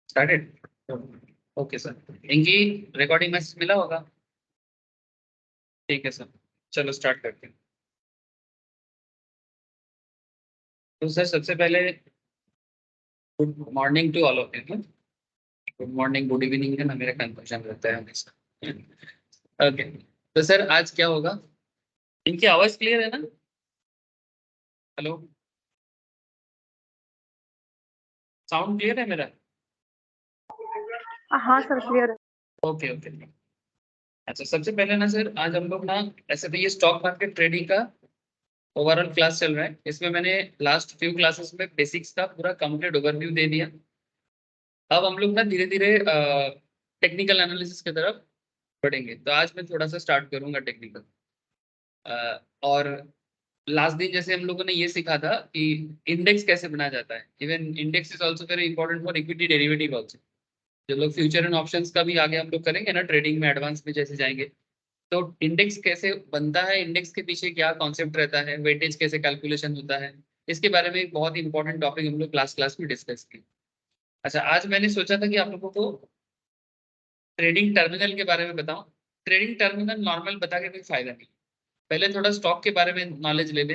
Started. Okay sir, इनकी recording message मिला होगा। ठीक है सर, चलो स्टार्ट करते हैं। तो सर सबसे पहले good morning to all of you. Good morning good evening है ना, मेरा कंफ्यूजन रहता है हमेशा। ओके, तो सर आज क्या होगा। इनकी आवाज क्लियर है ना? हेलो, साउंड क्लियर है मेरा? हाँ सर, क्लियर है। Okay okay. अच्छा, सबसे पहले ना सर, आज हम लोग ना, ऐसे तो ये स्टॉक मार्केट ट्रेडिंग का ओवरऑल क्लास चल रहा है। इसमें मैंने लास्ट फ्यू क्लासेस में बेसिक्स का पूरा कंप्लीट ओवरव्यू दे दिया। अब हम लोग ना धीरे धीरे टेक्निकल एनालिसिस की तरफ बढ़ेंगे। तो आज मैं थोड़ा सा स्टार्ट करूंगा टेक्निकल। और लास्ट दिन जैसे हम लोगों ने ये सीखा था कि इंडेक्स कैसे बनाया जाता है। Even index is also very important for equity derivative also. जो लोग फ्यूचर एंड ऑप्शंस का भी आगे हम लोग करेंगे ना, ट्रेडिंग में एडवांस में जैसे जाएंगे, तो इंडेक्स कैसे बनता है, इंडेक्स के पीछे क्या कॉन्सेप्ट रहता है, वेटेज कैसे कैलकुलेशन होता है, इसके बारे में एक बहुत ही इंपॉर्टेंट टॉपिक हम लोग क्लास क्लास में डिस्कस किए। अच्छा, आज मैंने सोचा था कि आप लोगों को ट्रेडिंग टर्मिनल के बारे में बताऊं। ट्रेडिंग टर्मिनल नॉर्मल बता के कोई फायदा नहीं। पहले थोड़ा स्टॉक के बारे में नॉलेज ले ले,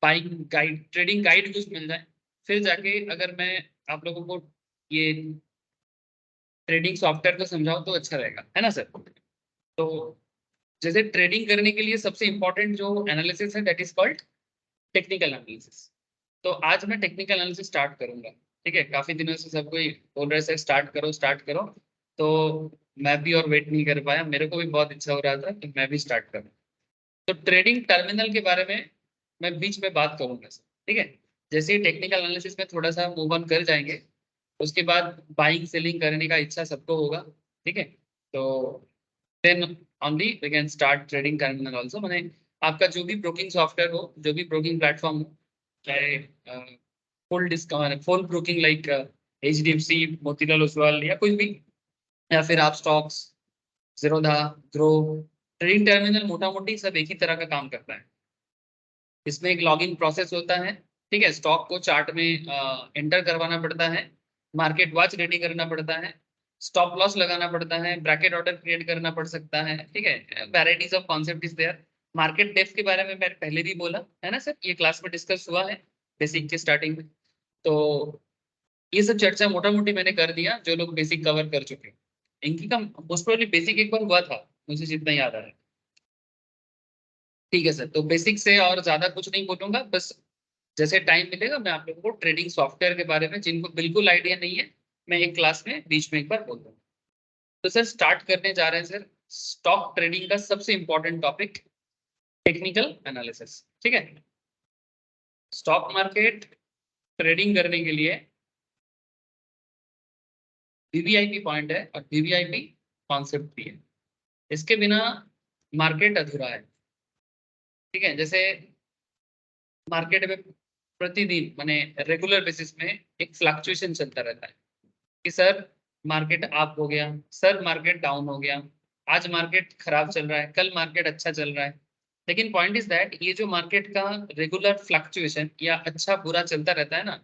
बाइंग गाइड, ट्रेडिंग गाइड कुछ मिल जाए, फिर जाके अगर मैं आप लोगों को ये ट्रेडिंग सॉफ्टवेयर को समझाऊं तो अच्छा रहेगा, है ना सर? तो जैसे ट्रेडिंग करने के लिए सबसे इंपॉर्टेंट जो एनालिसिस है, that is called technical analysis. तो आज मैं टेक्निकल एनालिसिस स्टार्ट करूंगा। ठीक है, काफी दिनों से सब कोई बोल रहे थे स्टार्ट करो स्टार्ट करो, तो मैं भी और वेट नहीं कर पाया। मेरे को भी बहुत इच्छा हो रहा था कि मैं भी स्टार्ट करूं। तो ट्रेडिंग टर्मिनल के बारे में मैं बीच में बात करूंगा सर। ठीक है, जैसे ही टेक्निकल एनालिसिस में थोड़ा सा मूव ऑन कर जाएंगे, उसके बाद बाइंग सेलिंग करने का इच्छा सबको होगा। ठीक है, तो then only we can start trading terminal also. मैंने आपका जो भी ब्रोकिंग सॉफ्टवेयर हो, जो भी ब्रोकिंग प्लेटफॉर्म हो, चाहे full discount full broking like HDFC, Motilal Oswal या कुछ भी, या फिर आप stocks, Zerodha, grow, trading terminal मोटा मोटी सब एक ही तरह का काम करता है। इसमें एक लॉगिंग प्रोसेस होता है। ठीक है, स्टॉक को चार्ट में एंटर करवाना पड़ता है, मार्केट वॉच रेडी करना पड़ता है, स्टॉप लॉस लगाना पड़ता है, ब्रैकेट ऑर्डर क्रिएट करना पड़ सकता है। ठीक है, varieties of concept is there. Market depth के बारे में मैंने पहले भी बोला है ना सर, ये क्लास में डिस्कस हुआ है बेसिक के स्टार्टिंग में। तो ये सब चर्चा मोटा मोटी मैंने कर दिया, जो लोग बेसिक कवर कर चुके हैं। इनकी का मोस्ट प्रोबेबली बेसिक एक बार हुआ था, मुझे जितना याद आ रहा है। ठीक है सर, तो बेसिक से और ज्यादा कुछ नहीं बोलूंगा, बस जैसे टाइम मिलेगा मैं आप लोगों को ट्रेडिंग सॉफ्टवेयर के बारे में, जिनको बिल्कुल आइडिया नहीं है, मैं एक क्लास में बीच में एक बार बोल दूंगा। तो सर स्टार्ट करने जा रहे हैं सर, स्टॉक ट्रेडिंग का सबसे इंपॉर्टेंट टॉपिक, टेक्निकल एनालिसिस। ठीक है, स्टॉक मार्केट ट्रेडिंग करने के लिए वीवीआईपी पॉइंट है और वीवीआईपी कॉन्सेप्ट भी है। इसके बिना मार्केट अधूरा है। ठीक है, जैसे मार्केट में प्रतिदिन माने रेगुलर बेसिस में एक फ्लक्चुएशन चलता रहता है कि सर मार्केट अप हो गया, सर मार्केट डाउन हो गया, आज मार्केट खराब चल रहा है, कल मार्केट अच्छा चल रहा है। लेकिन पॉइंट इज दैट ये जो मार्केट का रेगुलर फ्लक्चुएशन या अच्छा बुरा चलता रहता है ना,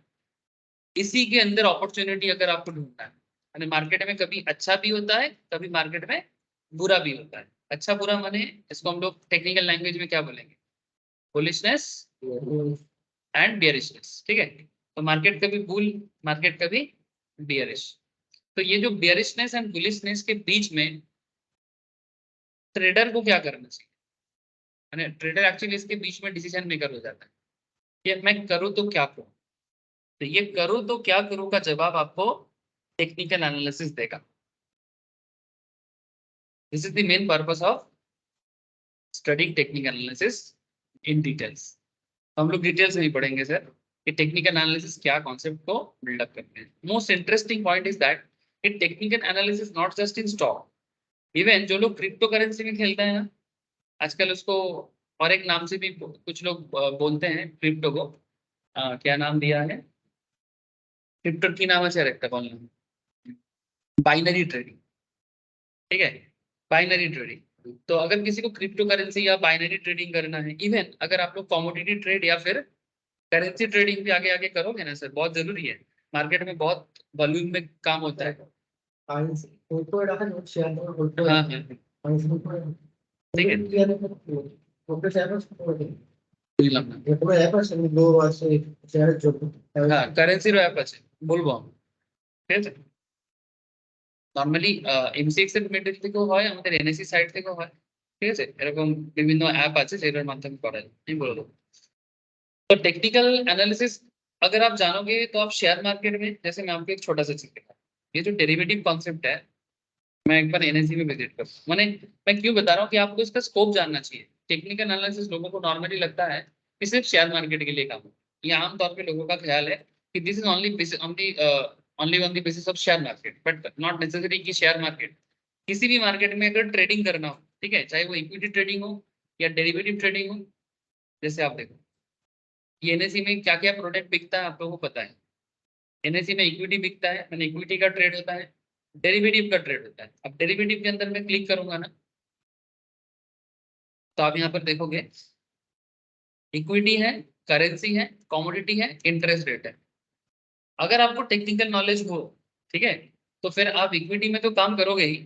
इसी के अंदर अपॉर्चुनिटी अगर आपको ढूंढना है, यानी मार्केट में कभी अच्छा भी होता है, कभी मार्केट में बुरा भी होता है। अच्छा बुरा माने इसको हम लोग टेक्निकल लैंग्वेज में क्या बोलेंगे, बुलिशनेस एंड बियरिशनेस। ठीक है, तो मार्केट कभी बुल, मार्केट कभी बियरिश। तो ये जो बियरिशनेस एंड बुलिशनेस के बीच में ट्रेडर को क्या करना चाहिए, यानी ट्रेडर एक्चुअली इसके बीच में डिसीजन मेकर हो जाता है कि मैं करूँ तो क्या करूँ। तो ये करूँ तो क्या करूँ का जवाब आपको टेक्निकल एनालिसिस देगा। This is the main purpose of studying technical analysis in details. हम लोग डिटेल्स नहीं पढ़ेंगे सर कि टेक्निकल एनालिसिस क्या कॉन्सेप्ट को बिल्डअप करते हैं। Most interesting point is that कि technical analysis not just in stock, even जो लोग क्रिप्टो करेंसी में खेलते हैं ना आजकल, उसको और एक नाम से भी कुछ लोग बोलते हैं क्रिप्टो को। क्या नाम दिया है क्रिप्टो की, नाम अच्छा रखता कौन नाम, बाइनरी ट्रेडिंग। ठीक है, बाइनरी ट्रेडिंग। तो अगर किसी को क्रिप्टो करेंसी या बाइनरी ट्रेडिंग करना है, इवन अगर आप लोग कमोडिटी ट्रेड या फिर करेंसी ट्रेडिंग भी आगे आगे करोगे ना सर, बहुत जरूरी है। मार्केट में बहुत वॉल्यूम में काम होता है। हाँ हाँ, ठीक है। हाँ करेंसी रो অ্যাপ আছে বলবো আমি, ঠিক আছে। নরমালি এমসিএক্স এর মিডল থেকেও হয়, আমাদের এনএসসি সাইড থেকেও হয়, ঠিক আছে। এরকম বিভিন্ন অ্যাপ আছে যেটার মাধ্যমে করা যায়, আমি বলে দেবো। तो टेक्निकल एनालिसिस अगर आप जानोगे तो आप शेयर मार्केट में, जैसे मैं आपको एक छोटा सा चीज दिखा, ये जो डेरिवेटिव कॉन्सेप्ट है, मैं एक बार एनएससी में विजिट करूँ मैंने, मैं क्यों बता रहा हूँ कि आपको इसका स्कोप जानना चाहिए। टेक्निकल एनालिसिस लोगों को नॉर्मली लगता है कि सिर्फ शेयर मार्केट के लिए काम है। ये आमतौर पे लोगों का ख्याल है कि this is only on the basis of share market, but not necessary कि शेयर मार्केट, किसी भी मार्केट में अगर ट्रेडिंग करना हो, ठीक है, चाहे वो इक्विटी ट्रेडिंग हो या डेरिवेटिव ट्रेडिंग हो। जैसे आप देखो ये एनएससी में क्या क्या प्रोडक्ट बिकता है आप लोगों को पता है। एनएससी में इक्विटी बिकता है, मैंने इक्विटी का ट्रेड होता है, डेरिवेटिव का ट्रेड होता है। अब डेरिवेटिव के अंदर मैं क्लिक करूंगा ना, तो आप यहाँ पर देखोगे इक्विटी है, करेंसी है, कमोडिटी है, इंटरेस्ट रेट है। अगर आपको टेक्निकल नॉलेज हो, ठीक है, तो फिर आप इक्विटी में तो काम करोगे ही,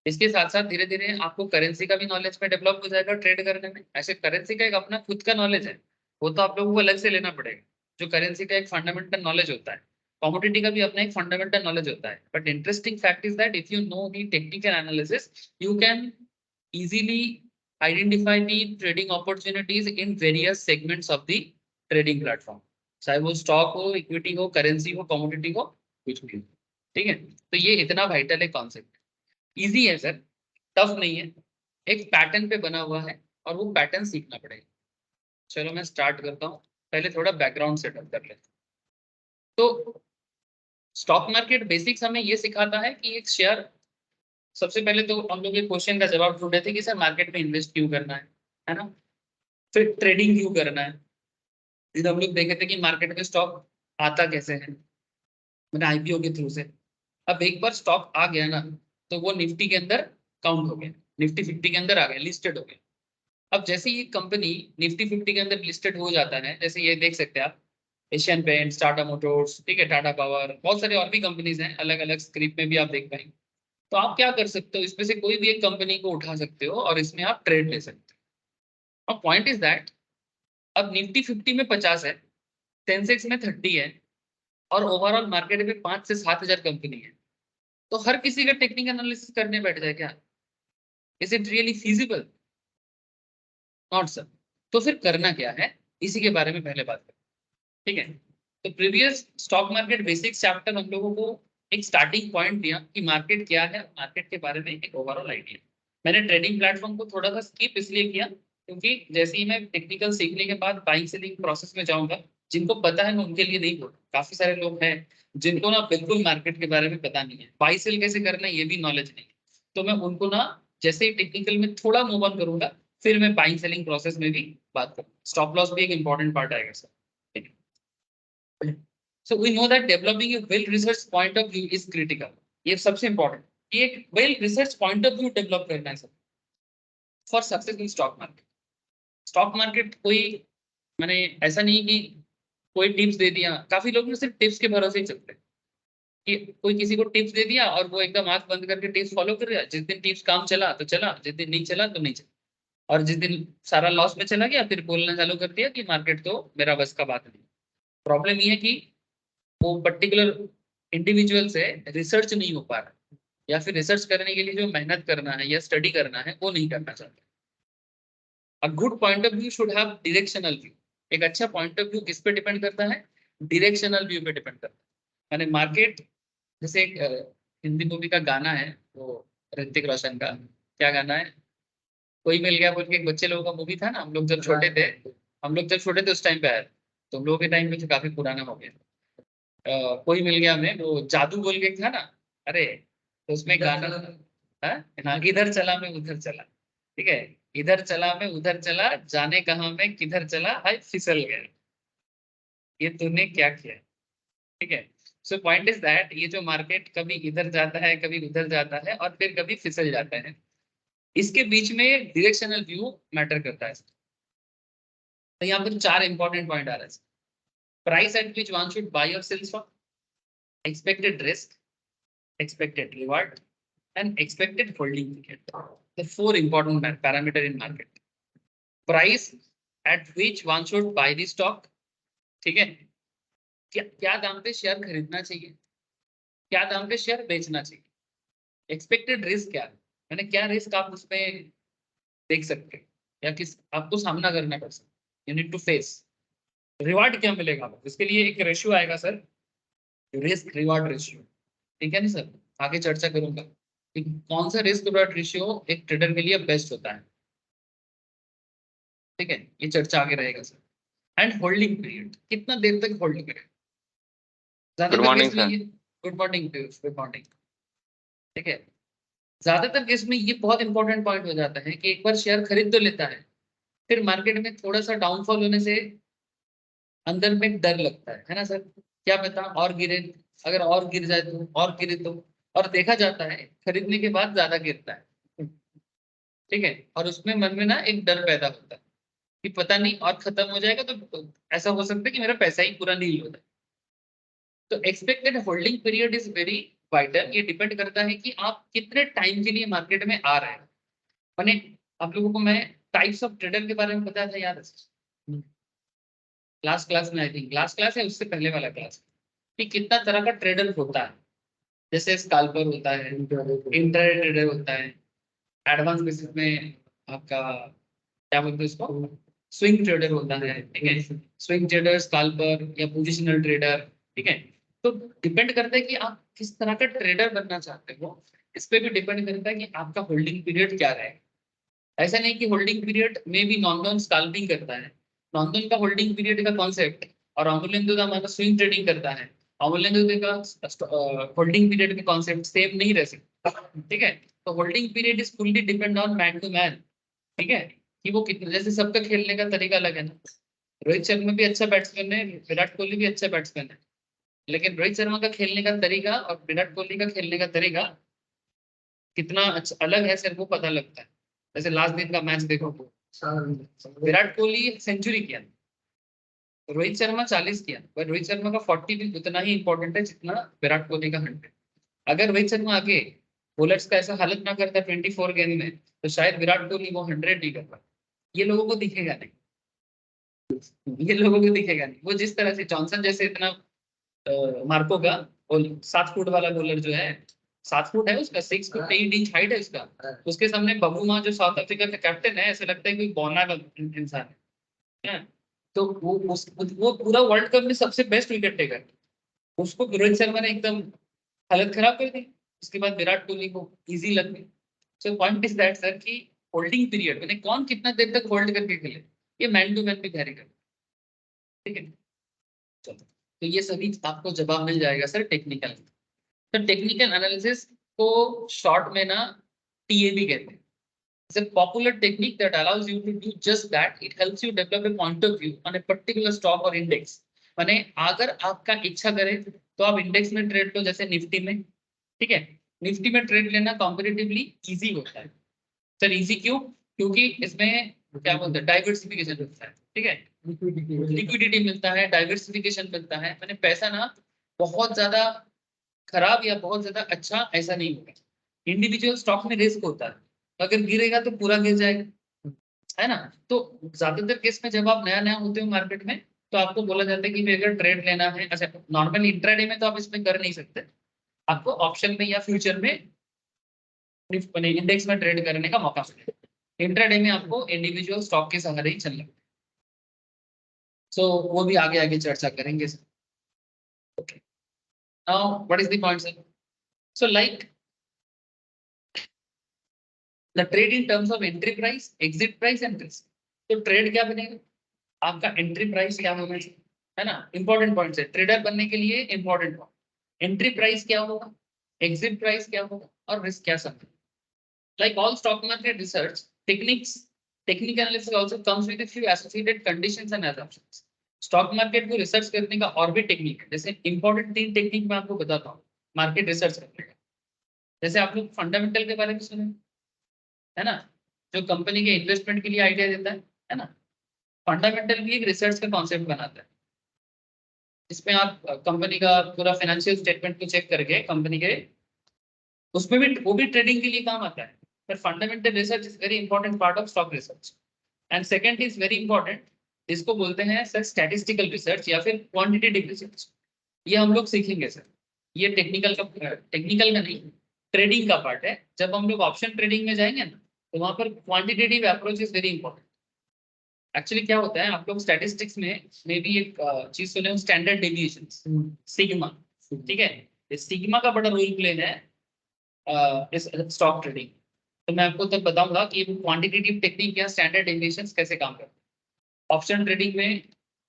इसके साथ साथ धीरे धीरे आपको करेंसी का भी नॉलेज में डेवलप हो जाएगा ट्रेड करने में। ऐसे करेंसी का एक अपना खुद का नॉलेज है, वो तो आप लोगों को अलग से लेना पड़ेगा, जो करेंसी का एक फंडामेंटल नॉलेज होता है। कमोडिटी का भी अपना एक फंडामेंटल नॉलेज होता है। But interesting fact is that if you know the technical analysis, you can easily identify the trading opportunities in various segments of the trading platform, चाहे वो स्टॉक हो, इक्विटी हो, करेंसी हो, कमोडिटी हो, कुछ भी हो, ठीक है। तो ये इतना वाइटल है कॉन्सेप्ट, इजी है सर, टफ नहीं है, एक पैटर्न पे बना हुआ है और वो पैटर्न सीखना पड़ेगा। चलो मैं स्टार्ट करता हूँ, पहले थोड़ा बैकग्राउंड सेटअप कर लेते हैं। तो स्टॉक मार्केट बेसिक्स हमें ये सिखाता है कि एक शेयर, सबसे पहले तो हम लोग एक क्वेश्चन का जवाब ढूंढे थे कि सर मार्केट में इन्वेस्ट क्यों करना है ना। फिर ट्रेडिंग क्यों करना है, फिर हम लोग देखे थे कि मार्केट में स्टॉक आता कैसे है, मैंने आईपीओ के थ्रू से। अब एक बार स्टॉक आ गया ना, तो वो निफ्टी के अंदर काउंट हो गया, निफ्टी 50 के अंदर आ गया, लिस्टेड हो गया। अब जैसे ये कंपनी निफ्टी 50 के अंदर लिस्टेड हो जाता है, जैसे ये देख सकते हैं आप, एशियन पेंट्स, टाटा मोटर्स, ठीक है, टाटा पावर, बहुत सारे और भी कंपनीज हैं, अलग अलग स्क्रिप्ट में भी आप देख पाएंगे। तो आप क्या कर सकते हो, इसमें से कोई भी एक कंपनी को उठा सकते हो और इसमें आप ट्रेड ले सकते हो। अब पॉइंट इज दैट, अब निफ्टी 50 में 50 है, सेंसेक्स में 30 है, और ओवरऑल मार्केट में 5 से 7 हजार कंपनी है। तो हर किसी का टेक्निकल एनालिसिस करने बैठ जाए क्या? Is it really feasible? Not sir. तो फिर करना क्या है, इसी के बारे में पहले बात करें, ठीक है। तो previous stock market basics chapter हम लोगों को एक स्टार्टिंग पॉइंट दिया कि मार्केट क्या है, मार्केट के बारे में एक ओवरऑल आइडिया। मैंने ट्रेडिंग प्लेटफॉर्म को थोड़ा सा स्किप इसलिए किया क्योंकि जैसे ही मैं टेक्निकल सीखने के बाद बाइंग सेलिंग प्रोसेस में जाऊंगा, जिनको पता है मैं उनके लिए नहीं बोल, काफी सारे लोग हैं जिनको ना बिल्कुल मार्केट के बारे में पता नहीं है, बाई सेल कैसे करना है ये भी नॉलेज नहीं है। तो मैं उनको ना जैसे ही टेक्निकल में थोड़ा मूव ऑन करूंगा, फिर मैं बाइंग सेलिंग प्रोसेस में भी बात करूँ। स्टॉप लॉस भी एक इंपॉर्टेंट पार्ट आएगा सर, ठीक है। So we know that developing a well researched point of view is critical. ये सबसे important, कि एक well researched point of view develop करना है sir for success in stock market. Stock market कोई, मैंने ऐसा नहीं कि कोई टिप्स दे दिया, काफी लोग ना सिर्फ टिप्स के भरोसे ही चलते हैं कि कोई किसी को टिप्स दे दिया और वो एकदम आंख बंद करके टिप्स फॉलो कर रहा है, जिस दिन टिप्स काम चला तो चला, जिस दिन नहीं चला तो नहीं चला, और जिस दिन सारा लॉस में चला गया फिर बोलना चालू कर दिया कि मार्केट तो मेरा बस का बात नहीं। प्रॉब्लम ये है कि वो पर्टिकुलर इंडिविजुअल से रिसर्च नहीं हो पा रहा, या फिर रिसर्च करने के लिए जो मेहनत करना है या स्टडी करना है वो नहीं करना चाहते। A good point of view should have directional view. एक अच्छा पॉइंट ऑफ व्यू किस पे डिपेंड करता है? डायरेक्शनल व्यू पे डिपेंड करता है। मैंने मार्केट, जैसे एक हिंदी मूवी का गाना है वो, ऋतिक रोशन का, क्या गाना है, कोई मिल गया बोल के, एक बच्चे लोगों का मूवी था ना, हम लोग जब छोटे थे, हम लोग जब छोटे थे उस टाइम पे आया, तो हम लोगों के टाइम पे तो काफी पुराना हो गया। कोई मिल गया हमें, वो जादू बोल के था ना, अरे तो उसमें गाना, हाँ, इधर चला मैं उधर चला, ठीक है, इधर चला मैं उधर चला, जाने कहाँ मैं किधर चला, हाय फिसल गया, ये तूने क्या किया, ठीक है। सो पॉइंट इज दैट ये जो मार्केट कभी इधर जाता है, कभी उधर जाता है, और फिर कभी फिसल जाता है, इसके बीच में डायरेक्शनल व्यू मैटर करता है। तो यहाँ पर 4 इंपॉर्टेंट पॉइंट आ रहा है। Price at which one should buy or sell stock, expected risk, expected reward, and expected holding period. The four important parameter in market. Price at which one should buy the stock. ठीक है, क्या दाम पे share खरीदना चाहिए, क्या दाम पे शेयर बेचना चाहिए. एक्सपेक्टेड रिस्क क्या है, मैंने क्या रिस्क आप उसमें देख सकते हैं या किस आपको सामना करना पड़ सकता है, you need to face. Reward क्या मिलेगा आपको, इसके लिए एक रेशियो आएगा सर, रिस्क रिवार्ड रेशियो. ठीक है नहीं सर, आगे चर्चा करूंगा कि कौन सा रिस्क रिवार्ड रेशियो एक ट्रेडर के लिए बेस्ट होता है. ठीक है, ये चर्चा आगे रहेगा सर. एंड होल्डिंग पीरियड, कितना देर तक होल्ड करें. ज्यादातर केस में ये, गुड मॉर्निंग, गुड मॉर्निंग. ठीक है, ज्यादातर केस में ये बहुत इंपॉर्टेंट पॉइंट हो जाता है कि एक बार शेयर खरीद तो लेता है, फिर मार्केट में थोड़ा सा डाउनफॉल होने से अंदर में डर लगता है ना सर, क्या पता और गिरे, अगर और गिर जाए तो, और गिरे तो. और देखा जाता है खरीदने के बाद ज्यादा गिरता है. ठीक है, और उसमें मन में ना एक डर पैदा होता है कि पता नहीं और खत्म हो जाएगा तो ऐसा हो सकता है कि मेरा पैसा ही पूरा नील हो जाए. तो expected holding period is very vital. ये डिपेंड करता है कि आप कितने टाइम के लिए मार्केट में आ रहे हैं. मैंने आप लोगों को मैं टाइप्स ऑफ ट्रेडर के बारे में बताया था, याद है लास्ट क्लास में, आई थिंक लास्ट क्लास है उससे पहले वाला क्लास, कि कितना तरह का ट्रेडर होता है. जैसे स्काल्पर होता है, इंट्राडे ट्रेडर होता है, एडवांस बेसिस में आपका क्या बोलते हैं इसको, स्विंग ट्रेडर होता है. ठीक है, स्विंग ट्रेडर, स्काल्पर या पोजिशनल ट्रेडर. ठीक है, तो डिपेंड करता है कि आप किस तरह का ट्रेडर बनना चाहते हो. इस पे भी डिपेंड करता है कि आपका होल्डिंग पीरियड क्या रहेगा. ऐसा नहीं कि होल्डिंग पीरियड में भी नॉन नॉन स्काल्पिंग करता है. नॉन नॉन का होल्डिंग पीरियड का कॉन्सेप्ट और अमूल्येंदु का हमारा स्विंग ट्रेडिंग करता है, अमूल्येंदु का होल्डिंग पीरियड का कॉन्सेप्ट सेम नहीं रह सकता. ठीक है, तो holding period is fully depend on man to man. ठीक है, कि वो कितने, जैसे सबका खेलने का तरीका अलग है ना. रोहित शर्मा भी अच्छा बैट्समैन है, विराट कोहली भी अच्छा बैट्समैन है, लेकिन रोहित शर्मा का खेलने का तरीका और विराट कोहली का खेलने का तरीका कितना अच्छा अलग है सर, वो पता लगता है. जैसे लास्ट दिन का मैच देखो, विराट कोहली सेंचुरी किया, रोहित शर्मा 40 किया, पर रोहित शर्मा का 40 भी उतना ही इंपॉर्टेंट है जितना विराट कोहली का 100. अगर रोहित शर्मा आगे बॉलर्स का ऐसा हालत ना करता 24 गेंद में, तो शायद विराट कोहली वो 100 नहीं कर पाता. ये लोगों को दिखेगा नहीं, ये लोगों को दिखेगा नहीं. वो जिस तरह से जॉनसन जैसे इतना मार्को का 7 फुट वाला बॉलर जो है, 7 फुट है उसका, 6 फुट 8 इंच हाइट है उसका, उसके सामने बबूमा जो साउथ अफ्रीका का कैप्टन है, ऐसा लगता है कोई बौना का इंसान है. तो वो पूरा वर्ल्ड कप में सबसे बेस्ट विकेट टेकर, उसको रोहित शर्मा ने एकदम हालत खराब कर दी. उसके बाद विराट कोहली को इजी लग गई. So point is that sir कि होल्डिंग पीरियड मैंने कौन कितना देर तक होल्ड करके खेले, ये मैन टू मैन भी वैरी करता है. ठीक है, चलो, तो ये सभी आपको जवाब मिल जाएगा सर टेक्निकल. तो टेक्निकल एनालिसिस को शॉर्ट में ना टीएबी कहते हैं. It's a popular technique that allows you to do just that. It helps you develop a point of view on a particular stock or index. माने अगर आपका इच्छा करे तो आप इंडेक्स में ट्रेड लो, जैसे निफ्टी में. ठीक है, निफ्टी में ट्रेड लेना कॉम्पेरेटिवली इजी होता है. सर इजी क्यों, क्योंकि इसमें क्या बोलते हैं, डाइवर्सिफिकेशन मिलता है. ठीक है, लिक्विडिटी मिलता है, डाइवर्सिफिकेशन मिलता है. मैंने पैसा ना बहुत ज्यादा खराब या बहुत ज्यादा अच्छा ऐसा नहीं होगा. इंडिविजुअल स्टॉक में रिस्क होता है, अगर गिरेगा तो पूरा गिर जाएगा, है ना. तो ज्यादातर केस में जब आप नया नया होते हो मार्केट में, तो आपको बोला जाता है कि भाई अगर ट्रेड लेना है, अच्छा नॉर्मली इंट्राडे में तो आप इसमें कर नहीं सकते, आपको ऑप्शन में या फ्यूचर में इंडेक्स में ट्रेड करने का मौका मिलेगा. इंट्राडे में आपको इंडिविजुअल स्टॉक के सहारे ही चलना. सो वो भी आगे आगे चर्चा करेंगे sir. Okay, now what is the point sir. So like the trade in terms of entry price, exit price and risk. तो ट्रेड क्या बनेगा, आपका एंट्री प्राइस क्या होना चाहिए, है ना. इंपॉर्टेंट पॉइंट है ट्रेडर बनने के लिए, इंपॉर्टेंट पॉइंट. एंट्री प्राइस क्या होगा, एग्जिट प्राइस क्या होगा, और रिस्क क्या सकता है. Like all stock market research techniques, technical analysis also comes with a few associated conditions and assumptions. Stock market को रिसर्च करने का और भी टेक्निक है. जैसे इंपॉर्टेंट 3 टेक्निक मैं आपको बताता हूँ मार्केट रिसर्च करने का. जैसे आप लोग फंडामेंटल के बारे में सुने, है ना, जो कंपनी के इन्वेस्टमेंट के लिए आइडिया देता है ना. फंडामेंटल भी एक रिसर्च का कॉन्सेप्ट बनाता है. जिसमें आप कंपनी का पूरा फाइनेंशियल स्टेटमेंट को चेक करके कंपनी के, उसमें भी वो भी ट्रेडिंग के लिए काम आता है। पर fundamental research is very important part of stock research. And second is very important, इसको बोलते हैं सर स्टैटिस्टिकल रिसर्च या फिर क्वांटिटेटिव रिसर्च। ये हम लोग सीखेंगे सर। ये टेक्निकल का नहीं, ट्रेडिंग का पार्ट है। जब हम लोग ऑप्शन ट्रेडिंग में जाएंगे ना, तो वहां पर quantitative approach is very important. Actually क्या होता है, आप लोग स्टैटिस्टिक्स में भी एक चीज सुने हो, स्टैंडर्ड डेविएशन, सिग्मा। ठीक है, इस सिग्मा का बड़ा रोल प्ले है इस स्टॉक ट्रेडिंग। तो मैं आपको तब बताऊंगा कि वो क्वांटिटेटिव टेक्निक या स्टैंडर्ड डेविएशंस कैसे काम करते हैं। ऑप्शन ट्रेडिंग में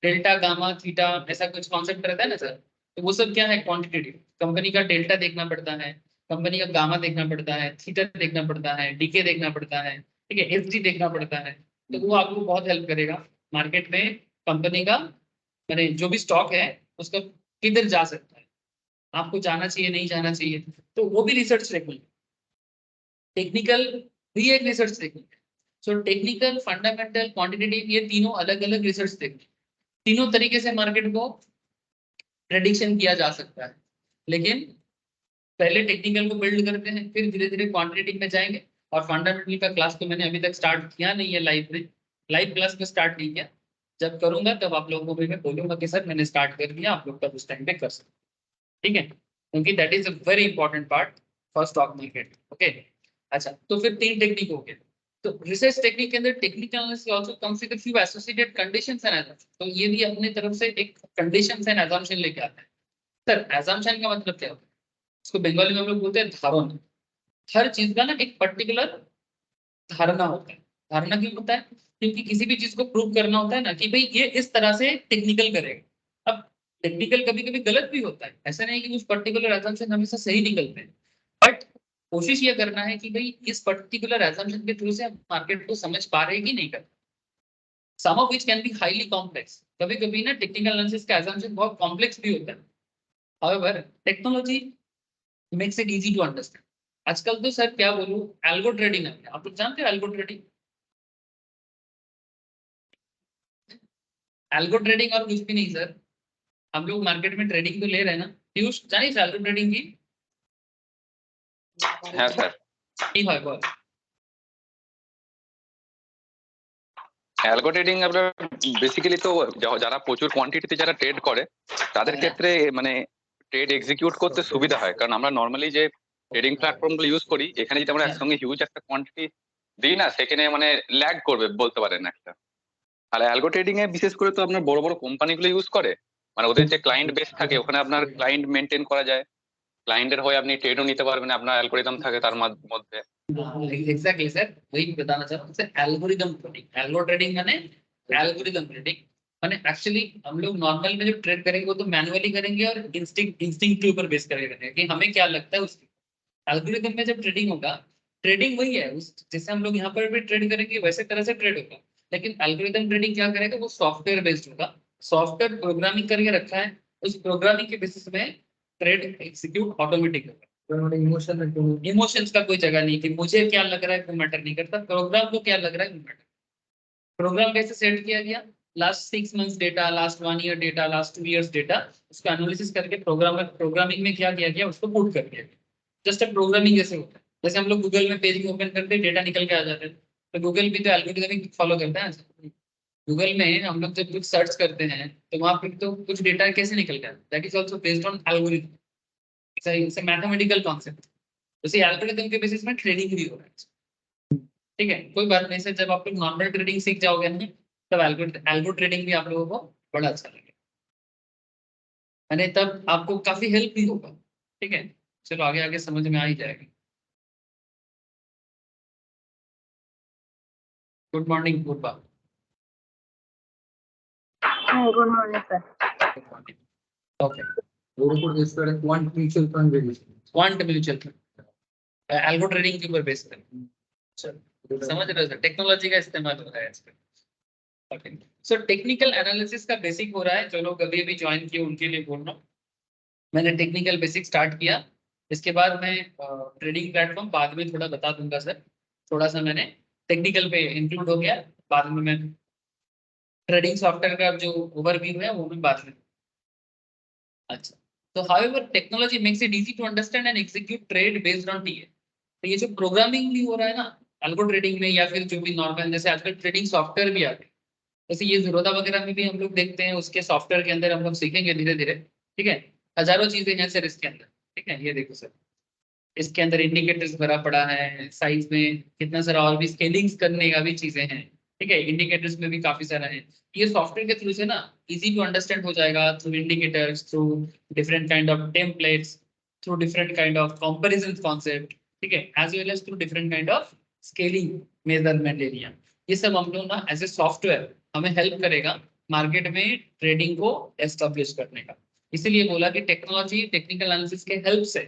डेल्टा गामा थीटा ऐसा कुछ कॉन्सेप्ट रहता है ना सर, तो वो सब क्या है, क्वांटिटेटिव। कंपनी का डेल्टा देखना पड़ता है, कंपनी का गामा देखना पड़ता है, थीटा देखना पड़ता है, डीके देखना पड़ता है, ठीक है, एसडी देखना पड़ता है। तो वो आपको बहुत हेल्प करेगा मार्केट में कंपनी का, मैंने जो भी स्टॉक है उसका किधर जा सकता है, आपको जाना चाहिए नहीं जाना चाहिए, तो वो भी रिसर्च टेक्निक। टेक्निकल भी एक रिसर्च टेक्निक है। सो टेक्निकल, फंडामेंटल, क्वांटिटेटिव, ये तीनों अलग अलग रिसर्च टेक्निक। तीनों तरीके से मार्केट को प्रेडिक्शन किया जा सकता है। लेकिन पहले टेक्निकल को बिल्ड करते हैं, फिर धीरे धीरे क्वांटिटेटिव में जाएंगे। और फंडामेंटल का क्लास तो मैंने अभी तक स्टार्ट किया नहीं है, लाइव में, लाइव क्लास में स्टार्ट नहीं किया। जब करूंगा तब आप लोगों को भी मैं बोलूंगा कि सर मैंने स्टार्ट कर दिया, आप लोग तब उस टाइम पे कर सकते हैं। ठीक है, क्योंकि that is a very important part for stock market. Okay, अच्छा, तो फिर तीन टेक्निक हो गए। तो रिसर्च टेक्निक के अंदर technical analysis also comes with a few associated conditions and assumptions। तो ये भी अपने तरफ से एक कंडीशंस एंड assumption लेके आता है। सर assumption का मतलब क्या होता है, इसको बंगाली में हम लोग बोलते हैं धारणा। हर चीज का ना एक पर्टिकुलर धारणा होता है। धारणा क्यों होता है, क्योंकि किसी भी चीज को प्रूव करना होता है ना कि भाई ये इस तरह से टेक्निकल करेगा। अब टेक्निकल कभी कभी गलत भी होता है, ऐसा नहीं कि उस पर्टिकुलर assumption हमेशा सही निकलते हैं। बट कोशिश ये करना है कि भाई इस पर्टिकुलर assumption के थ्रू से हम मार्केट को समझ पा रहे हैं कि नहीं कर। Some of which can be highly complex. कभी कभी ना टेक्निकल एनालिसिस का assumption बहुत कॉम्प्लेक्स भी होता है। However technology makes it easy to understand. आजकल तो सर क्या बोलूं, एल्गो ट्रेडिंग है, आप लोग जानते हो एल्गो ट्रेडिंग? एल्गो ट्रेडिंग और कुछ भी नहीं सर, हम लोग मार्केट में ट्रेडिंग तो ले रहे हैं ना। पीयूष जानिए एल्गो ट्रेडिंग की? হ্যাঁ স্যার, কি হয় বল? অ্যালগো ট্রেডিং আপনার বেসিক্যালি তো যারা প্রচুর কোয়ান্টিটিতে যারা ট্রেড করে তাদের হ্যাঁ, ক্ষেত্রে মানে ট্রেড এক্সিকিউট করতে সুবিধা হয়, কারণ আমরা নর্মালি যে ট্রেডিং প্ল্যাটফর্ম গুলো ইউজ করি এখানে যদি আমরা হ্যাঁ, একসঙ্গে হিউজ একটা কোয়ান্টিটি দিই না, সেখানে মানে ল্যাগ করবে বলতে পারেন একটা। আর অ্যালগো ট্রেডিং এ বিশেষ করে তো আপনার বড় বড় কোম্পানিগুলো ইউজ করে, মানে ওদের যে ক্লায়েন্ট বেস থাকে ওখানে আপনার ক্লায়েন্ট মেনটেন করা যায়, ক্লায়েন্টের হয়ে আপনি ট্রেডও নিতে পারবেন, আপনার অ্যালগোরিদম থাকে তার মধ্যে। एग्जैक्टली सर, वही बताना चाह रहा हूँ sir. Algorithm trading, algo trading माने एल्गोरिदम ट्रेडिंग माने एक्चुअली हम लोग नॉर्मल में जब ट्रेड करेंगे वो तो मैनुअली करेंगे और इंस्टिंक्ट के ऊपर बेस करके करेंगे कि हमें क्या लगता है उसकी। एल्गोरिदम में जब ट्रेडिंग होगा, ट्रेडिंग वही है उस जैसे हम लोग यहाँ पर भी ट्रेड करेंगे वैसे तरह से ट्रेड होगा। लेकिन एल्गोरिदम ट्रेडिंग क्या करेगा, वो सॉफ्टवेयर बेस्ड होगा। सॉफ्टवेयर प्रोग्रामिंग करके रखा है, उस प्रोग्रामिंग के बेसिस में ट्रेड एग्जीक्यूट ऑटोमेटिक होगा। इमोशंस का कोई जगह नहीं कि मुझे क्या लग रहा है वो मैटर नहीं करता, प्रोग्राम को क्या लग रहा है वो मैटर। प्रोग्राम कैसे सेट किया गया, last 6 months data, last 1 year data, last 2 years data, उसका एनालिसिस करके प्रोग्रामिंग में क्या किया गया उसको पुट कर दिया गया। जस्ट प्रोग्रामिंग जैसे होता है, जैसे हम लोग गूगल में पेज ओपन करते हैं डेटा निकल के आ जाते हैं, तो गूगल भी तो एल्गोरिथम फॉलो करता है। गूगल में हम लोग जब कुछ सर्च करते हैं तो वहां पर तो कुछ डेटा कैसे निकल गया, that is also based on algorithm. It's a mathematical concept. उसी एल्गोरिथम के बेसिस में ट्रेडिंग भी हो रहा है। ठीक है, कोई बात नहीं सर, जब आप लोग नॉर्मल ट्रेडिंग सीख जाओगे ना, तब एल्गो ट्रेडिंग भी आप लोगों को बड़ा अच्छा लगेगा, यानी तब आपको काफी हेल्प भी होगा। ठीक है, चलो आगे आगे समझ में आ ही जाएगा। गुड मॉर्निंग पूर्वा। Hi, good morning, sir. Good morning. Okay, quant mutual fund algo trading के ऊपर बेस कर, चलो समझ रहे हो, टेक्नोलॉजी का इस्तेमाल हो रहा है इसमें। ओके, सो टेक्निकल एनालिसिस का बेसिक हो रहा है, जो लोग अभी अभी ज्वाइन किए उनके लिए बोल रहा हूँ। मैंने टेक्निकल बेसिक स्टार्ट किया, इसके बाद मैं ट्रेडिंग प्लेटफॉर्म बाद में थोड़ा बता दूंगा सर। थोड़ा सा मैंने टेक्निकल पे इंक्लूड हो गया, बाद में मैं ट्रेडिंग सॉफ्टवेयर का जो ओवरव्यू है वो मैं बाद में। अच्छा, तो however technology makes it easy to understand and execute trade based on TA. तो ये जो प्रोग्रामिंग भी हो रहा है ना अल्गो ट्रेडिंग में, या फिर जो भी नॉर्मल जैसे आजकल ट्रेडिंग सॉफ्टवेयर भी आ गए, जैसे ये ज़ीरोधा वगैरह में भी हम लोग देखते हैं, उसके सॉफ्टवेयर के अंदर हम लोग सीखेंगे धीरे धीरे। ठीक है, हजारों चीजें हैं सर इसके अंदर। ठीक है, ये देखो सर, इसके अंदर इंडिकेटर्स भरा पड़ा है, साइज में कितना सारा और भी स्केलिंग्स करने का भी चीजें हैं। ठीक है, इंडिकेटर्स में भी काफी सारा है। ये सॉफ्टवेयर के थ्रू से ना इजी टू अंडरस्टैंड हो जाएगा, through indicators, through different kind of templates, through different kind of comparison concept. ठीक है, as well as through different kind of scaling measurement area. ये सब हम लोग ना एज ए सॉफ्टवेयर हमें हेल्प करेगा मार्केट में ट्रेडिंग को एस्टेब्लिश करने का। इसीलिए बोला कि टेक्नोलॉजी टेक्निकल एनालिसिस के हेल्प से,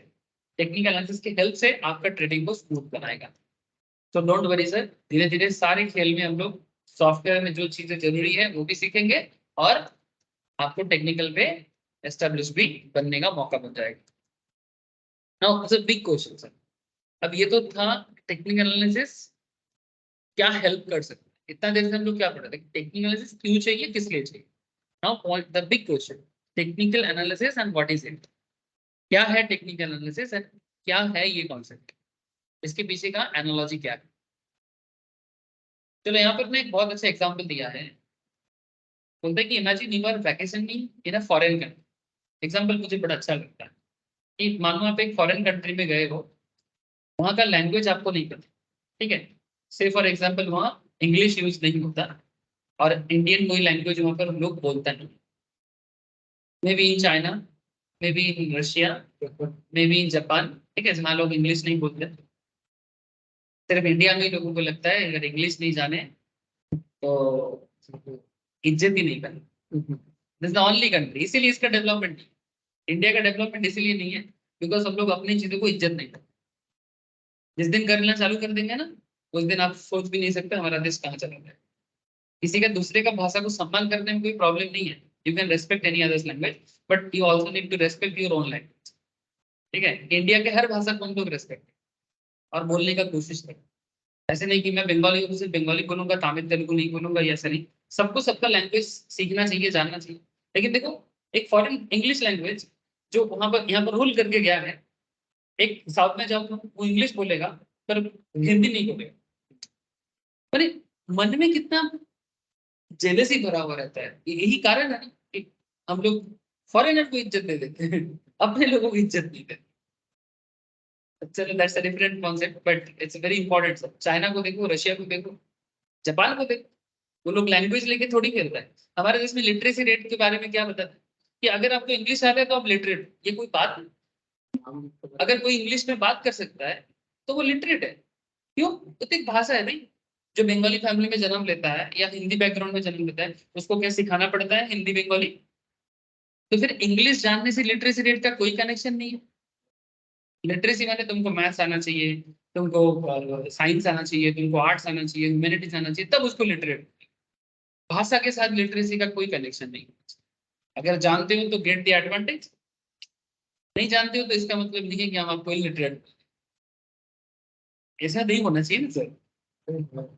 टेक्निकल एनालिसिस की हेल्प से आपका ट्रेडिंग को स्मूथ बनाएगा। तो डोंट वरी सर, धीरे धीरे सारे खेल में हम लोग सॉफ्टवेयर में जो चीजें जरूरी है वो भी सीखेंगे, और आपको टेक्निकल पे एस्टेब्लिश भी बनने का मौका मिल जाएगा। Now it's a big question sir. अब ये तो था टेक्निकल एनालिसिस क्या हेल्प कर सकता है, इतना देर से हम लोग क्या पढ़ा था, टेक्निकल एनालिसिस क्यों चाहिए, किस लिए चाहिए। Now the big question, technical analysis and what is it. क्या है टेक्निकल एनालिसिस एंड क्या है ये कॉन्सेप्ट, इसके पीछे का एनालॉजी क्या है। चलो यहाँ पर मैं एक बहुत अच्छा एग्जांपल दिया है, बोलते हैं कि imagine you are vacationing in a foreign country. Example मुझे बड़ा अच्छा लगता है कि मानो आप एक फॉरेन कंट्री में गए हो, वहाँ का लैंग्वेज आपको नहीं पता। ठीक है, से फॉर एग्जांपल वहाँ इंग्लिश यूज नहीं होता, और इंडियन कोई लैंग्वेज वहाँ पर लोग बोलता नहीं। May be in China, may be in Russia, may be in Japan. ठीक है, जहाँ लोग इंग्लिश नहीं बोलते। सिर्फ इंडिया में ही लोगों को लगता है अगर इंग्लिश नहीं जाने तो इज्जत ही नहीं करनी। दिस द ओनली कंट्री, इसीलिए इसका डेवलपमेंट, इंडिया का डेवलपमेंट इसीलिए नहीं है बिकॉज हम लोग अपनी चीजों को इज्जत नहीं करते। जिस दिन करना चालू कर देंगे ना, उस दिन आप सोच भी नहीं सकते हमारा देश कहाँ चला गया। किसी का दूसरे का भाषा को सम्मान करने में कोई प्रॉब्लम नहीं है, you can respect any others language, but you also need to respect your own language. ठीक है, इंडिया के हर भाषा को हम लोग रेस्पेक्ट और बोलने का कोशिश करें। ऐसे नहीं कि मैं बंगाली हूँ सिर्फ बंगाली बोलूंगा, तमिल तेलुगु नहीं बोलूंगा, या ऐसा नहीं। सबको सबका लैंग्वेज सीखना चाहिए, जानना चाहिए। लेकिन देखो, एक फॉरेन इंग्लिश लैंग्वेज जो वहां पर यहाँ पर रूल करके गया है, एक साउथ में जाओ तो वो इंग्लिश बोलेगा पर हिंदी नहीं बोलेगा। पर मन में कितना जेलसी भरा हुआ रहता है। यही कारण है ना कि हम लोग फॉरेनर को इज्जत दे देते हैं, अपने लोगों को इज्जत नहीं देते। चलो that's a different concept but it's very important. China को देखो, रशिया को देखो, जापान को देखो, वो लोग लैंग्वेज लेके थोड़ी खेलता है। हमारे देश में लिटरेसी रेट के बारे में क्या बताते हैं कि अगर आपको इंग्लिश आता है तो आप लिटरेट, ये कोई बात नहीं। अगर कोई इंग्लिश में बात कर सकता है तो वो लिटरेट है। क्यों? तो एक भाषा है भाई। जो बंगाली फैमिली में जन्म लेता है या हिंदी बैकग्राउंड में जन्म लेता है, उसको क्या सिखाना पड़ता है, हिंदी बंगाली। तो फिर इंग्लिश जानने से लिटरेसी रेट का कोई कनेक्शन नहीं है। लिटरेसी माने तुमको मैथ्स आना चाहिए, तुमको साइंस आना चाहिए, तुमको आर्ट्स आना चाहिए, ह्यूमैनिटीज आना चाहिए, तब उसको लिटरेट। भाषा के साथ लिटरेसी का कोई कनेक्शन नहीं। अगर जानते हो तो गेट द एडवांटेज, नहीं जानते हो तो इसका मतलब नहीं है कि हम आपको इलिटरेट। ऐसा नहीं होना चाहिए ना सर।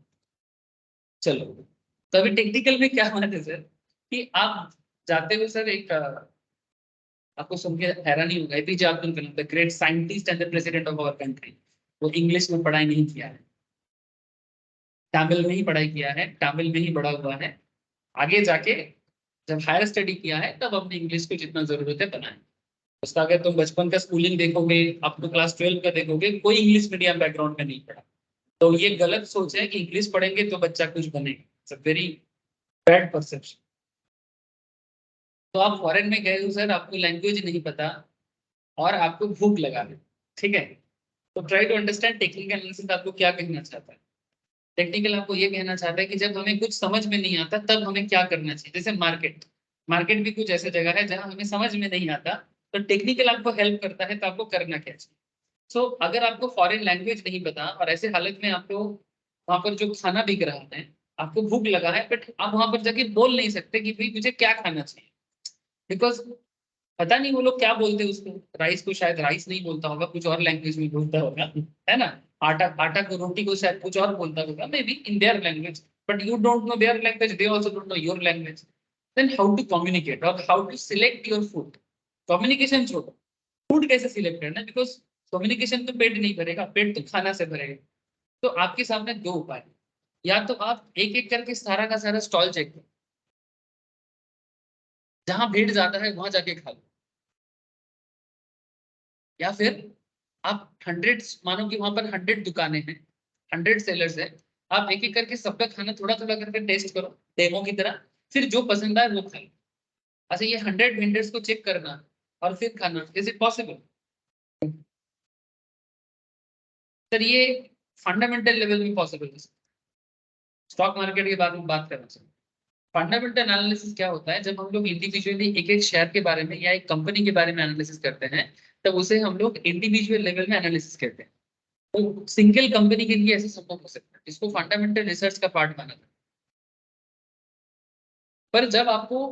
चलो, तो अभी टेक्निकल में क्या बात है सर कि आप जाते हो सर, एक आपको सुन के हैरानी होगा, APJ Abdul Kalam the great scientist and the president of our country, वो इंग्लिश में पढ़ाई नहीं किया है, तमिल में ही पढ़ाई किया है, तमिल में ही बड़ा हुआ है। आगे जाके जब हायर स्टडी किया है तब अपने इंग्लिश को जितना जरूरत है बनाए। उसका अगर तुम बचपन का स्कूलिंग देखोगे, अप टू क्लास 12 का देखोगे, कोई इंग्लिश मीडियम बैकग्राउंड में नहीं पढ़ा। तो ये गलत सोच है कि इंग्लिश पढ़ेंगे तो बच्चा कुछ बनेगा। It's a very bad perception. तो आप फॉरेन में गए हो सर, आपको लैंग्वेज नहीं पता और आपको भूख लगा है। ठीक है, तो try to understand technical analysis आपको क्या कहना चाहता है। टेक्निकल आपको ये कहना चाहता है कि जब हमें कुछ समझ में नहीं आता तब हमें क्या करना चाहिए। जैसे मार्केट, मार्केट भी कुछ ऐसा जगह है जहां हमें समझ में नहीं आता, तो टेक्निकल आपको हेल्प करता है, तो आपको करना क्या चाहिए। सो अगर आपको फॉरेन लैंग्वेज नहीं पता और ऐसे हालत में आपको वहां पर जो खाना बिक रहा है, आपको भूख लगा है, बट आप वहां पर जाके बोल नहीं सकते कि भाई मुझे क्या खाना चाहिए, बिकॉज पता नहीं वो लोग क्या बोलते हैं उसको। राइस को शायद राइस नहीं बोलता होगा, कुछ और लैंग्वेज में बोलता होगा, है ना। आटा, आटा को, रोटी को शायद कुछ और बोलता होगा, maybe in their language, but you don't know their language, they also don't know your language. Then how to communicate or how to select your food. Communication छोड़ो, फूड कैसे सिलेक्ट करना है, बिकॉज कम्युनिकेशन तो पेट नहीं भरेगा, पेट तो खाना से भरेगा। तो आपके सामने दो उपाय हैं। या तो आप एक एक करके सारा का सारा स्टॉल चेक करो, जहां भीड़ ज्यादा है वहां जाके खा लो, या फिर आप 100, मानो कि वहां पर 100 दुकानें हैं, 100 सेलर्स है, आप एक एक करके सबका खाना थोड़ा थोड़ा करके टेस्ट करो डेमो की तरह, फिर जो पसंद आए वो खा लो। अच्छा, ये 100 वेंडर्स को चेक करना और फिर खाना, इज इट पॉसिबल? सर ये फंडामेंटल लेवल में पॉसिबल है। स्टॉक मार्केट के बारे में बात करना सर, फंडामेंटल एनालिसिस क्या होता है, जब हम लोग इंडिविजुअली एक एक शेयर के बारे में या एक कंपनी के बारे में एनालिसिस करते हैं, तब उसे हम लोग इंडिविजुअल लेवल में एनालिसिस करते हैं। तो सिंगल कंपनी के लिए ऐसे संभव हो सकता है, इसको फंडामेंटल रिसर्च का पार्ट माना जाता है। पर जब आपको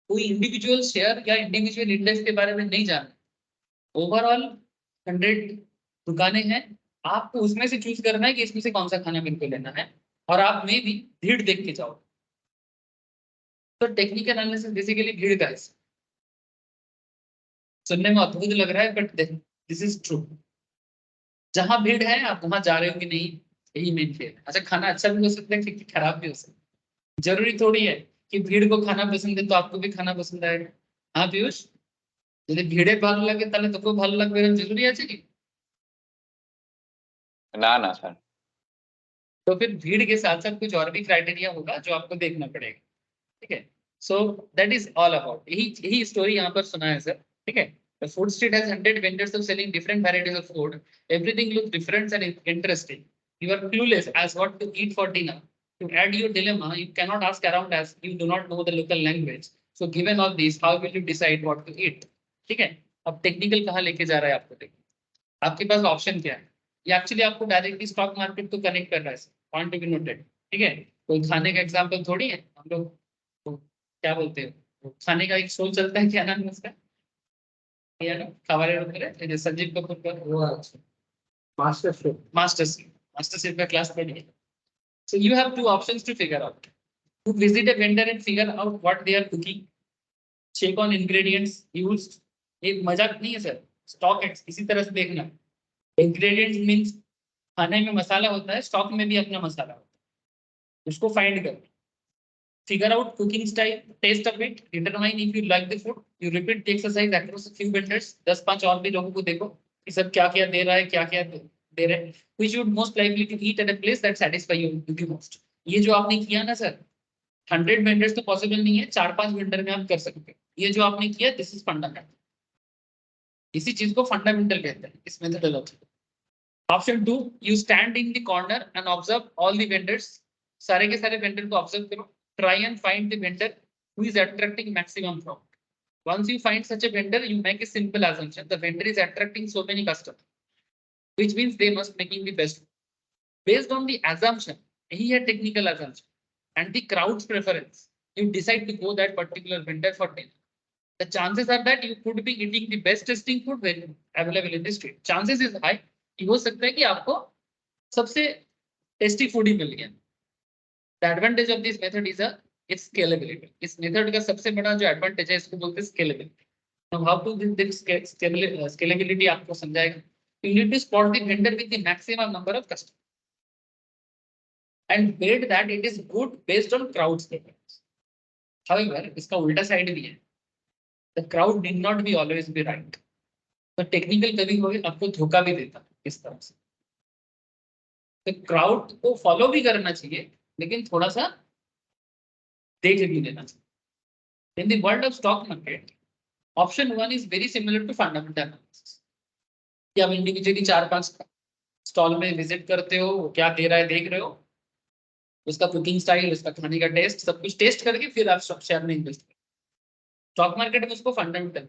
कोई इंडिविजुअल शेयर या इंडिविजुअल इंडेक्स के बारे में नहीं जानना, ओवरऑल 100 दुकानें हैं, आपको उसमें से चूज करना है कि इसमें से कौन सा खाना मेरे को लेना है, और आप में भी भीड़ देख के जाओ। तो टेक्निकल एनालिसिस बेसिकली भीड़ का है। सुनने में अद्भुत लग रहा है, बट दिस इज ट्रू। जहां भीड़ है आप वहां जा रहे हो कि नहीं, यही मेन खेल है। अच्छा, खाना अच्छा भी हो सकता है कि खराब भी हो सकता है, जरूरी थोड़ी है कि भीड़ को खाना पसंद है तो आपको भी खाना पसंद आएगा। हाँ पीयूष, यदि भीड़े भालो लगे তাহলে তোকেও ভালো লাগবে এরকম জরুরি আছে কি? ना ना सर। तो फिर भीड़ के साथ साथ कुछ और भी क्राइटेरिया होगा जो आपको देखना पड़ेगा। ठीक है, so that is all about, यही यही स्टोरी यहाँ पर सुना है सर। ठीक है, the food street has 100 vendors of selling different varieties of food. Everything looks different and interesting. You are clueless as what to eat for dinner. To add your dilemma, you cannot ask around as you do not know the local language. So given all these, how will you decide what to eat? ठीक है, अब technical कहाँ लेके जा रहा है आपको, देखिए आपके पास ऑप्शन क्या है। ये एक्चुअली आपको डायरेक्टली स्टॉक मार्केट को कनेक्ट कर रहा है, पॉइंट टू बी नोटेड। ठीक है, कोई खाने का एग्जाम्पल थोड़ी है, हम लोग तो क्या बोलते हैं, वो खाने का एक शो चलता है, क्या नाम है उसका, ये ना खबरें वगैरह, ये संजीव कपूर का वो मास्टर शेफ, मास्टर शेफ का क्लास पढ़िए। So you have two options to figure out, to visit a vendor and figure out what they are cooking, check on ingredients used. एक मजाक नहीं है सर, स्टॉक इसी तरह से देखना। इंग्रेडिएंट्स मींस खाने में मसाला होता है, स्टॉक में भी अपना मसाला होता है, उसको फाइंड कर। Figure out cooking style, taste of it, determine if you like the food. You repeat the exercise across a few vendors. 10-5 और भी लोगों को देखो कि सब क्या क्या दे रहा है, क्या क्या दे रहे हैं। Which would most likely to eat at a place that satisfy you the most. ये जो आपने किया ना सर, 100 vendors तो पॉसिबल नहीं है, 4-5 वेंडर में आप कर सकते हो। ये जो आपने किया, दिस इज फंडामेंटल। इसी चीज को फंडामेंटल कहते हैं इस methodology. Option 2, you stand in the corner and observe all the vendors. सारे के सारे वेंडर को ऑब्जर्व करो, try and find the vendor who is attracting maximum profit. Once you find such a vendor, you make a simple assumption: the vendor is attracting so many customers, which means they must making the best. Based on the assumption, यही है technical assumption, and the crowd's preference, you decide to go that particular vendor for dinner. The chances are that you could be eating the best tasting food available in the street. Chances is high कि हो सकता है कि आपको सबसे tasty food ही मिल गया। The advantage of this method is its scalability. इस method का सबसे बड़ा जो एडवांटेज है इसको बोलते हैं scalability. Now how to this scalability आपको समझाएगा। You need to spot the vendor with the maximum number of customers and bet that it is good based on crowd preference. However, इसका उल्टा साइड भी है। The crowd need not be always be right. तो technical कभी कभी आपको धोखा भी देता है इस तरह से। तो क्राउड को फॉलो भी करना चाहिए, लेकिन थोड़ा सा देख भी लेना चाहिए। In the world of stock market, option 1 is very similar to fundamental analysis. कि आप इंडिविजुअली 4-5 स्टॉल में विजिट करते हो, वो क्या दे रहा है देख रहे हो, उसका कुकिंग स्टाइल, उसका खाने का टेस्ट, सब कुछ टेस्ट करके फिर आप स्टॉक शेयर में इन्वेस्ट करो। स्टॉक मार्केट में उसको fundamental,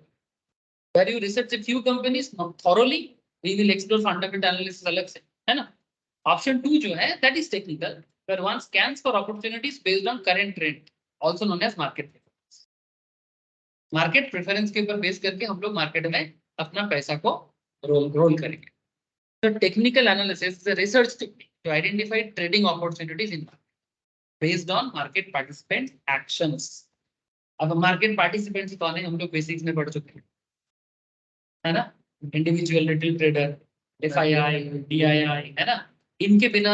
where you research a few companies thoroughly, we will explore fundamental analysis अलग से, है ना। ऑप्शन 2 जो है that is technical, where one scans for opportunities based on current trend, also known as market preference. Market preference के ऊपर base करके हम लोग मार्केट में अपना पैसा को रोल करेंगे। तो technical analysis is a research technique to identify trading opportunities in market based on market participant actions. अब मार्केट पार्टिसिपेंट्स कौन है, हम लोग बेसिक्स में पढ़ चुके हैं, है ना। Individual retail trader, FII, DII, है ना। इनके बिना,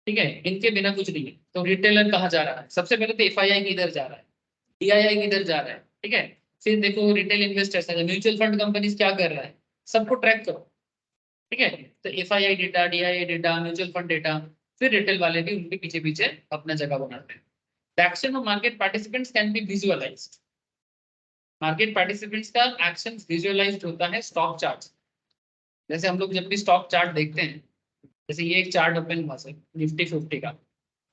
ठीक है, इनके बिना कुछ नहीं है। तो रिटेलर कहाँ जा रहा है, सबसे पहले तो FII किधर जा रहा है, DII किधर जा रहा है, ठीक है। फिर देखो रिटेल इन्वेस्टर्स है, म्यूचुअल फंड कंपनीज क्या कर रहा है, सबको ट्रैक करो, ठीक है। तो FII data, DII data, mutual fund data, फिर रिटेल वाले भी उनके पीछे पीछे अपना जगह बनाते हैं। The action of market participants can be visualized. Market participants का एक्शन विजुअलाइज्ड होता है स्टॉक चार्ट। जैसे हम लोग जब भी स्टॉक चार्ट देखते हैं, जैसे ये एक चार्ट ओपन हुआ सर निफ्टी 50 का,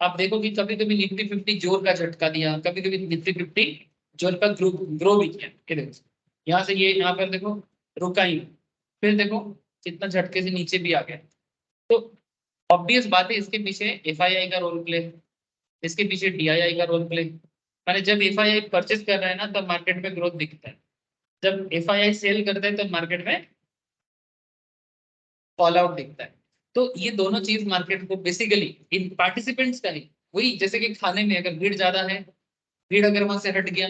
आप देखो कि कभी कभी निफ्टी 50 जोर का झटका दिया, कभी कभी निफ्टी 50 जोर का ग्रो भी किया। ये देखो यहाँ से, ये यहाँ पर देखो रुका ही, फिर देखो कितना झटके से नीचे भी आ गया। तो ऑब्वियस बात है इसके पीछे FII का रोल प्ले, इसके पीछे DII का रोल प्ले। मैंने जब FII परचेज कर रहा है ना तब मार्केट में ग्रोथ दिखता है, जब FII सेल करता है तब मार्केट में फॉल आउट दिखता है। तो ये दोनों चीज मार्केट को बेसिकली इन पार्टिसिपेंट्स का नहीं, वही जैसे कि खाने में अगर भीड़ ज्यादा है, भीड़ अगर वहां से हट गया,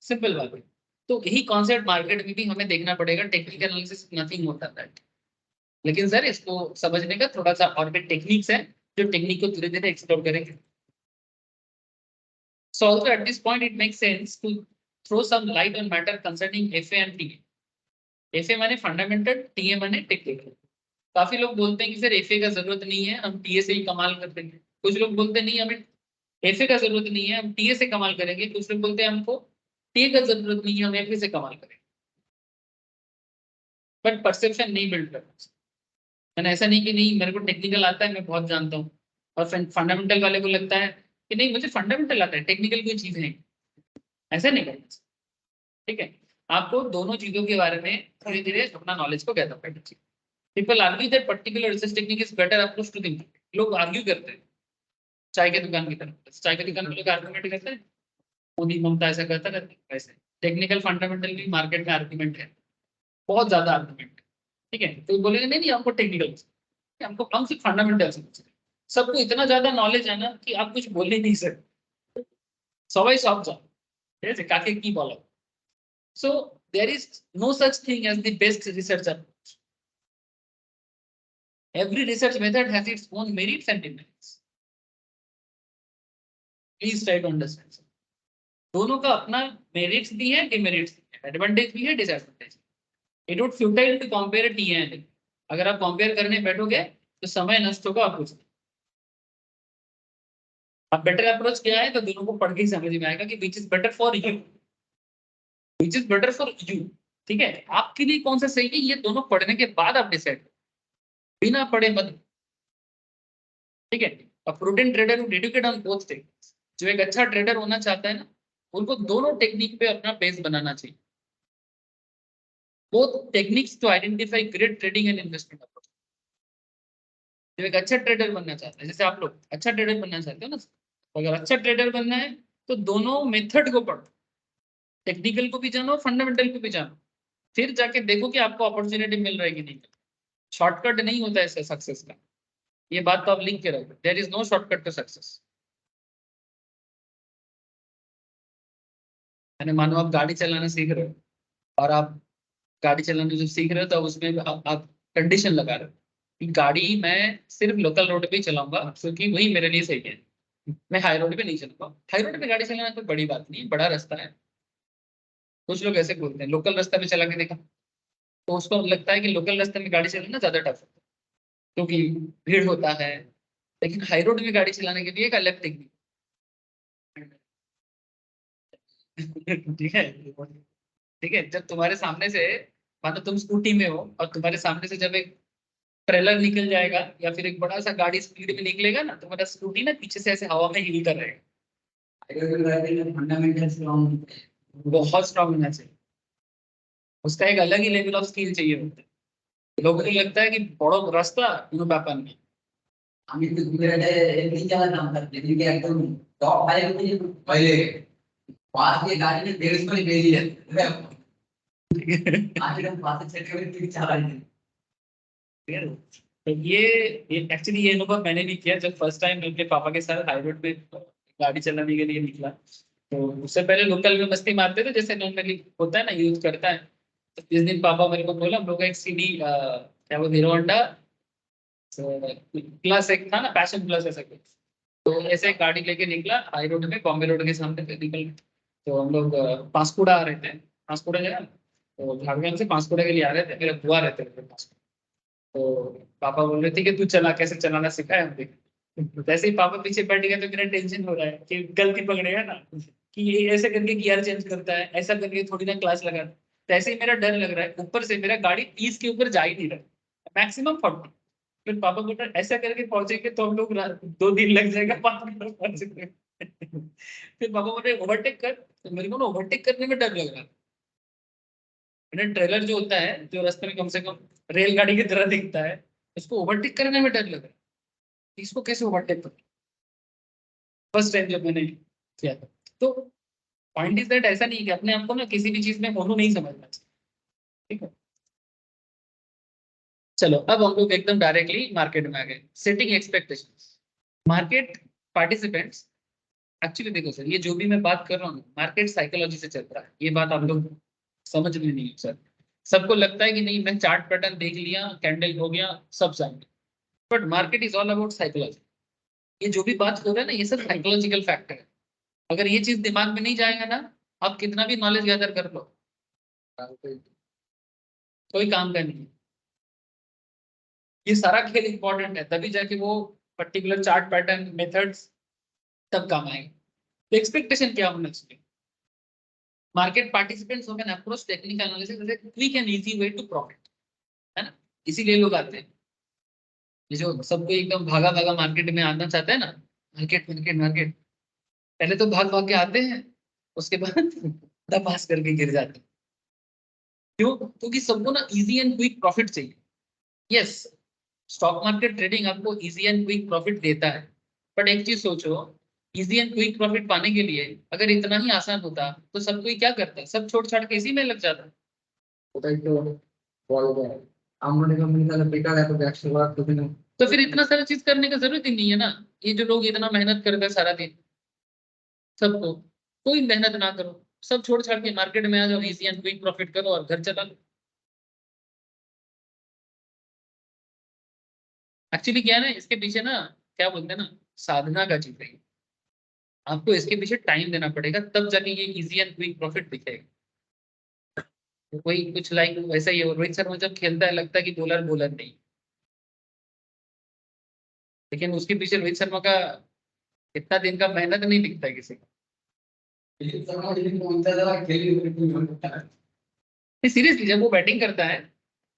सिंपल बात है। तो यही कॉन्सेप्ट मार्केट में भी हमें देखना पड़ेगा, टेक्निकल एनालिसिस नथिंग होता है। लेकिन सर इसको समझने का थोड़ा सा और भी टेक्निक्स है, जो टेक्निक को धीरे धीरे एक्सप्लोर करेंगे। So also at this point it makes sense to throw some light on matter concerning FA and TA. FA माने फंडामेंटल, TA माने टेक्निकल। काफी लोग बोलते हैं कि सर FA का जरूरत नहीं है, हम TA से ही कमाल कर देंगे। कुछ लोग बोलते नहीं हमें FA का जरूरत नहीं है, हम TA से कमाल करेंगे। कुछ लोग बोलते हैं हमको TA का जरूरत नहीं है, हम FA से कमाल करेंगे। बट परसेप्शन नहीं बिल्ड करना। मैंने ऐसा नहीं कि नहीं मेरे को टेक्निकल आता है मैं बहुत जानता हूँ, और फंडामेंटल वाले को लगता है कि नहीं मुझे फंडामेंटल आता है, टेक्निकल कोई चीज नहीं। ऐसा नहीं करना, ठीक है। आपको दोनों चीजों के बारे में धीरे धीरे अपना नॉलेज को गैदर करना चाहिए। People argue that particular research technique is better approach to thinking. लोग आर्ग्यू करते हैं चाय के दुकान की तरफ, चाय के दुकान में लोग आर्गुमेंट करते हैं, मोदी ममता ऐसा करता रहता है वैसे। टेक्निकल फंडामेंटल भी मार्केट में आर्गुमेंट है, बहुत ज्यादा आर्गुमेंट, ठीक है। तो बोलेंगे नहीं नहीं हमको टेक्निकल, हमको हम सिर्फ फंडामेंटल समझते हैं। सबको इतना ज्यादा नॉलेज है ना कि आप कुछ बोल ही नहीं सकते, सवाई सॉफ्ट जाओ, ঠিক আছে, কাকে কি বলা। So there is no such thing as the best research approach. Every research method has its own merits and demerits. Please try to understand. दोनों का अपना मेरिट्स भी है, डिमेरिट्स भी है, एडवांटेज भी है, disadvantage. It would futile to compare T and. अगर आप कंपेयर करने बैठोगे तो समय नष्ट होगा और कुछ नहीं। अब बेटर अप्रोच क्या है, तो दोनों को पढ़ के ही समझ में आएगा कि which is better for you, which is better for you, ठीक है। आपके लिए कौन सा सही है, ये दोनों पढ़ने के बाद आप डिसाइड, बिना पढ़े मत, ठीक है। अब prudent trader would educate on both techniques. जो एक अच्छा ट्रेडर होना चाहता है ना, उनको दोनों टेक्निक पे अपना बेस बनाना चाहिए, both techniques to identify great trading and investment approach. जो एक अच्छा ट्रेडर बनना चाहता है, जैसे आप लोग अच्छा ट्रेडर बनना चाहते हो ना, तो अगर अच्छा ट्रेडर बनना है तो दोनों मेथड को पढ़ो, टेक्निकल को भी जानो, फंडामेंटल को भी जानो, फिर जाके देखो कि आपको अपॉर्चुनिटी मिल रही है कि नहीं। शॉर्टकट नहीं होता है सक्सेस का, ये बात तो आप लिख के रखो, there is no shortcut to success. मैंने मानो आप गाड़ी चलाना सीख रहे हो, और आप गाड़ी चलाना जब सीख रहे हो तो उसमें आप कंडीशन लगा रहे हो कि गाड़ी मैं सिर्फ लोकल रोड पे ही चलाऊंगा क्योंकि वही मेरे लिए सही है, मैं हाई रोड पे नहीं चलूंगा। हाई रोड पे गाड़ी चलाना कोई बड़ी बात नहीं है, बड़ा रास्ता है। कुछ लोग ऐसे बोलते हैं, लोकल रास्ता पे चला के देखा तो उसको लगता है कि लोकल रास्ते में गाड़ी चलाना ज्यादा टफ है क्योंकि भीड़ होता है। लेकिन हाई रोड में गाड़ी चलाने के लिए एक अलग टेक्निक, ठीक है, ठीक है। जब तुम्हारे सामने से, मानो तुम स्कूटी में हो और तुम्हारे सामने से जब एक ट्रेलर निकल जाएगा या फिर एक बड़ा सा गाड़ी स्पीड में निकलेगा ना, तुम्हारा स्कूटी ना पीछे से ऐसे हवा में हिल कर रहेगा। फंडामेंटल स्ट्रॉन्ग, बहुत स्ट्रॉन्ग होना चाहिए, उसका एक अलग ही लेवल ऑफ स्किल चाहिए होता है। लोगों को लगता है कि बड़ो रास्ता কোনো ব্যাপার নেই। আমি তো গুজরাটে এমনি চালাতাম, এদিকে একদম টপ হাইওয়ে বাইরে पास के गाड़ी में 150 में भेजी है। आज हम पास से चल के भी चला रहे हैं। तो ये एक्चुअली ये अनुभव मैंने भी किया जब फर्स्ट टाइम मेरे पापा के साथ हाई रोड पे गाड़ी चलाने के लिए निकला। तो उससे पहले लोकल में मस्ती मारते थे जैसे नॉर्मली होता है ना, यूज करता है। तो जिस दिन पापा मेरे को बोला, हम लोग का एक सीडी क्या वो हीरो होंडा प्लस एक था ना, पैशन प्लस ऐसा कुछ। तो ऐसे एक गाड़ी लेके निकला हाई रोड में, बॉम्बे रोड के सामने से निकल। तो हम लोग पांसकुड़ा आ रहे थे, पांसकुड़ा जगह ना, तो झारखंड से पांसकुड़ा के लिए आ रहे थे, मेरे बुआ रहते थे पास। तो पापा बोल रहे थे कि तू चला, कैसे चलाना सिखाए हम देख। तो जैसे ही पापा पीछे बैठ गए तो मेरा टेंशन हो रहा है कि गलती पकड़ेगा ना, कि ये ऐसे करके गियर चेंज करता है, ऐसा करके थोड़ी ना क्लास लगा। तो ऐसे ही मेरा डर लग रहा है, ऊपर से मेरा गाड़ी 30 के ऊपर जा ही नहीं रहा, मैक्सिमम 40। फिर पापा बोल रहे ऐसा करके पहुंचेंगे तो हम लोग 2 दिन लग जाएगा 5 मिनट पहुंचेंगे। फिर पापा बोल रहे ओवरटेक कर, तो मेरे को ना ओवरटेक करने में डर लग रहा है। मैंने ट्रेलर जो होता है, जो रास्ते में कम से कम रेलगाड़ी की तरह दिखता है, उसको ओवरटेक करने में डर लग रहा है। इसको कैसे ओवरटेक कर, फर्स्ट टाइम जब मैंने किया था। तो पॉइंट इज दैट ऐसा नहीं है कि अपने आप को ना किसी भी चीज में मोनू नहीं समझना चाहिए, ठीक है। चलो अब हम लोग एकदम डायरेक्टली मार्केट में आ गए, setting expectations. Market participants, actually देखो सर, ये जो भी मैं बात कर रहा हूँ मार्केट साइकोलॉजी से चल रहा है, ये बात आप लोग समझ में नहीं है सर। सबको लगता है कि नहीं, मैं चार्ट पैटर्न देख लिया, कैंडल हो गया, सब समझ। But market is all about psychology. ये जो भी बात हो रहा है ना, ये सब साइकोलॉजिकल फैक्टर है। अगर ये चीज दिमाग में नहीं जाएगा ना, आप कितना भी नॉलेज गैदर कर लो, कोई काम का नहीं है। ये सारा खेल इंपॉर्टेंट है, तभी जाके वो पर्टिकुलर चार्ट पैटर्न मेथड्स तब काम आएंगे। तो एक्सपेक्टेशन क्या होना चाहिए? Market participants can approach technical analysis as a quick and easy way to profit, है ना। इसीलिए लोग आते हैं। ये जो सबको एकदम भागा भागा मार्केट में आना चाहते हैं ना, मार्केट मार्केट मार्केट, पहले तो भाग भाग के आते हैं, उसके बाद दबास करके गिर जाते हैं। क्यों? क्योंकि सबको ना इजी एंड क्विक प्रॉफिट चाहिए। यस, स्टॉक मार्केट ट्रेडिंग आपको इजी एंड क्विक प्रॉफिट देता है। बट एक चीज सोचो, इजी एंड क्विक प्रॉफिट पाने के लिए अगर इतना ही आसान होता तो सब कोई क्या करता है, सब छोड़ छाड़ के इसी में लग जाता। तो फिर इतना सारा चीज करने का जरूरत ही नहीं है ना। ये जो लोग इतना मेहनत करते हैं सारा दिन, सबको कोई मेहनत ना करो, सब छोड़ छाड़ के मार्केट में आ जाओ, इजी एंड क्विक प्रॉफिट करो और घर चला लो। एक्चुअली क्या है ना, इसके पीछे ना क्या बोलते हैं ना, साधना का चीज है। आपको इसके पीछे टाइम देना पड़ेगा, तब जाके ये इजी एंड क्विक प्रॉफिट दिखेगा। तो कोई कुछ लाइक वैसा ही है, रोहित शर्मा जब खेलता है लगता है कि बॉलर बॉलर नहीं, लेकिन उसके पीछे रोहित शर्मा का इतना दिन का मेहनत नहीं दिखता है किसी को। सीरियसली जब वो बैटिंग करता है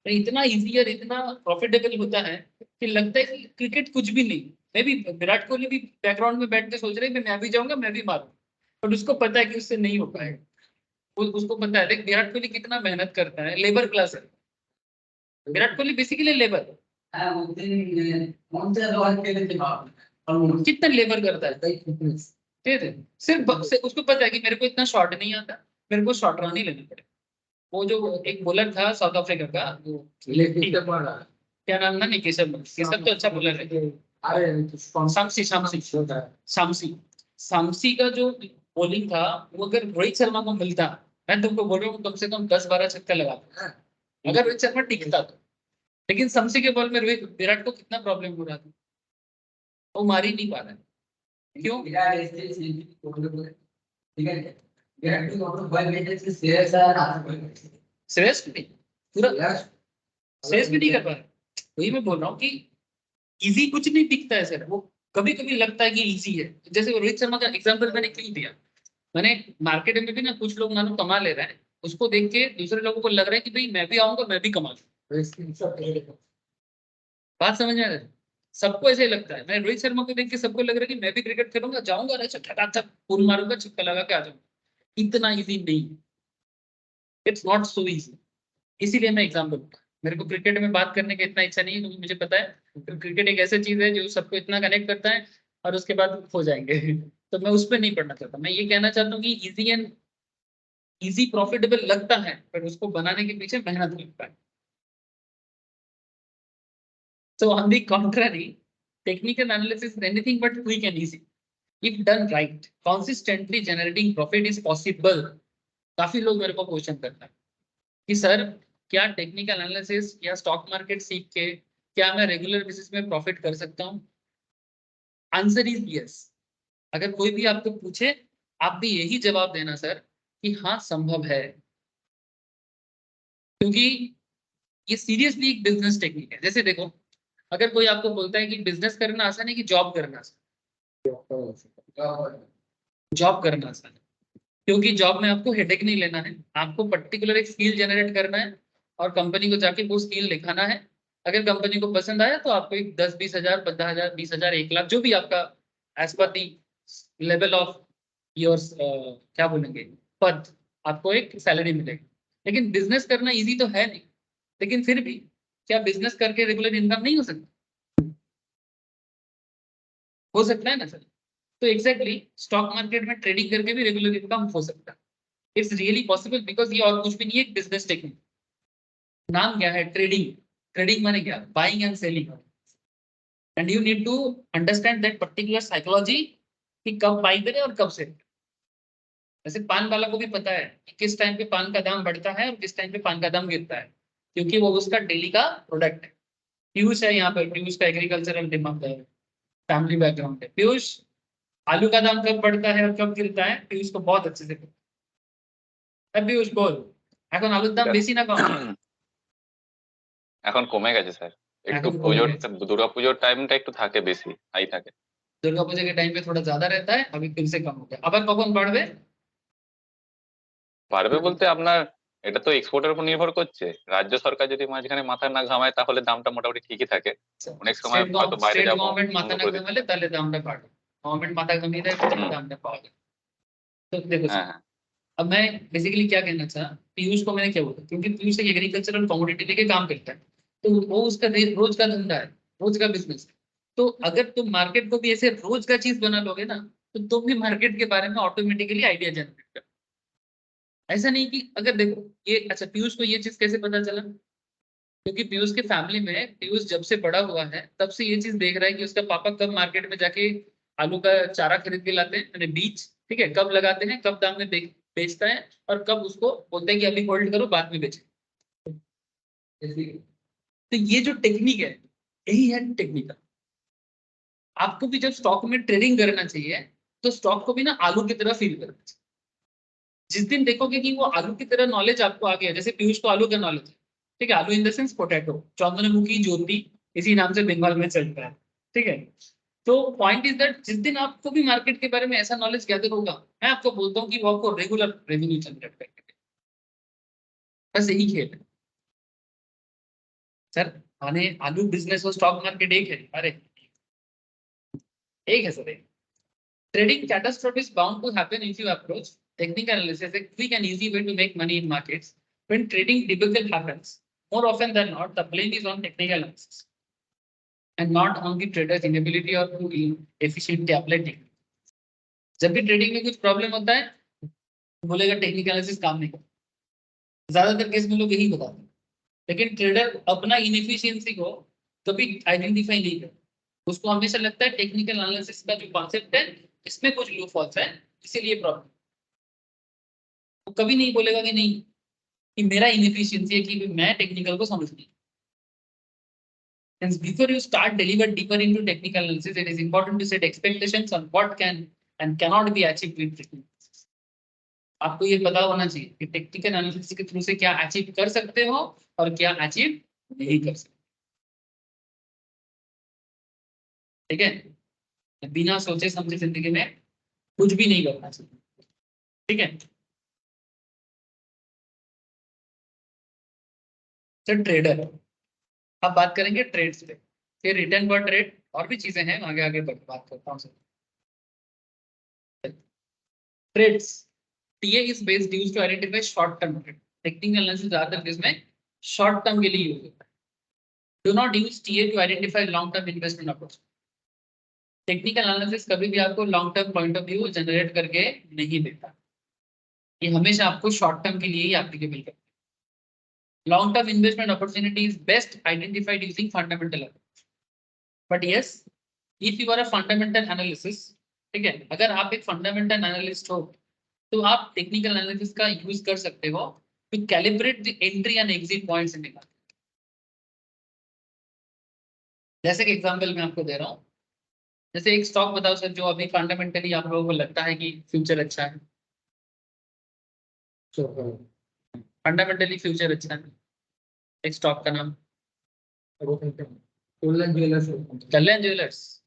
तो इतना इजी और इतना प्रॉफिटेबल होता है कि लगता है कि क्रिकेट कुछ भी नहीं। मैं भी, विराट कोहली भी बैकग्राउंड में बैठ के सोच रहे हैं कि मैं भी जाऊंगा, मैं भी मारूं, बट उसको पता है कि उससे नहीं हो पाएगा। उसको पता है, देख विराट कोहली कितना मेहनत करता है, लेबर क्लास है विराट कोहली, बेसिकली लेबर। कितना लेबर करता है, ठीक है। सिर्फ उसको पता है कि मेरे को इतना शॉट नहीं आता, मेरे को शॉट रन ही लेना पड़ेगा। वो जो एक बॉलर था साउथ अफ्रीका का, वो क्या नाम था, नहीं केशव, केशव तो अच्छा बॉलर है। शामसी शामसी शामसी शामसी का जो बॉलिंग था, वो अगर रोहित शर्मा को मिलता, मैं तुमको बोल रहा हूँ कम से कम 10-12 छक्का लगाता अगर रोहित शर्मा टिकता तो। लेकिन शमसी के बॉल में रोहित विराट को कितना प्रॉब्लम हो रहा था, वो मार ही नहीं पा रहा है। क्यों? श्रेयस नहीं, पूरा श्रेयस भी नहीं कर पा रहा। वही मैं बोल रहा हूँ कि इजी कुछ नहीं दिखता है सर, वो कभी कभी लगता है कि इजी है। जैसे रोहित शर्मा का एग्जांपल मैंने क्यों दिया, मैंने मार्केट में भी ना कुछ लोग मानो कमा ले रहे हैं, उसको देख के दूसरे लोगों को लग रहा है कि भाई मैं भी आऊंगा, मैं भी कमा लूं। बात समझ में आ रही है? सबको ऐसे ही लगता है। मैं रोहित शर्मा को देख के सबको लग रहा है कि मैं भी क्रिकेट खेलूंगा, जाऊंगा ऐसे ठटाठट पूल मारूंगा, छक्का लगा के आ जाऊंगा। इतना इजी नहीं, इट्स नॉट सो इजी। इसीलिए मैं एग्जाम्पल, मेरे को क्रिकेट में बात करने की इतना इच्छा नहीं है, क्योंकि मुझे पता है क्रिकेट एक ऐसी चीज है जो सबको इतना कनेक्ट करता है और उसके बाद हो जाएंगे। तो मैं उस पर नहीं पढ़ना चाहता। मैं ये कहना चाहता हूँ कि इजी एंड इजी प्रॉफिटेबल लगता है, पर उसको बनाने के पीछे मेहनत लगता है। So on the contrary, technical analysis is anything but quick and easy. If done right consistently generating profit is possible. काफी लोग मेरे को क्वेश्चन करता है कि सर क्या टेक्निकल एनालिसिस या स्टॉक मार्केट सीख के क्या मैं रेगुलर बेसिस में प्रॉफिट कर सकता हूँ? Answer is yes. अगर कोई भी आपको पूछे आप भी यही जवाब देना सर कि हाँ संभव है, क्योंकि ये सीरियसली एक बिजनेस टेक्निक है। जैसे देखो, अगर कोई आपको बोलता है कि बिजनेस करना आसान है कि जॉब करना आसान है, जॉब करना आसान है, क्योंकि जॉब में आपको हेडेक नहीं लेना है, आपको पर्टिकुलर एक स्किल जनरेट करना है और कंपनी को जाके वो स्किल दिखाना है। अगर कंपनी को पसंद आया तो आपको एक 10-20 हजार, 15,000, 20,000, 1 लाख, जो भी आपका as per the level of your क्या बोलेंगे पद, आपको एक सैलरी मिलेगी। लेकिन बिजनेस करना इजी तो है नहीं, लेकिन फिर भी क्या बिजनेस करके रेगुलर इनकम नहीं हो सकती? हो सकता है ना सर। तो एग्जैक्टली स्टॉक मार्केट में ट्रेडिंग करके भी रेगुलर इनकम हो सकता है। इट्स रियली पॉसिबल बिकॉज ये और कुछ भी नहीं है, बिजनेस टेक्निक। नाम क्या है? ट्रेडिंग। ट्रेडिंग माने क्या? Buying and selling. And you need to understand that particular psychology कि कब बाई करें और कब सेल। वैसे पान वाला को भी पता है कि किस टाइम पे पान का दाम बढ़ता है और किस टाइम पे पान का दाम गिरता है, क्योंकि वो उसका डेली का प्रोडक्ट है। पीयूष है यहाँ पर, पीयूष का एग्रीकल्चरल दिमाग है, फैमिली बैकग्राउंड है। पीयूष, आलू का दाम कब बढ़ता है और कब गिरता है पीयूष को बहुत अच्छे से पता है। पीयूष बोल, এখন আলুর দাম বেশি না কম? এখন কমে গেছে স্যার, একটু এখন কমে পুজোর গেছে। দুর্গাপুজোর টাইমটা একটু থাকে বেশি, হাই থাকে। दुर्गा पूजा के टाइम पे थोड़ा ज्यादा रहता है, अभी फिर से कम हो गया। আবার কখন বাড়বে? বাড়বে বলতে আপনার এটা তো এক্সপোর্টের উপর নির্ভর করছে। রাজ্য সরকার যদি মাঝখানে মাথা না ঘামায় তাহলে দামটা মোটামুটি ঠিকই থাকে। অনেক সময় হয়তো বাইরে স্টেট যাওয়া গভর্নমেন্ট বন্ধ মাথা না করে দিতে ঘামালে হয়। তাহলে দামটা বাড়বে। गवर्नमेंट माथा घामिয়ে দেয় তাহলে হুম, दामটা पाওয়া যায়। तो देखो सर, হ্যাঁ হ্যাঁ। अब मैं बेसिकली क्या कहना चाहा, पीयूष को मैंने क्या बोला, क्योंकि पीयूष एक एग्रीकल्चरल कमोडिटी लेके काम करता है, तो वो उसका रोज का धंधा है, रोज का बिजनेस है। तो अगर तुम मार्केट को भी ऐसे रोज का चीज बना लोगे ना, तो तुम भी मार्केट के बारे में ऑटोमेटिकली आइडिया जनरेट कर। ऐसा नहीं कि अगर देखो ये, अच्छा पीयूष को ये चीज कैसे पता चला? क्योंकि पीयूष के फैमिली में, पीयूष जब से बड़ा हुआ है तब से ये चीज देख रहा है कि उसका पापा कब मार्केट में जाके आलू का चारा खरीद के लाते हैं, यानी बीज, ठीक है, कब लगाते हैं, कब दाम में बेचता है, और कब उसको बोलते हैं कि अभी होल्ड करो बाद में बेचे। तो ये जो टेक्निक है, यही है टेक्निक। आपको भी जब स्टॉक में ट्रेडिंग करना चाहिए तो स्टॉक को भी ना आलू की तरह फील करना चाहिए। जिस दिन देखोगे कि वो आलू की तरह नॉलेज आपको आ गया, जैसे पीयूष को आलू का नॉलेज है, ठीक है, आलू in the sense potato, Chandramukhi Jyoti, इसी नाम से बंगाल में चलता है, ठीक है। तो पॉइंट इज दैट जिस दिन आपको भी मार्केट के बारे में ऐसा नॉलेज गैदर होगा, मैं आपको बोलता हूँ कि वो आपको रेगुलर रेवेन्यू जनरेट करेगा। बस यही खेल है सर। माने आलू बिजनेस और स्टॉक मार्केट एक है? अरे एक है सर, एक। Trading catastrophe is bound to happen if you approach technical analysis as a quick and easy way to make money in markets. When trading debacle happens, more often than not, the blame is on technical analysis and not on the trader's inability or to efficiently apply technique. जब भी trading में कुछ problem होता है, बोलेगा technical analysis काम नहीं करता। ज्यादातर केस में लोग यही बताते हैं, लेकिन ट्रेडर अपना इनएफिशिएंसी को कभी आइडेंटिफाई नहीं करता। उसको हमेशा लगता है टेक्निकल एनालिसिस का जो कॉन्सेप्ट है इसमें कुछ लूप होल्स है, इसीलिए प्रॉब्लम। वो कभी नहीं बोलेगा कि नहीं कि मेरा इनएफिशिएंसी है कि मैं टेक्निकल को समझ नहीं। Hence, before you start deliver deeper into technical analysis, it is important to set expectations on what can and cannot be achieved with technical analysis. आपको ये पता होना चाहिए कि टेक्निकल एनालिसिस के थ्रू से क्या अचीव कर सकते हो और क्या अचीव नहीं कर सकते, ठीक है। बिना सोचे समझे जिंदगी में कुछ भी नहीं करना चाहिए, ठीक है। सर ट्रेडर, अब बात करेंगे ट्रेड्स पे, फिर रिटर्न पर ट्रेड और भी चीजें हैं, आगे आगे बात करता हूँ sir. Trades, TA is based used to identify short term trade. Technical analysis ज्यादातर इसमें शॉर्ट टर्म के लिए यूज होता है। Do not use TA to identify long term investment opportunity. Technical analysis कभी भी आपको long term point of view generate करके नहीं देता, ये हमेशा आपको शॉर्ट टर्म के लिए ही एप्लीकेबल करता है। Long term investment opportunity is best identified using fundamental approach, but yes, if you are a fundamental analysis, ठीक है। अगर आप एक फंडामेंटल एनालिस्ट हो तो आप टेक्निकल एनालिसिस का यूज कर सकते हो to calibrate the entry and exit points in the market. जैसे कि एग्जांपल मैं आपको दे रहा हूँ, जैसे एक स्टॉक बताओ सर जो अभी फंडामेंटली आप लोगों को लगता है कि फ्यूचर अच्छा है, फंडामेंटली फ्यूचर अच्छा है, एक स्टॉक का नाम। कल्याण ज्वेलर्स। कल्याण ज्वेलर्स,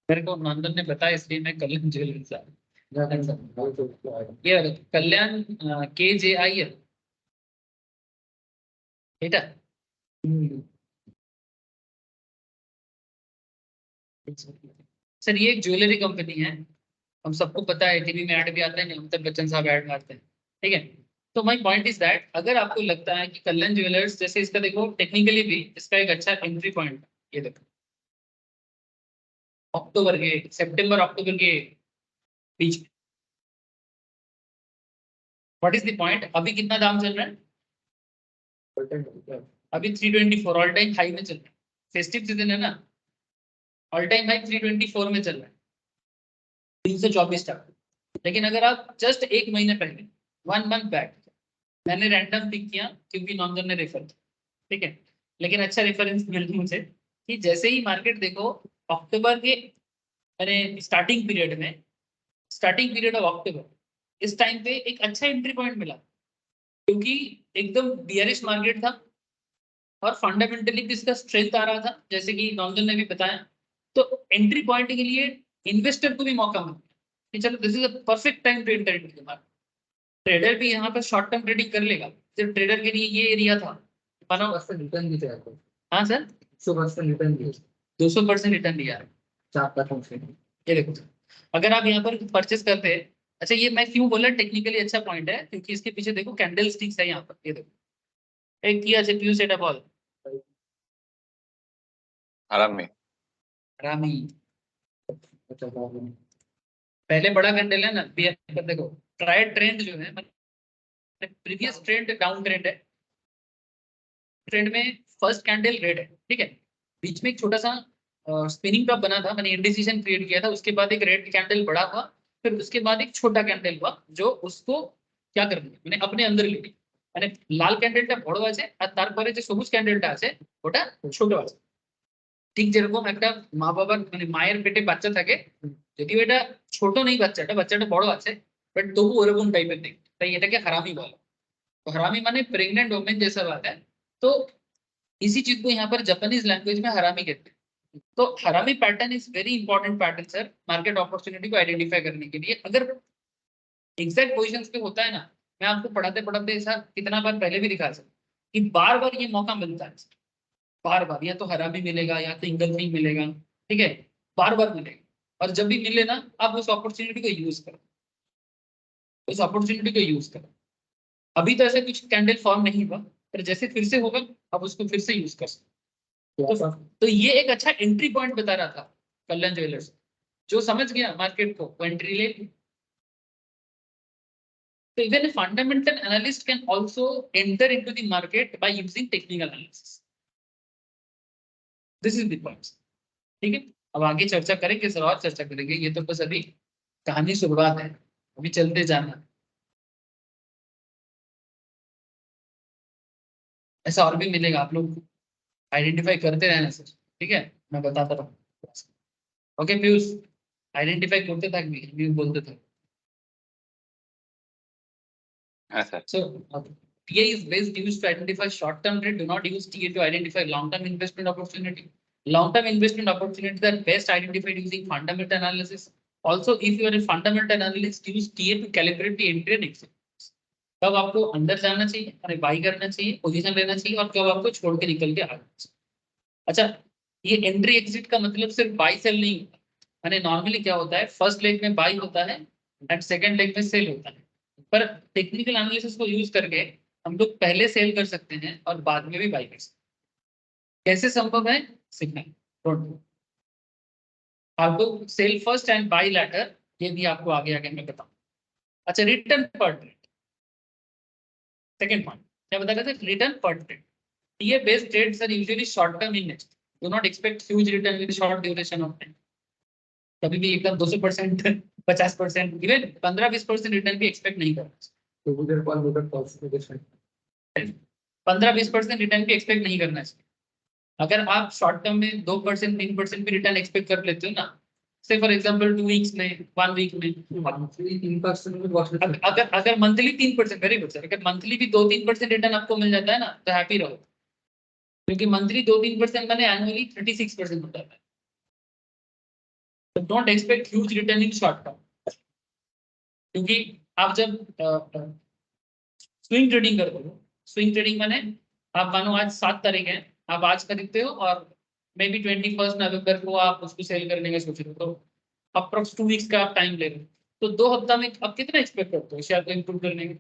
मेरे को नंदन ने बताया इसलिए मैं कल्याण ज्वेलर्स आ ये कल्याण KJIL बेटा। सर ये एक ज्वेलरी कंपनी है, हम सबको पता है, टीवी में ऐड भी आते हैं, अमिताभ बच्चन साहब ऐड मारते हैं, ठीक है। तो माय पॉइंट इज दैट अगर आपको लगता है कि कल्याण ज्वेलर्स, जैसे इसका देखो टेक्निकली भी इसका एक अच्छा एंट्री पॉइंट, ये देखो अक्टूबर के, सितंबर अक्टूबर के बीच में, व्हाट इज द पॉइंट, अभी कितना दाम चल रहा है, अभी 324 ऑल टाइम हाई में चल रहा है, फेस्टिव सीजन है ना, ऑल टाइम हाई 324 में चल रहा है, 324 तक। लेकिन अगर आप जस्ट एक महीने पहले, 1 मंथ बैक, मैंने रैंडम पिक किया क्योंकि नॉर्दर्न ने रेफर किया, ठीक है, लेकिन अच्छा रेफरेंस मिल मुझे कि जैसे ही मार्केट देखो अक्टूबर के मैंने स्टार्टिंग पीरियड ऑफ अक्टूबर, इस टाइम पे एक अच्छा एंट्री पॉइंट मिला क्योंकि एकदम बियरिश मार्केट था और फंडामेंटली भी इसका स्ट्रेंथ आ रहा था, जैसे कि नॉर्दर्न ने भी बताया। तो एंट्री पॉइंट के लिए इन्वेस्टर को भी मौका मिला कि चलो this is a perfect time to enter into the market. Trader भी यहाँ पर शॉर्ट टर्म ट्रेडिंग कर लेगा, सिर्फ ट्रेडर के लिए ये एरिया था। मानो रिटर्न भी दिया, हाँ सर 100% रिटर्न दिया, 200% रिटर्न दिया है 4 ये देखो सर। अगर आप यहाँ पर परचेस करते हैं, अच्छा ये मैं क्यों बोला टेक्निकली अच्छा पॉइंट है, क्योंकि इसके पीछे देखो कैंडल स्टिक्स है यहाँ पर, ये देखो एक किया CPU सेटअप ऑल आराम में। रामी, पहले बड़ा कैंडल है ना, देखो ट्राइड ट्रेंड जो है, प्रीवियस ट्रेंड डाउन ट्रेंड है, ट्रेंड में फर्स्ट कैंडल रेड है, ठीक है, बीच में एक छोटा सा स्पिनिंग टॉप बना था, मैंने इंडिसीजन क्रिएट किया था, उसके बाद एक रेड कैंडल बड़ा हुआ, फिर उसके बाद एक छोटा कैंडल हुआ जो उसको क्या कर दिया मैंने अपने अंदर ले लिया, মানে লাল ক্যান্ডেলটা বড় আছে আর তারপরে যে সবুজ ক্যান্ডেলটা আছে ওটা ছোট আছে। ঠিক যেরকম একটা মা বাবার মানে মায়ের পেটে বাচ্চা থাকে, যদিও এটা ছোট নেই বাচ্চাটা, বাচ্চাটা বড় আছে, বাট তবু ওরকম টাইপের দেখতে, তাই এটাকে হারামি বলে। तो हरामी माने प्रेग्नेंट वुमेन जैसा बात है। तो इसी चीज को यहाँ पर जापानीज लैंग्वेज में हरामी कहते हैं। तो हरामी pattern is very important pattern sir, market opportunity को आइडेंटिफाई करने के लिए। अगर एग्जैक्ट पोजीशंस पे होता है ना, मैं आपको पढ़ाते पढ़ाते ऐसा कितना बार पहले भी दिखा सकता कि बार बार ये मौका मिलता है, बार बार या तो हरामी मिलेगा या तो इंगल नहीं मिलेगा, ठीक है, बार बार मिलेगा। और जब भी मिले ना आप उस अपॉर्चुनिटी को यूज करो, उस अपॉर्चुनिटी को यूज करो। अभी तो ऐसे कुछ कैंडल फॉर्म नहीं हुआ, पर जैसे फिर से होगा आप उसको फिर से यूज कर सकते हो। तो ये एक अच्छा एंट्री पॉइंट बता रहा था कल्याण ज्वेलर्स, जो समझ गया मार्केट को वो एंट्री ले ली। So even a fundamental analyst can also enter into the market by using technical analysis. This is the point. ठीक है, अब आगे चर्चा करेंगे सर, और चर्चा करेंगे, ये तो बस अभी कहानी शुरुआत है, अभी चलते जाना। ऐसा और भी मिलेगा, आप लोग आइडेंटिफाई करते रहना सर, ठीक है, मैं बताता रहूँ। ओके पीयूष, आइडेंटिफाई करते था भी बोलते थे। हाँ sir. So TA is best used to identify short-term trade. Do not use TA to identify long-term investment opportunity. Long-term investment opportunities are best identified using fundamental analysis. Also, if you are a fundamental analyst, use TA to calibrate the entry and exit. कब आपको अंदर जाना चाहिए, अरे by करना चाहिए, position लेना चाहिए, और कब आपको छोड़ के निकल के आना चाहिए। अच्छा, ये एंट्री एग्जिट का मतलब सिर्फ बाई सेल नहीं होता, मैंने नॉर्मली क्या होता है, फर्स्ट लेग में बाई होता है एंड सेकंड लेग में सेल होता है, पर टेक्निकल एनालिसिस को यूज करके हम लोग पहले सेल कर सकते हैं और बाद में भी बाई कर सकते हैं। कैसे संभव है, signal how to sell first and buy later, ये भी आपको आगे आगे मैं बताऊं। अच्छा, रिटर्न पर ट्रेड, सेकंड पॉइंट क्या बता रहे थे, रिटर्न पर trade. TA based trades are usually short term in nature. Do not expect huge return with short duration of time. कभी भी एकदम 200% 50% इवन 15-20% रिटर्न भी एक्सपेक्ट नहीं करना चाहिए। 15-20% रिटर्न भी एक्सपेक्ट नहीं करना चाहिए। अगर आप शॉर्ट टर्म में 2% 3% भी रिटर्न एक्सपेक्ट कर लेते हो ना, से फॉर एग्जांपल 2 वीक्स में 1 वीक में अगर मंथली 3%, वेरी गुड सर, अगर मंथली भी 2-3% रिटर्न आपको मिल जाता है ना तो हैप्पी रहो, क्योंकि मंथली 2-3% मैंने एनुअली 36% होता है। तो don't expect huge return in short term, क्योंकि आप जब स्विंग ट्रेडिंग करते हो, स्विंग ट्रेडिंग माने आप मानो आज 7 तारीख है, आप आज खरीदते हो और मे बी 21 नवंबर को आप उसको सेल करने का सोच रहे हो, तो अप्रोक्स 2 वीक्स का आप टाइम ले रहे हो, तो 2 हफ्ता में आप कितना एक्सपेक्ट करते हो शेयर को इंप्रूव करने के?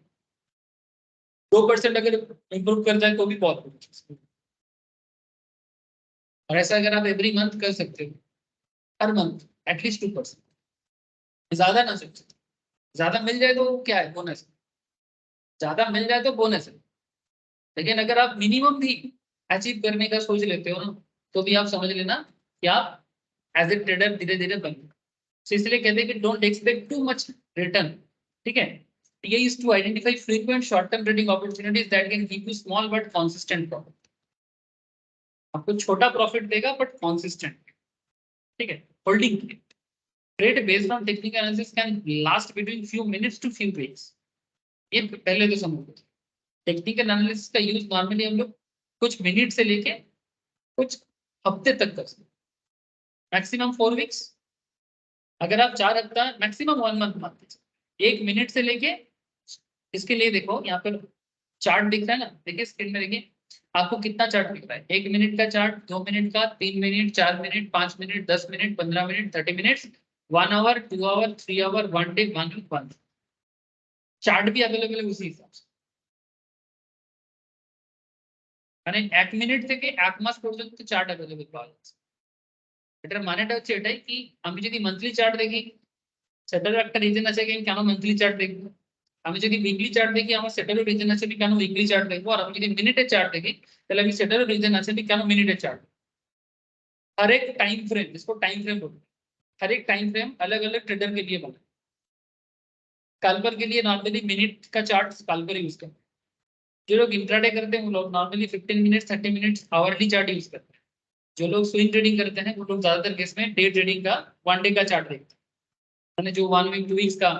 2% अगर इंप्रूव कर जाए तो भी बहुत कुछ। और ऐसा अगर आप एवरी मंथ कर सकते हो, हर मंथ एटलीस्ट 2%, ज्यादा ना सोचो, ज्यादा मिल जाए तो क्या है, बोनस, ज्यादा मिल जाए तो बोनस है, लेकिन अगर आप मिनिमम भी अचीव करने का सोच लेते हो ना, तो भी आप समझ लेना कि आप एज ए ट्रेडर धीरे धीरे बन, तो इसलिए कहते हैं कि don't expect too much return, ठीक है। ये is to identify frequent short term trading opportunities that can give you small but consistent profit. आपको छोटा प्रॉफिट देगा बट कंसिस्टेंट, ठीक है। Holding trade based on technical analysis can last between few minutes to few weeks, ये पहले तो समझो। Technical analysis का यूज नॉर्मली हम लोग कुछ मिनट से लेके कुछ हफ्ते तक कर सकते, मैक्सिमम 4 वीक्स। अगर आप 4 हफ्ता, मैक्सिमम 1 मंथ मान लीजिए, 1 मिनट से लेके, इसके लिए देखो यहाँ पर चार्ट दिख रहा है ना, देखिए स्क्रीन में, देखिए आपको कितना चार्ट दिख रहा है, 1 मिनट का चार्ट, 2 मिनट का, 3 minute, 4 minute, 5 minute, 10 minute, 15 minute, 30 minute, 1 hour, 2 hour, 3 hour, 1 day, 1 week, 1 chart भी अवेलेबल है उसी हिसाब से। মানে 1 মিনিট থেকে 1 মাস পর্যন্ত চার্ট अवेलेबल পাওয়া যাচ্ছে। এটার মানেটা হচ্ছে এটাই কি আমি যদি মান্থলি চার্ট দেখি সেটারও একটা রিজন আছে কি আমি কেন মান্থলি চার্ট দেখব, আমি যদি উইকলি চার্ট দেখি আমার সেটারও রিজন আছে আমি কেন উইকলি চার্ট দেখব, আর আমি যদি মিনিটের চার্ট দেখি তাহলে আমি সেটারও রিজন আছে আমি কেন मिनिटेर चार्ट। हर एक टाइम फ्रेम, इसको टाइम फ्रेम बोलते हैं, हर एक टाइम फ्रेम अलग-अलग ट्रेडर के लिए बना है। स्कैल्पर के लिए नॉर्मली मिनट का चार्ट स्कैल्पर यूज करते हैं, जो लोग इंट्राडे करते हैं वो लोग normally 15 minutes 30 minutes hourly chart use करते हैं, जो लोग स्विंग ट्रेडिंग करते हैं वो लोग ज्यादातर केस में डे ट्रेडिंग का 1 डे का चार्ट देखते हैं, यानी जो 1 वीक 2 वीक्स का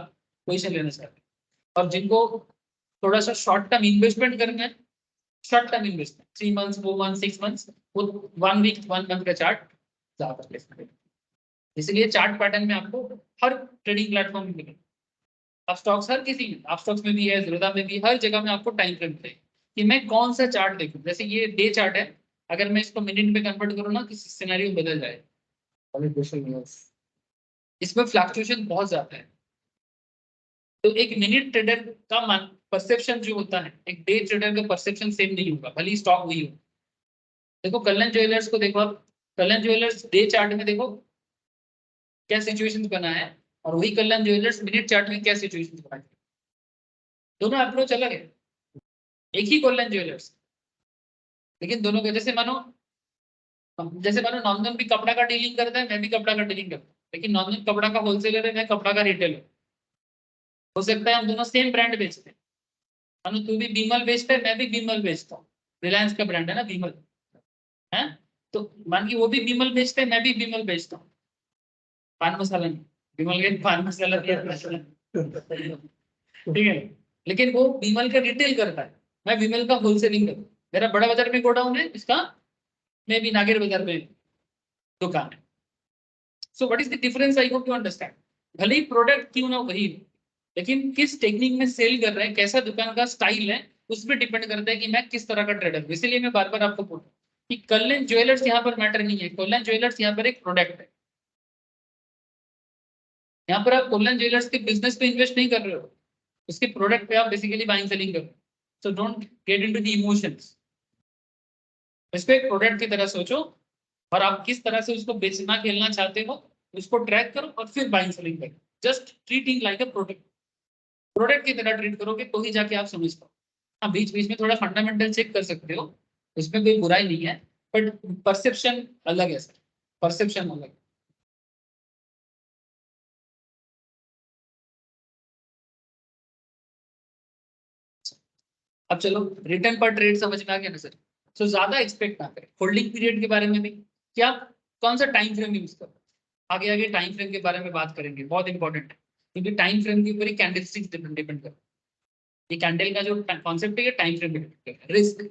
पोजीशन लेना चाहते हैं। और जिनको थोड़ा सा शॉर्ट टर्म इन्वेस्टमेंट करना है, short term investment 3 months 4 months 6 months, वो 1 वीक 1 मंथ का चार्ट ज्यादा प्रेफर करेंगे। इसलिए चार्ट पैटर्न में आपको हर ट्रेडिंग प्लेटफॉर्म में मिलेगा, आप स्टॉक्स हर किसी में, आप स्टॉक्स में भी है, ज़ीरोधा में भी, हर जगह में आपको टाइम फ्रेम मिलेगा कि मैं कौन सा चार्ट देखूं। जैसे ये डे चार्ट है, अगर मैं इसको मिनट में कन्वर्ट करूँ ना तो सिनेरियो बदल जाए, इसमें फ्लक्चुएशन बहुत ज्यादा है। तो एक मिनट ट्रेडर का मान परसेप्शन जो होता है, एक डे ट्रेडर का परसेप्शन सेम नहीं होगा, भले ही स्टॉक वही हो। देखो कल्याण ज्वेलर्स को देखो, आप कल्याण ज्वेलर्स डे चार्ट में देखो क्या सिचुएशन बना है, और वही कल्याण ज्वेलर्स मिनट चार्ट में क्या सिचुएशन बना है, दोनों अप्रोच अलग है। एक ही कल्याण ज्वेलर्स, लेकिन दोनों का जैसे मानो नॉर्मल भी कपड़ा का डीलिंग करता है, मैं भी कपड़ा का डीलिंग करता हूँ, लेकिन नॉर्मल कपड़ा का होलसेलर है, मैं कपड़ा का रिटेलर। हो सकता है हम दोनों सेम ब्रांड बेचते हैं, मानो तू भी बीमल बेचता है, मैं भी बीमल बेचता हूँ, रिलायंस का ब्रांड है ना बीमल, है तो मान की वो भी बीमल बेचते हैं, मैं भी बीमल बेचता हूँ, पान मसाला नहीं, बीमल के पान मसाला ठीक है, लेकिन वो बीमल का रिटेल करता है, मैं बीमल का होलसेलिंग करता हूँ। मेरा बड़ा बाजार में गोडाउन है, इसका मैं भी नागेर बाजार में दुकान है। So what is the difference, I hope you understand. भले ही प्रोडक्ट क्यों ना वही, लेकिन किस टेक्निक में सेल कर रहे हैं, कैसा दुकान का स्टाइल है, उस पर डिपेंड करता है कि मैं किस तरह का ट्रेडर हूँ। इसलिए मैं बार बार आपको बोल रहा हूँ कि कल्याण ज्वेलर्स यहाँ पर मैटर नहीं है, कल्याण ज्वेलर्स यहाँ पर एक प्रोडक्ट है। यहाँ पर आप कल्याण ज्वेलर्स के बिजनेस पे इन्वेस्ट नहीं कर रहे हो, उसके प्रोडक्ट पे आप बेसिकली बाइंग सेलिंग कर रहे हो। So don't get into the emotions, इसको एक प्रोडक्ट की तरह सोचो, और आप किस तरह से उसको बेचना खेलना चाहते हो उसको ट्रैक करो और फिर बाइंग सेलिंग करो। Just treating like a product, product की तरह ट्रीट करोगे तो ही जाके आप समझ पाओ। हाँ बीच बीच में थोड़ा फंडामेंटल चेक कर सकते हो, उसमें कोई बुराई नहीं है, बट परसेप्शन अलग है सर, परसेप्शन अलग है। अब चलो रिटर्न पर ट्रेड समझ में आ गया ना सर। सो ज्यादा एक्सपेक्ट ना करें होल्डिंग पीरियड के बारे में भी, क्या कौन सा टाइम फ्रेम यूज करो। आगे आगे टाइम फ्रेम के बारे में बात करेंगे, बहुत इंपॉर्टेंट है, क्योंकि टाइम फ्रेम के ऊपर ही कैंडलस्टिक्स डिपेंड करता है। ये कैंडल का जो कॉन्सेप्ट है, टाइम फ्रेम डिपेंड करता है। रिस्क,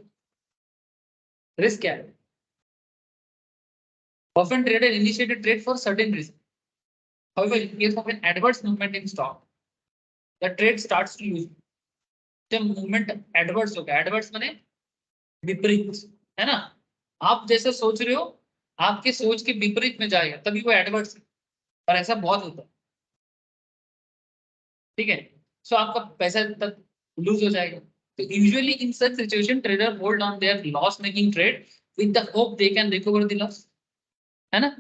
रिस्क क्या है? Often trader initiate a trade for certain reason. However, in case of an adverse movement in stock, the trade starts to lose. जब मूवमेंट एडवर्स होगा, adverse माने विपरीत, है ना? आप जैसा सोच रहे हो, आपके सोच के विपरीत में जाएगा, तभी वो एडवर्स है। और ऐसा बहुत होता है, ठीक है? सो आपका पैसा तक लूज हो जाएगा। तो usually in such situation trader hold on their loss making trade with the hope they can recover the loss, है ना?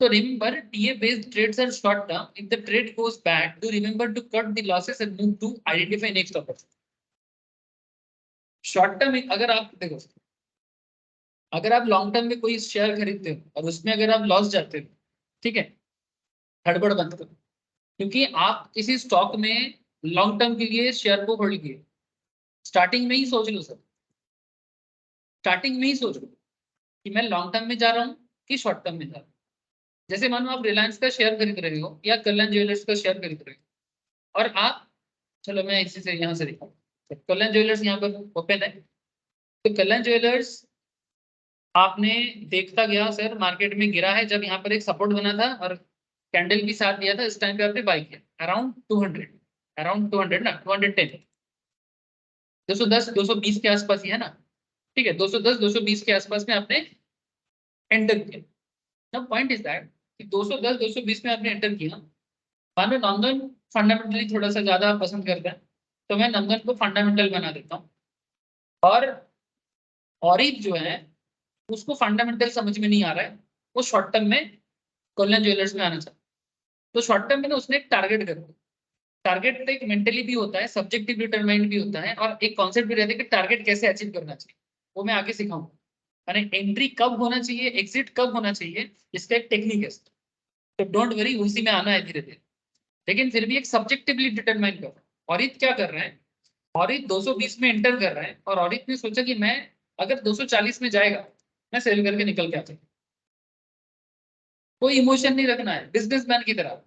So remember, TA-based trades are short term. If the trade goes bad, do remember to cut the losses and move to identify next opportunity. Short term में अगर आप देखो, अगर आप long term में कोई शेयर खरीदते हो और उसमें अगर आप लॉस जाते हो, ठीक है, हड़बड़ बंद करो, क्योंकि आप किसी स्टॉक में लॉन्ग टर्म के लिए शेयर को होल्ड किए। स्टार्टिंग में ही सोच लो सर, स्टार्टिंग में ही सोच लो कि मैं लॉन्ग टर्म में जा रहा हूँ कि शॉर्ट टर्म में जा रहा हूँ। जैसे मानो आप रिलायंस का शेयर खरीद रहे हो या कल्याण ज्वेलर्स का शेयर खरीद रहे हो, और आप, चलो मैं इसी से यहाँ से दिखाऊँ, कल्याण ज्वेलर्स यहाँ पर ओपन है। तो कल्याण ज्वेलर्स आपने देखता गया सर, मार्केट में गिरा है, जब यहाँ पर एक सपोर्ट बना था और कैंडल भी साथ दिया था, इस टाइम पे आपने बाई किया अराउंड 200, अराउंड 200 ना 210, 210 220 के आसपास ही है ना, ठीक है, 210 220 के आसपास में आपने एंटर किया। नाउ पॉइंट इज दैट कि 210 220 में आपने एंटर किया। मानो नंदन फंडामेंटली थोड़ा सा ज्यादा पसंद करता है, तो मैं नंदन को फंडामेंटल बना देता हूँ, और औरित जो है उसको फंडामेंटल समझ में नहीं आ रहा है, वो शॉर्ट टर्म में कल्याण ज्वेलर्स में आना चाहता है। तो शॉर्ट टर्म में ना उसने एक टारगेट कर दिया। टारगेट तो एक मेंटली भी होता है, सब्जेक्टिव डिटरमाइंड भी होता है, और एक कॉन्सेप्ट भी रहता है कि टारगेट कैसे अचीव करना चाहिए, वो मैं आगे सिखाऊंगा। यानी एंट्री कब होना चाहिए, एग्जिट कब होना चाहिए, इसका एक टेक्निक है। तो डोंट वरी, उसी में आना है धीरे धीरे, लेकिन फिर भी एक सब्जेक्टिवली डिटरमाइन कर रहा है। औरित क्या कर रहे हैं, औरित 220 में एंटर कर रहा है, और औरित ने सोचा कि मैं अगर 240 में जाएगा मैं सेल करके निकल के आता हूं। कोई इमोशन नहीं रखना है, बिजनेसमैन की तरह।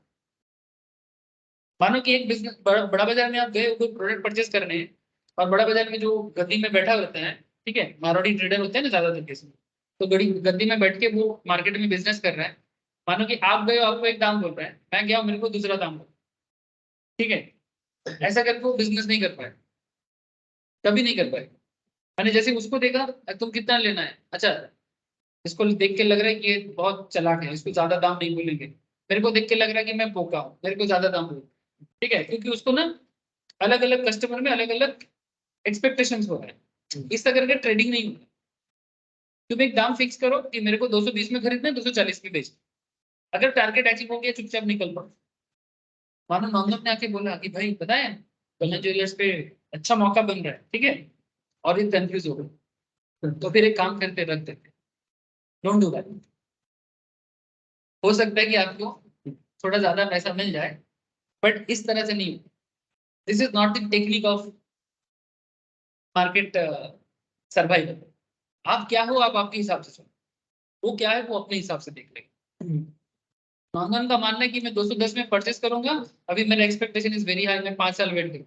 मानो कि एक बिजनेस बड़ा बाजार में आप गए कोई प्रोडक्ट परचेस करने, और बड़ा बाजार में जो गद्दी में बैठा होता है, ठीक है, मारवाड़ी ट्रेडर होते हैं ना ज्यादातर केस में, तो गड़ी गद्दी में बैठ के वो मार्केट में बिजनेस कर रहा है। मानो कि आप गए, आपको एक दाम बोल रहा है, मैं गया मेरे को दूसरा दाम बोल, ठीक है, ऐसा करके वो बिजनेस नहीं कर पाए, कभी नहीं कर पाए। मैंने जैसे उसको देखा, तुम कितना लेना है, अच्छा, इसको देख के लग रहा है कि ये बहुत चालाक है, इसको ज्यादा दाम नहीं बोलेंगे। मेरे को देख के लग रहा है कि मैं पोका हूँ, मेरे को ज्यादा दाम बोल, ठीक है, क्योंकि उसको ना अलग अलग कस्टमर में अलग अलग एक्सपेक्टेशंस हो रहे हैं। इस तरह करके ट्रेडिंग नहीं होती। तुम एक दाम फिक्स करो कि मेरे को 220 में खरीदना है, 240 में बेचना। अगर टारगेट अचीव हो गया, चुपचाप निकल पड़ो। मानो नंदन ने आके बोला कि भाई पता है कल्याण ज्वेलर्स पे अच्छा मौका बन रहा है, ठीक है, और ये कंफ्यूज हो गए, तो फिर एक काम करते, रख देते, डोंट डू दैट। हो सकता है कि आपको थोड़ा ज्यादा पैसा मिल जाए, बट इस तरह से नहीं। This is not the technique of market survival. आप क्या हो, आप आपके हिसाब से चलो, वो क्या है वो अपने हिसाब से देख लेंगे। नंदन का मानना है कि मैं 210 में परचेस करूंगा, अभी मेरा एक्सपेक्टेशन इज वेरी हाई, मैं 5 साल वेट करूँ।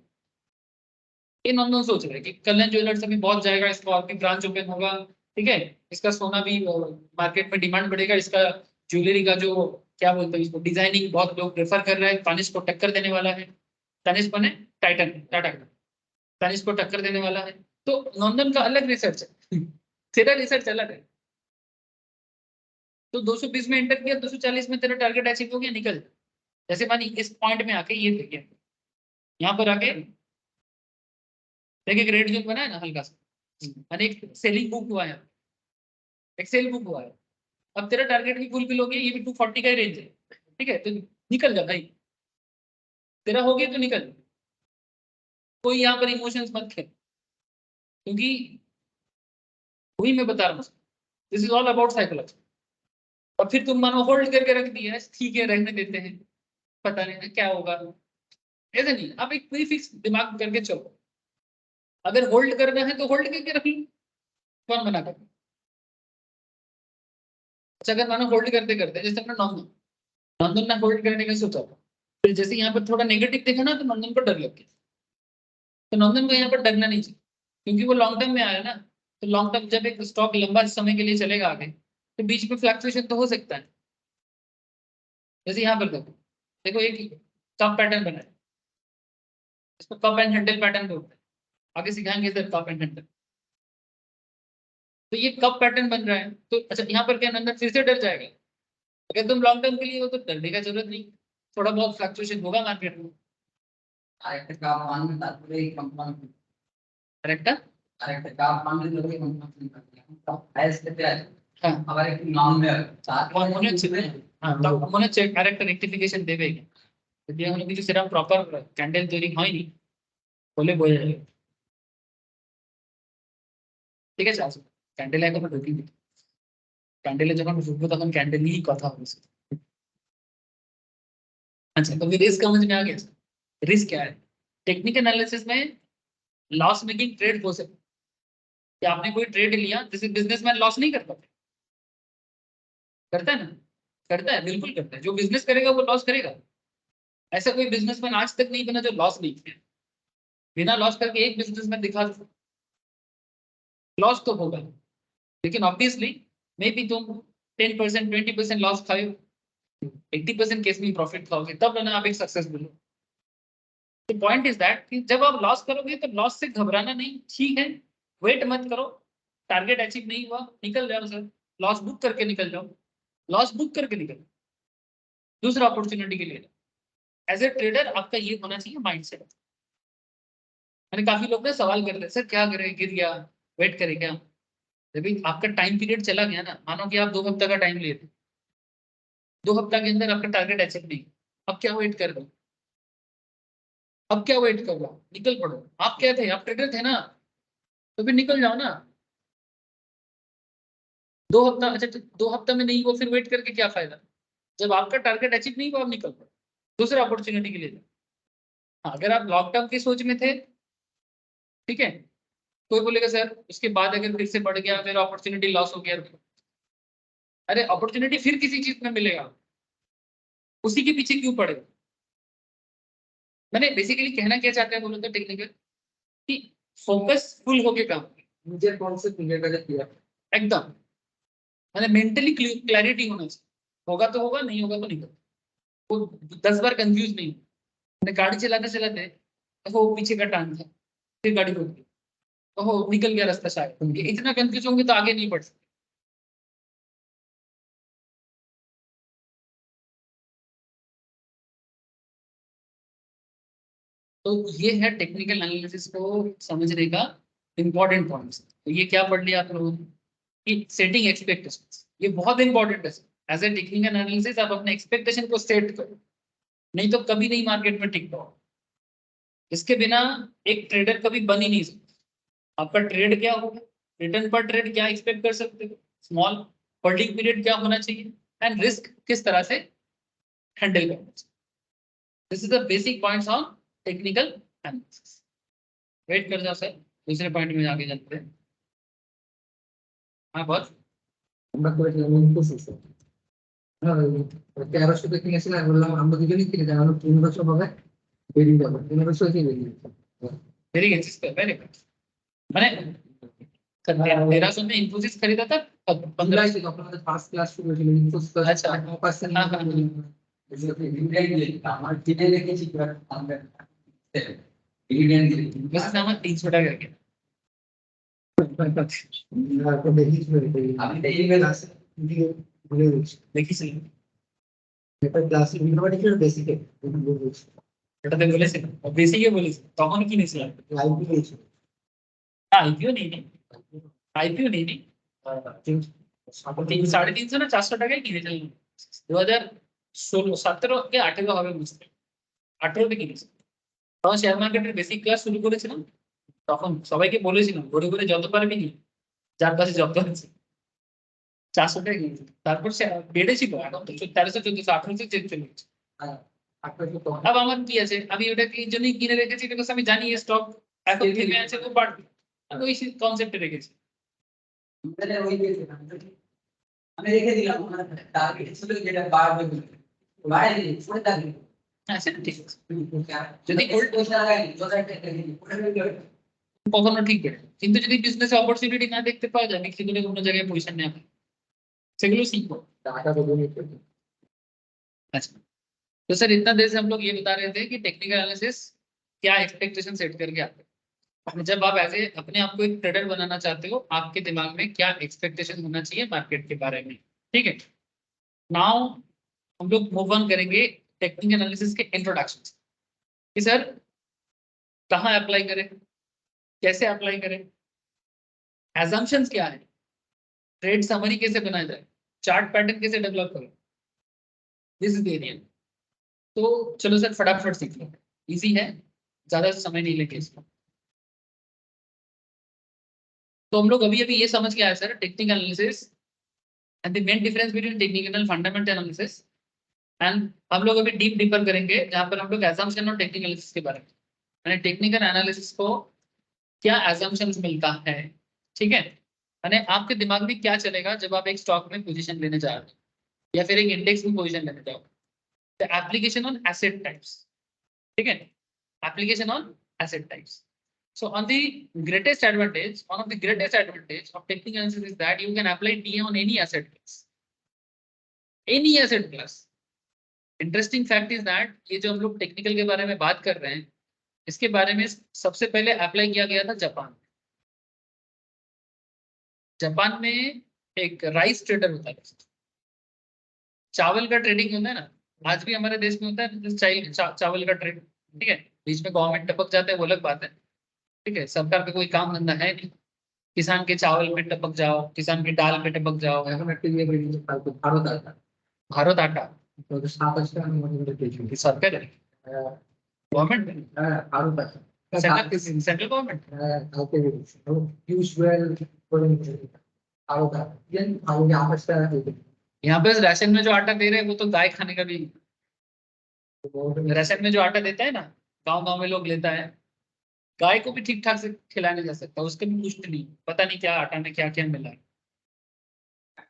ये नंदन सोच रहे हैं कि कल्याण ज्वेलर्स अभी बहुत जाएगा, इसका और भी ब्रांच ओपन होगा, ठीक है, इसका सोना भी मार्केट में डिमांड बढ़ेगा, इसका ज्वेलरी का जो क्या बोलते हैं इसको, डिजाइनिंग बहुत लोग प्रेफर कर रहे हैं, तानिश को टक्कर देने वाला है। तानिश बने टाइटन टाटा का, तानिश को टक्कर देने वाला है। तो नंदन का अलग रिसर्च है, तेरा रिसर्च अलग है। तो 220 में एंटर किया, 240 में तेरा टारगेट अचीव हो गया, निकल। जैसे मानी इस पॉइंट में आके ये देखिए, यहाँ पर आके देखिए रेड जोन बना है ना हल्का सा, माने एक सेलिंग बुक हुआ है, एक सेल बुक हुआ है। अब तेरा टारगेट भी फुलफिल हो गया, ये भी 240 का ही रेंज है, ठीक है, तो निकल जा भाई, तेरा हो गया तो निकल। कोई यहाँ पर इमोशंस मत खेल, क्योंकि वही मैं बता रहा हूँ, this is all about psychology. और फिर तुम मानो होल्ड करके रख दिया, ठीक है रहने देते हैं, पता नहीं ना क्या होगा, ऐसे नहीं। आप एक प्री फिक्स दिमाग करके चलो, अगर होल्ड करना है तो होल्ड करके रख लो, कौन मना कर। अच्छा अगर मानो होल्ड करते करते जैसे अपना नॉर्मल नंदन ने होल्ड करने का सोचा था, फिर जैसे यहाँ पर थोड़ा नेगेटिव देखा ना तो नंदन को डर लग गया। तो नंदन को यहाँ पर डरना नहीं चाहिए, क्योंकि वो लॉन्ग टर्म में आया ना। तो लॉन्ग टर्म जब एक स्टॉक लंबा समय के लिए चलेगा आगे, तो बीच में फ्लक्चुएशन तो हो सकता है। जैसे यहाँ पर देखो, देखो एक कप पैटर्न बना है, इसको कप एंड हैंडल पैटर्न बोलते हैं, आगे सिखाएंगे इधर कप एंड हैंडल। तो ये कप पैटर्न बन रहा है, तो अच्छा यहाँ पर क्या नंदन फिर से डर जाएगा। अगर तुम लॉन्ग टर्म के लिए हो तो डरने का जरूरत नहीं, थोड़ा बहुत फ्लक्चुएशन होगा मार्केट में। करेक्ट है? আরেকটা রেকটিফিকেশন দেবে, যদি এখন কিছু সেরকম প্রপার ক্যান্ডেল তৈরি হয়নি বলে বোঝা যাবে। ঠিক আছে, আসো ক্যান্ডেল এখনো ঢুকিনি, ক্যান্ডেলে যখন ঢুকবো তখন ক্যান্ডেল নিয়েই কথা হবে। अच्छा तो फिर रिस्क समझ में आ गया। रिस्क क्या है? टेक्निकल एनालिसिस में लॉस मेकिंग ट्रेड हो सकता है कि आपने कोई ट्रेड लिया, जैसे बिजनेसमैन लॉस नहीं करता, करता है ना? करता है, बिल्कुल करता है। जो बिजनेस करेगा वो लॉस करेगा। ऐसा कोई बिजनेसमैन आज तक नहीं बना जो लॉस नहीं किया। बिना लॉस करके एक बिजनेसमैन दिखा दो, लॉस तो होगा, लेकिन ऑब्वियसली मे बी तुम 10% 20% लॉस खाए, 80% केस में प्रॉफिट खाओगे, तब ना आप एक सक्सेस मिलो। तो पॉइंट इज दैट कि जब आप लॉस करोगे तो लॉस से घबराना नहीं, ठीक है, वेट मत करो। टारगेट अचीव नहीं हुआ, निकल जाओ सर, लॉस बुक करके निकल जाओ, लॉस बुक करके निकल, दूसरा अपॉर्चुनिटी के लिए। एज ए ट्रेडर आपका ये होना चाहिए माइंडसेट। मैंने काफी लोग ना सवाल करते हैं, सर क्या करें, गिर गया, वेट करें क्या? जब आपका टाइम पीरियड चला गया ना, मानो कि आप 2 हफ्ते का टाइम लिए थे, 2 हफ्ते के अंदर आपका टारगेट अचीव नहीं, अब क्या वेट कर रहे हो? अब क्या वेट कर रहे हो? निकल पड़ो। आप क्या थे? आप ट्रेडर थे ना, तो फिर निकल जाओ ना। 2 हफ्ता, अच्छा 2 हफ्ता में नहीं हुआ, फिर वेट करके क्या फायदा? जब आपका टारगेट अचीव नहीं हुआ, आप निकल पड़ो, दूसरा अपॉर्चुनिटी के लिए जाओ। हाँ, अगर आप लॉन्ग टर्म की सोच में थे, ठीक है, कोई बोलेगा सर उसके बाद अगर फिर से बढ़ गया, मेरा अपॉर्चुनिटी लॉस हो गया, अरे अपॉर्चुनिटी फिर किसी चीज में मिलेगा, उसी के पीछे क्यों पड़े? मैंने बेसिकली कहना क्या चाहते हैं बोलो तो टेक्निकल कि फोकस फुल होके काम, मुझे कौन से किया एकदम, मैंने मेंटली क्लैरिटी होना चाहिए। होगा तो होगा, नहीं होगा तो नहीं होगा। वो 10 बार कंफ्यूज नहीं। मैंने गाड़ी चलाते चलाते, वो पीछे का टांग था, फिर गाड़ी रोक दी, ओहो निकल गया रास्ता शायद, ये इतना कंफ्यूज होंगे तो आगे नहीं बढ़ सकते। तो ये है टेक्निकल एनालिसिस को समझने का इंपॉर्टेंट पॉइंट्स। तो ये क्या पढ़ लिया आप लोगों ने कि सेटिंग एक्सपेक्टेशंस, ये बहुत इंपॉर्टेंट है। एज ए टेक्निकल एनालिसिस आप अपने एक्सपेक्टेशन को सेट करो, नहीं तो कभी नहीं मार्केट में टिक पाओ। इसके बिना एक ट्रेडर कभी बन ही नहीं सकता। आपका ट्रेड क्या होगा, रिटर्न पर ट्रेड क्या एक्सपेक्ट कर सकते हो, स्मॉल होल्डिंग पीरियड क्या होना चाहिए, एंड रिस्क किस तरह से हैंडल करना चाहिए। This is the basic points on technical analysis. Wait कर जाओ सर, दूसरे पॉइंट में आगे चलते हैं। हाँ बस আমরা করেছিলাম ইনফোসিস হ্যাঁ 1300 তে কিনেছিলাম, আমি বললাম আমরা দুজনেই কিনে যাই, আমরা 1500 হবে বেরিয়ে যাবো, 1500 কি বেরিয়ে যাবো। Very good, very good. मैंने 1300 में इन्फोसिस खरीदा था, 15 15 তখন আমাদের ফার্স্ট ক্লাস শুরু হয়েছিল ইনফোসিস। আচ্ছা। 9% হ্যাঁ, হ্যাঁ। আমার কিনে রেখেছি আমরা ডিভিডেন্ড वैसे सामान 300 টাকা गया। আমি টেইলমেন্ট আছে ভুলে গেছি দেখিছিলাম, এটা ক্লাসে ভিডিও ছিল বেসিকে এটাতে বলেছিলাম, বেসিকে বলেছি, তখন কিনেছিলাম। লাইভ দিয়েছি আইপিও নেই, আইপিও নেই, 350 না 400 টাকায় কিনেছিলাম 2016 17 কে 18 হবে বুঝতে, 18 তে কিনেছি। তখন শেয়ার মার্কেটের বেসিক ক্লাস শুরু করেছিলাম, তখন সবাইকে বলেছিলাম ঘুরে ঘুরে যত পারবি নি, যার কাছে যত আছে 400 টাকা কিনেছি। তারপর সে বেড়েছিল, এখন তো 1300 1400 1800 চলে গেছে। আপনাকে তো अब আমার কি আছে, আমি ওটাকে এই জন্যই কিনে রেখেছি, বিকজ আমি জানি এই স্টক এখন থেমে আছে তো বাড়বে, আর ওই কনসেপ্টে রেখেছি। আমি রেখে দিলাম টার্গেট ছিল যেটা বাড়বে বাড়াই দিই পরে টার্গেট হ্যাঁ সেটা ঠিক আছে, যদি গোল্ড পয়সা লাগাই কখনো ঠিক করে, কিন্তু যদি বিজনেস অপরচুনিটি না দেখতে পাওয়া যায় বিক্রি করে কোনো জায়গায় পয়সা নেওয়া হয়, সেগুলো শিখবো। টাকা তো বলি अच्छा, तो सर इतना देर से हम लोग ये बता रहे थे कि टेक्निकल एनालिसिस क्या एक्सपेक्टेशन सेट करके आते हैं। जब आप ऐसे अपने आप को एक ट्रेडर बनाना चाहते हो, आपके दिमाग में क्या एक्सपेक्टेशन होना चाहिए मार्केट के बारे में, ठीक है। नाउ हम लोग मूव ऑन करेंगे टेक्निकल एनालिसिस के इंट्रोडक्शन कि सर कहाँ अप्लाई करें, कैसे अप्लाई करें, एजम्पशंस क्या है, ट्रेड समरी कैसे बनाया जाए, चार्ट पैटर्न कैसे डेवलप करें, दिस इज द एरिया। तो चलो सर फटाफट सीख लो, इजी है, ज्यादा समय नहीं लेंगे इसको। तो हम लोग अभी अभी ये समझ के आए sir technical analysis and the main difference between technical fundamental analysis, and हम लोग अभी डीप डीपर करेंगे जहां पर हम लोग एजम्पशन और टेक्निकल एनालिसिस के बारे में, यानी टेक्निकल एनालिसिस को क्या एजम्पशंस मिलता है, ठीक है, यानी आपके दिमाग में क्या चलेगा जब आप एक स्टॉक में पोजीशन लेने जा रहे हो या फिर एक इंडेक्स में पोजीशन लेने जाओ। The application on asset types, ठीक है, application on asset types. So on the greatest advantage, one of the greatest advantage of technical analysis is that you can apply TA on any asset class. Any asset class. Interesting fact is that ये जो हम लोग technical के बारे में बात कर रहे हैं, इसके बारे में सबसे पहले अप्लाई किया गया था जापान। जापान में एक राइस ट्रेडर होता है, चावल का ट्रेडिंग होता है ना, आज भी हमारे देश में होता है चावल का ट्रेड, ठीक है, बीच में गवर्नमेंट टपक जाता है वो अलग बात है, ठीक है, सरकार का कोई काम धंधा है नहीं, किसान के चावल पे टपक जाओ, किसान की दाल पे टपक जाओ। এখন একটা ইয়ে বেরিয়েছে কালকে ভারত আটা भारत आटा তো 27 টাকা মতো পেয়েছি सरकार है, गवर्नमेंट হ্যাঁ ভারত আটা सेंट्रल गवर्नमेंट। কালকে বেরিয়েছে ইউজুয়াল করে ভারত আটা দেন ভারতে 28 টাকা দিয়ে यहाँ पे राशन में जो आटा दे रहे हैं वो तो गाय खाने का भी, राशन में जो आटा देता है ना, गांव गांव में लोग लेता है, गाय को भी ठीक ठाक से खिलाया नहीं जा सकता, उसके भी पुष्ट नहीं, पता नहीं क्या आटा में क्या क्या मिला है।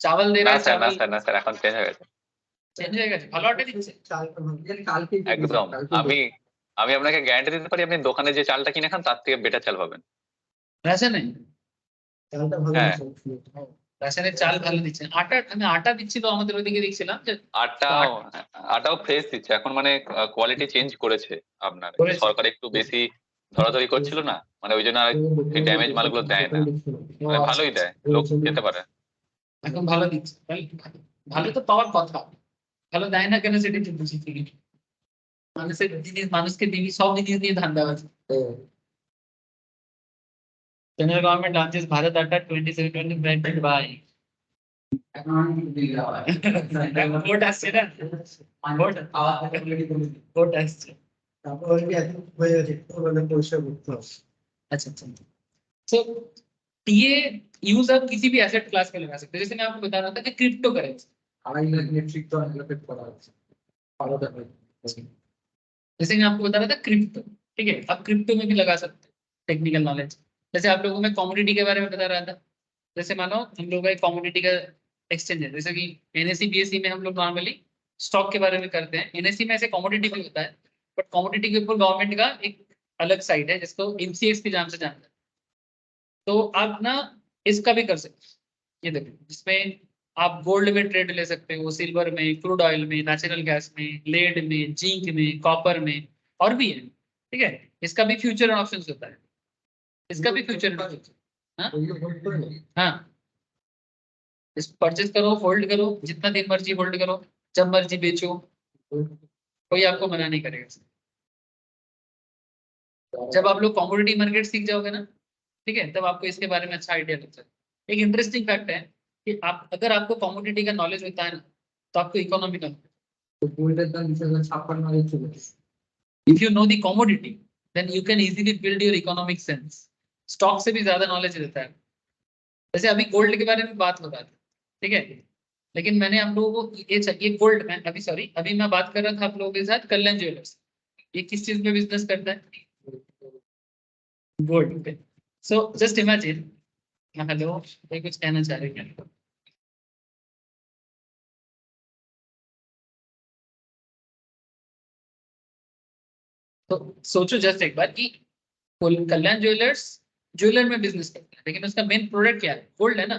चावल दे रहा না है, স্যার না चावल স্যার না স্যার এখন চেঞ্জ হয়ে গেছে चेंज हो जाएगा, ভালো আটা দিচ্ছে। চালটা দেন কালকে একদম। আমি আমি আপনাকে গ্যারান্টি দিতে পারি আপনি দোকানে যে চালটা কিনে খান তার থেকে বেটার চাল পাবেন। রাশন নেই, চালটা ভালো হ্যাঁ। রাশনের চাল ভালো দিচ্ছে, আটা আমি আটা দিচ্ছিল আমাদের ওইদিকে দেখছিলাম যে আটাও আটাও ফ্রেশ দিচ্ছে এখন, মানে কোয়ালিটি চেঞ্জ করেছে আপনার, করেছে। সরকার একটু বেশি ধরাধরি করছিল না, মানে ওই জন্য আর ড্যামেজ মালগুলো দেয় না, মানে ভালোই দেয়, লোক খেতে পারে। এখন ভালো দিচ্ছে, ভালো তো পাওয়ার কথা, ভালো দেয় না কেন সেটা একটু বুঝি থেকে, মানুষের জিনিস মানুষকে দিবি, সব জিনিস দিয়ে ধান্দা আছে। Central government launches Bharat Atta 2720 branded by vote আসছে না, ভোট আসছে। अच्छा अच्छा, so टीए यूज आप किसी भी एसेट क्लास में लगा सकते हैं, जैसे मैं आपको बता रहा था कि क्रिप्टो करेंसी, जैसे मैं आपको बता रहा था क्रिप्टो, ठीक है, आप क्रिप्टो में भी लगा सकते हैं टेक्निकल नॉलेज। जैसे आप लोगों में कमोडिटी के बारे में बता रहा था, जैसे मानो हम लोग का एक कमोडिटी का एक्सचेंज है, जैसे कि एनएससी बीएससी में हम लोग नॉर्मली स्टॉक के बारे में करते हैं, एनएससी में ऐसे कमोडिटी भी होता है, बट कमोडिटी के ऊपर गवर्नमेंट का एक अलग साइड है जिसको एमसीएक्स के नाम से जानते हैं। तो आप ना इसका भी कर सकते हैं, ये देखो जिसमें आप गोल्ड में ट्रेड ले सकते हो, सिल्वर में, क्रूड ऑयल में, नेचुरल गैस में, लेड में, जिंक में, कॉपर में, और भी है, ठीक है, इसका भी फ्यूचर ऑप्शन होता है, इसका भी फ्यूचर हाँ, इस परचेज करो, होल्ड करो, जितना दिन मर्जी होल्ड करो, जब मर्जी बेचो, कोई आपको मना नहीं करेगा। जब आप लोग कमोडिटी मार्केट सीख जाओगे ना, ठीक है, तब आपको इसके बारे में अच्छा आइडिया लग जाएगा। एक इंटरेस्टिंग फैक्ट है कि आप अगर आपको कमोडिटी का नॉलेज होता है ना, तो आपको इकोनॉमी का, if you know the commodity then you can easily build your economic sense. Stock से भी ज्यादा नॉलेज रहता है। जैसे अभी गोल्ड के बारे में बात हो रहा था, ठीक है, लेकिन मैंने आप लोगों को ये गोल्ड में अभी मैं बात कर रहा था आप लोगों के साथ कल्याण ज्वेलर्स, ये किस चीज में बिजनेस करता है, good. So just imagine, hello, ये कुछ कहना चाह रहे हैं? तो सोचो जस्ट एक बार कि कल्याण ज्वेलर्स ज्वेलर में बिजनेस करता है, लेकिन उसका मेन प्रोडक्ट क्या है? गोल्ड है ना।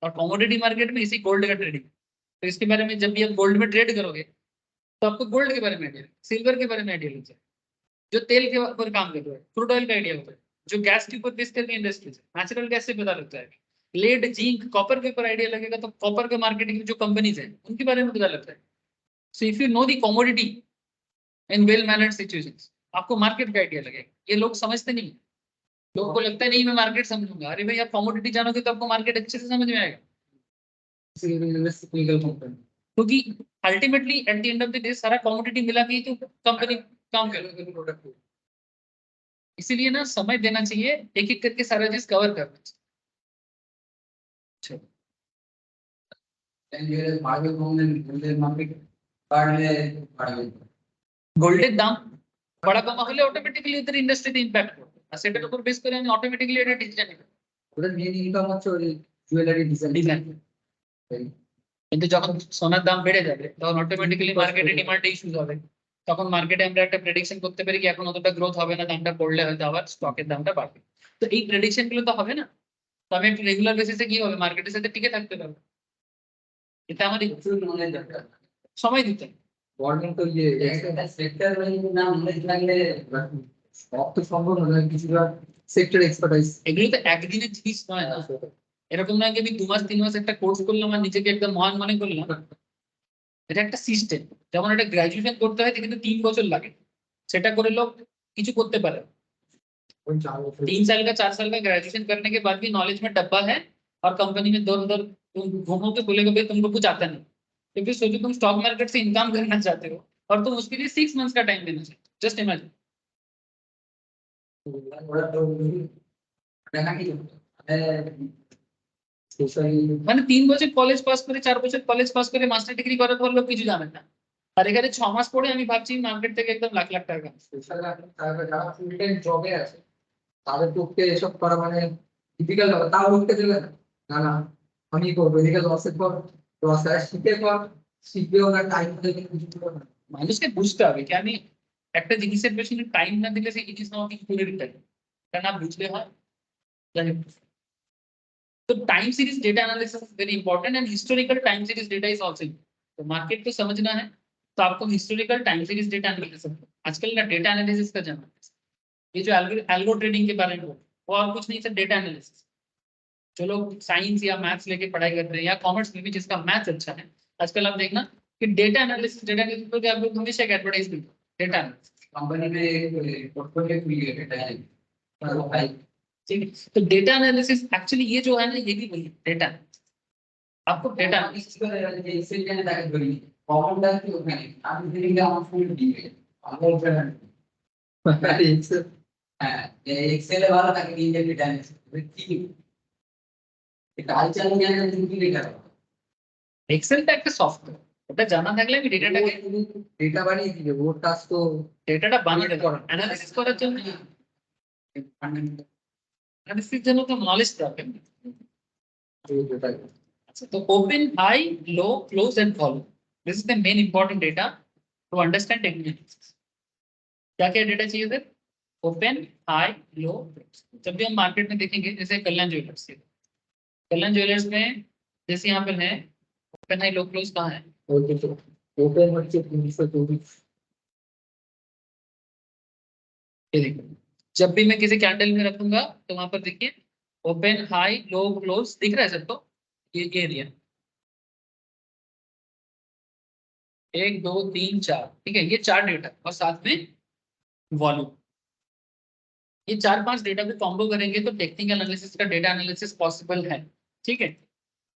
और कमोडिटी मार्केट में इसी गोल्ड का ट्रेडिंग। तो इसके बारे में जब भी आप गोल्ड में ट्रेड करोगे तो आपको गोल्ड के बारे में आइडिया, सिल्वर के बारे में आइडिया लग जाए, जो तेल के ऊपर काम कर रहा है, क्रूड ऑयल का आइडिया होता है, जो गैस के ऊपर बेस करके इंडस्ट्रीज है, नेचुरल गैस से पता लगता है, लेड जिंक कॉपर के ऊपर आइडिया लगेगा तो कॉपर के मार्केटिंग में जो कंपनीज है उनके बारे में पता लगता है। सो if you know the commodity in well managed situations, आपको मार्केट का आइडिया लगेगा। ये लोग समझते नहीं। लोगों को लगता है नहीं मैं मार्केट समझूंगा। अरे भाई, आप कमोडिटी जानोगे तो आपको मार्केट अच्छे से समझ में आएगा। क्योंकि ultimately at the end of the day सारा कमोडिटी मिला के ही तो कंपनी काम कर रही है। इसीलिए ना समय देना चाहिए, एक एक करके सारा चीज कवर करना चाहिए। গোল্ডের দাম বড় কমা হলে অটোমেটিক্যালি ওদের ইন্ডাস্ট্রিতে ইমপ্যাক্ট পড়বে, আর সেটার উপর বেস করে আমি অটোমেটিক্যালি এটা ডিসিশন নেব। ওদের মেইন ইনকাম হচ্ছে ওই জুয়েলারি ডিজাইন। কিন্তু যখন সোনার দাম বেড়ে যাবে তখন অটোমেটিক্যালি মার্কেটে ডিমান্ড ইস্যুস হবে। তখন মার্কেটে আমরা একটা প্রেডিকশন করতে পারি কি এখন অতটা গ্রোথ হবে না, দামটা পড়লে হয়তো আবার স্টকের দামটা বাড়বে। তো এই প্রেডিকশন গুলো তো হবে না। তো আমি একটা রেগুলার বেসিসে কি হবে, মার্কেটের সাথে টিকে থাকতে পারবো। এটা আমারই সময় দিতে হবে। গভর্নমেন্ট তো ইয়ে সেক্টর নাম লাগলে সব তো সম্ভব নয়, কিছুটা সেক্টর এক্সপার্টাইজ। এগুলো তো একদিনের জিনিস নয় না। এরকম নয় যে আমি 2 মাস 3 মাস একটা কোর্স করলাম আর নিজেকে একদম মহান মনে করলাম। এটা একটা সিস্টেম। যেমন একটা গ্রাজুয়েশন করতে হয় কিন্তু 3 বছর লাগে, সেটা করে লোক কিছু করতে পারে। 3 साल का 4 साल का ग्रेजुएशन करने के बाद भी नॉलेज में डब्बा है और कंपनी में दौर दौर तुम घूमो तो बोलेगा भाई तुमको कुछ आता नहीं। तो फिर सोचो तुम स्टॉक मार्केट से इनकम करना चाहते हो और तुम उसके लिए 6 मंथ्स का टाइम देना चाहते हो। Just imagine. মানে 3 বছর কলেজ পাস করে 4 বছর কলেজ পাস করে মাস্টার ডিগ্রি করার পর লোক কিছু জানেন না, আর এখানে 6 মাস পরে আমি ভাবছি মার্কেট থেকে একদম লাখ লাখ টাকা। যারা ফুল টাইম জবে আছে তাদের পক্ষে এসব করা মানে ডিফিকাল্ট হবে। তাও উঠতে দেবে না, না না আমি করবো, এদিকে লসের পর লস হয়, শিখে পর শিখবেও না, টাইম দেবে কিছু করবে না। মানুষকে বুঝতে হবে কি আমি একটা জিনিসের পেছনে টাইম না দিলে সেই জিনিস আমাকে কি করে দিতে হবে, এটা না বুঝলে হয়। तो time series data analysis is very important and historical time series data is also. तो मार्केट को समझना है तो आपको historical time series data analysis, आजकल का डेटा एनालिसिस का जमाना है। ये जो एल्गो ट्रेडिंग के बारे में वो और कुछ नहीं सर, डेटा एनालिसिस। जो लोग साइंस या मैथ्स लेके पढ़ाई करते हैं या कॉमर्स में भी जिसका मैथ्स अच्छा है, आजकल आप देखना कि डेटा एनालिसिस पे आपको हमेशा एक एडवर्टाइजमेंट डेटा एनालिसिस कंपनी में पोर्टफोलियो खुली है डेटा है। ठीक है। तो डेटा एनालिसिस एक्चुअली ये जो है ना ये भी वही डेटा आपको डेटा एनालिसिस করে এক্সেল জানে তাকে ধরি কমনটা কি ওখানে আমি দিন আমার ফুল দিবে আমার ওখানে এক্সেল হ্যাঁ এক্সেল এ ভালো থাকে দিন ডেটা এনালিসিস কি এটা কালচার জ্ঞান তুমি কি ডেটা এক্সেলটা একটা সফটওয়্যার, ওটা জানা থাকলে আমি ডেটাটাকে ডেটা বানিয়ে দিবে। ওর কাজ তো ডেটাটা বানিয়ে দেবো অ্যানালিসিস করার জন্য। অ্যানালিসিস জন্য তো নলেজ দরকার। अच्छा, तो open, high, low, close and follow. This is the main important data to understand technical analysis. क्या क्या डेटा चाहिए सर? ओपन, हाई, लो, क्लोज। जब भी हम मार्केट में देखेंगे जैसे कल्याण ज्वेलर्स, कल्याण ज्वेलर्स में जैसे यहाँ पर है ओपन, हाई, लो, क्लोज कहाँ है? ओपन হচ্ছে 324। ये देखो, जब भी मैं किसी कैंडल में रखूंगा तो वहां पर देखिए ओपन, हाई, लो, क्लोज दिख रहा है सबको। ये एरिया 1 2 3 4, ठीक है, ये 4 डेटा और साथ में वॉल्यूम। ये 4-5 डेटा को कॉम्बो करेंगे तो टेक्निकल एनालिसिस का डेटा एनालिसिस पॉसिबल है। ठीक है,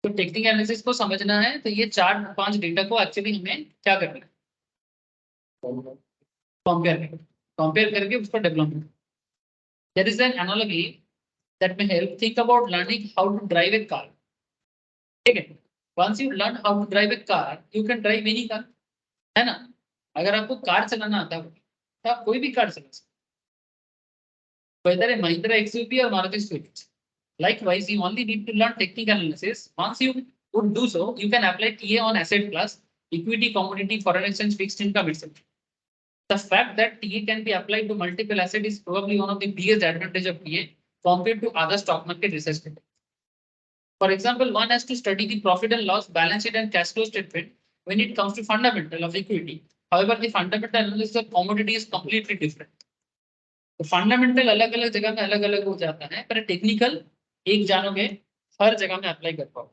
तो टेक्निकल एनालिसिस को समझना है तो ये 4-5 डेटा को एक्चुअली हमें क्या करना है, कंपेयर करके उसको development. There is an analogy that may help think about learning how to drive a car. ठीक है, once you learn how to drive a car you can drive any car, है ना। अगर आपको कार चलाना आता है तो आप कोई भी कार चला सकते। whether a Mahindra XUV or Maruti Swift. Likewise, you only need to learn technical analysis. Once you would do so, you can apply TA on asset class, equity, commodity, foreign exchange, fixed income, etc. The fact that TA can be applied to multiple assets is probably one of the biggest advantage of TA compared to other stock market research methods. For example, one has to study the profit and loss, balance sheet, and cash flow statement when it comes to fundamental of equity. However, the fundamental analysis of commodity is completely different. तो fundamental अलग अलग जगह में अलग अलग हो जाता है, पर टेक्निकल एक जानोगे हर जगह में अप्लाई कर पाओ.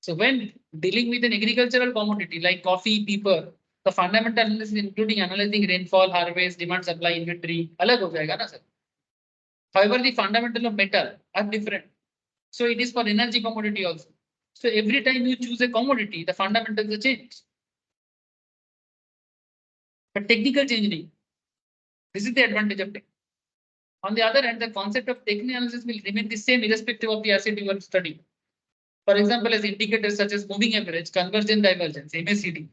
So when dealing with an agricultural commodity like coffee, pepper, the fundamental analysis including analyzing rainfall, harvest, demand, supply, inventory अलग हो जाएगा ना sir. However, the fundamental of metal are different. So it is for energy commodity also. So every time you choose a commodity, the fundamentals are changed. But technical change नहीं. This is the advantage of tech. On the other hand, the concept of technical analysis will remain the same irrespective of the asset you are studying. For example, as indicators such as moving average, convergence divergence, MACD,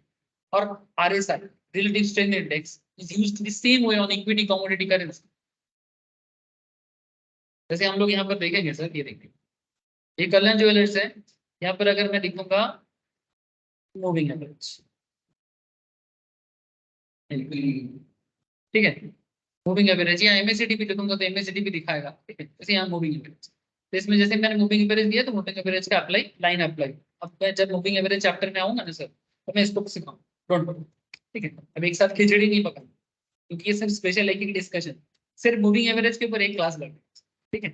or RSI, relative strength index, is used the same way on equity, commodity, currency. जैसे हम लोग यहाँ पर देखेंगे sir, ये देखिए, ये कल्याण jewellers है. यहाँ पर अगर मैं लिखूंगा मूविंग एवरेज, ठीक है, मूविंग एवरेज, या MACD भी लिखूंगा तो MACD भी दिखाएगा. ठीक है, जैसे यहाँ मूविंग एवरेज, तो इसमें जैसे मैंने मूविंग एवरेज दिया तो मूविंग एवरेज का अप्लाई, लाइन अप्लाई. अब मैं जब मूविंग एवरेज चैप्टर में आऊंगा ना सर, तो मैं इसको सिखाऊंगा, डोंट वरी. ठीक है, अब एक साथ खिचड़ी नहीं पकाऊंगा, क्योंकि ये सब स्पेशल एक डिस्कशन, सिर्फ मूविंग एवरेज के ऊपर एक क्लास लगे. ठीक है.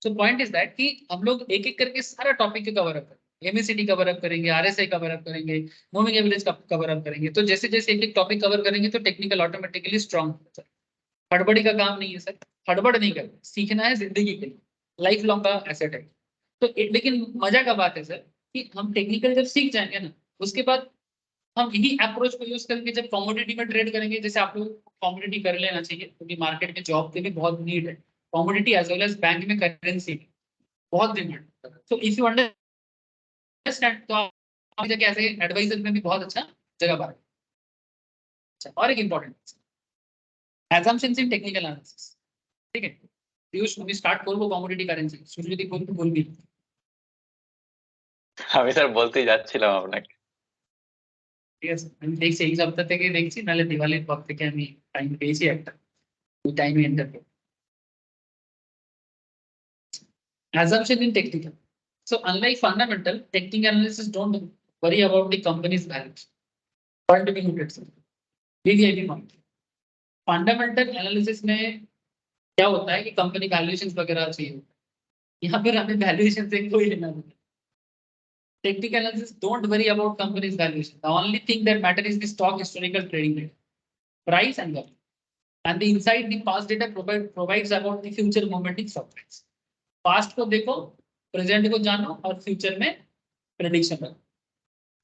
सो पॉइंट इज दैट कि हम लोग एक एक करके सारा टॉपिक कवर अप करेंगे. MACD कवर अप करेंगे, RSI कवर अप करेंगे, मूविंग एवरेज का कवर अप करेंगे. तो जैसे जैसे एक एक टॉपिक कवर करेंगे तो टेक्निकल ऑटोमेटिकली स्ट्रॉन्ग होता है. हड़बड़ी का काम नहीं है सर, हड़बड़ नहीं करना, सीखना है जिंदगी के लिए, लाइफ लॉन्ग का एसेट है. तो लेकिन मजा का बात है सर कि हम टेक्निकल जब सीख जाएंगे ना, उसके बाद हम यही अप्रोच को यूज करके जब कमोडिटी में ट्रेड करेंगे, जैसे आप लोग कमोडिटी कर लेना चाहिए क्योंकि मार्केट में जॉब के भी बहुत नीड है. Commodity as well as bank में करेंसी बहुत demand. So if you understand तो आप जगह ऐसे एडवाइजर में भी बहुत अच्छा जगह पर. अच्छा, और एक important assumptions in technical analysis. ठीक है, पीयूष আমি স্টার্ট করব কমোডিটি কারেন্সি, সুজুদি বলতে বলবি. আমি স্যার বলতেই যাচ্ছিলাম আপনাকে. ঠিক আছে, আমি দেখছি এই সপ্তাহ থেকে দেখছি, নালে দিওয়ালির পর থেকে আমি টাইম পেয়েছি একটা, ওই টাইমে এন্টার করব. Assumption in technical. So unlike fundamental, technical analysis don't worry about the company's balance. Point to be noted sir. VVIP point. Fundamental analysis में क्या होता है कि कंपनी वैल्यूएशंस वगैरह चाहिए. यहाँ पर हमें वैल्यूएशन से कोई लेना नहीं. Technical analysis don't worry about companies valuation. The only thing that matter is the stock historical trading rate, price and value, and the inside the past data provides about the future movement in stock price. Past को देखो, present को जानो और future में prediction करो.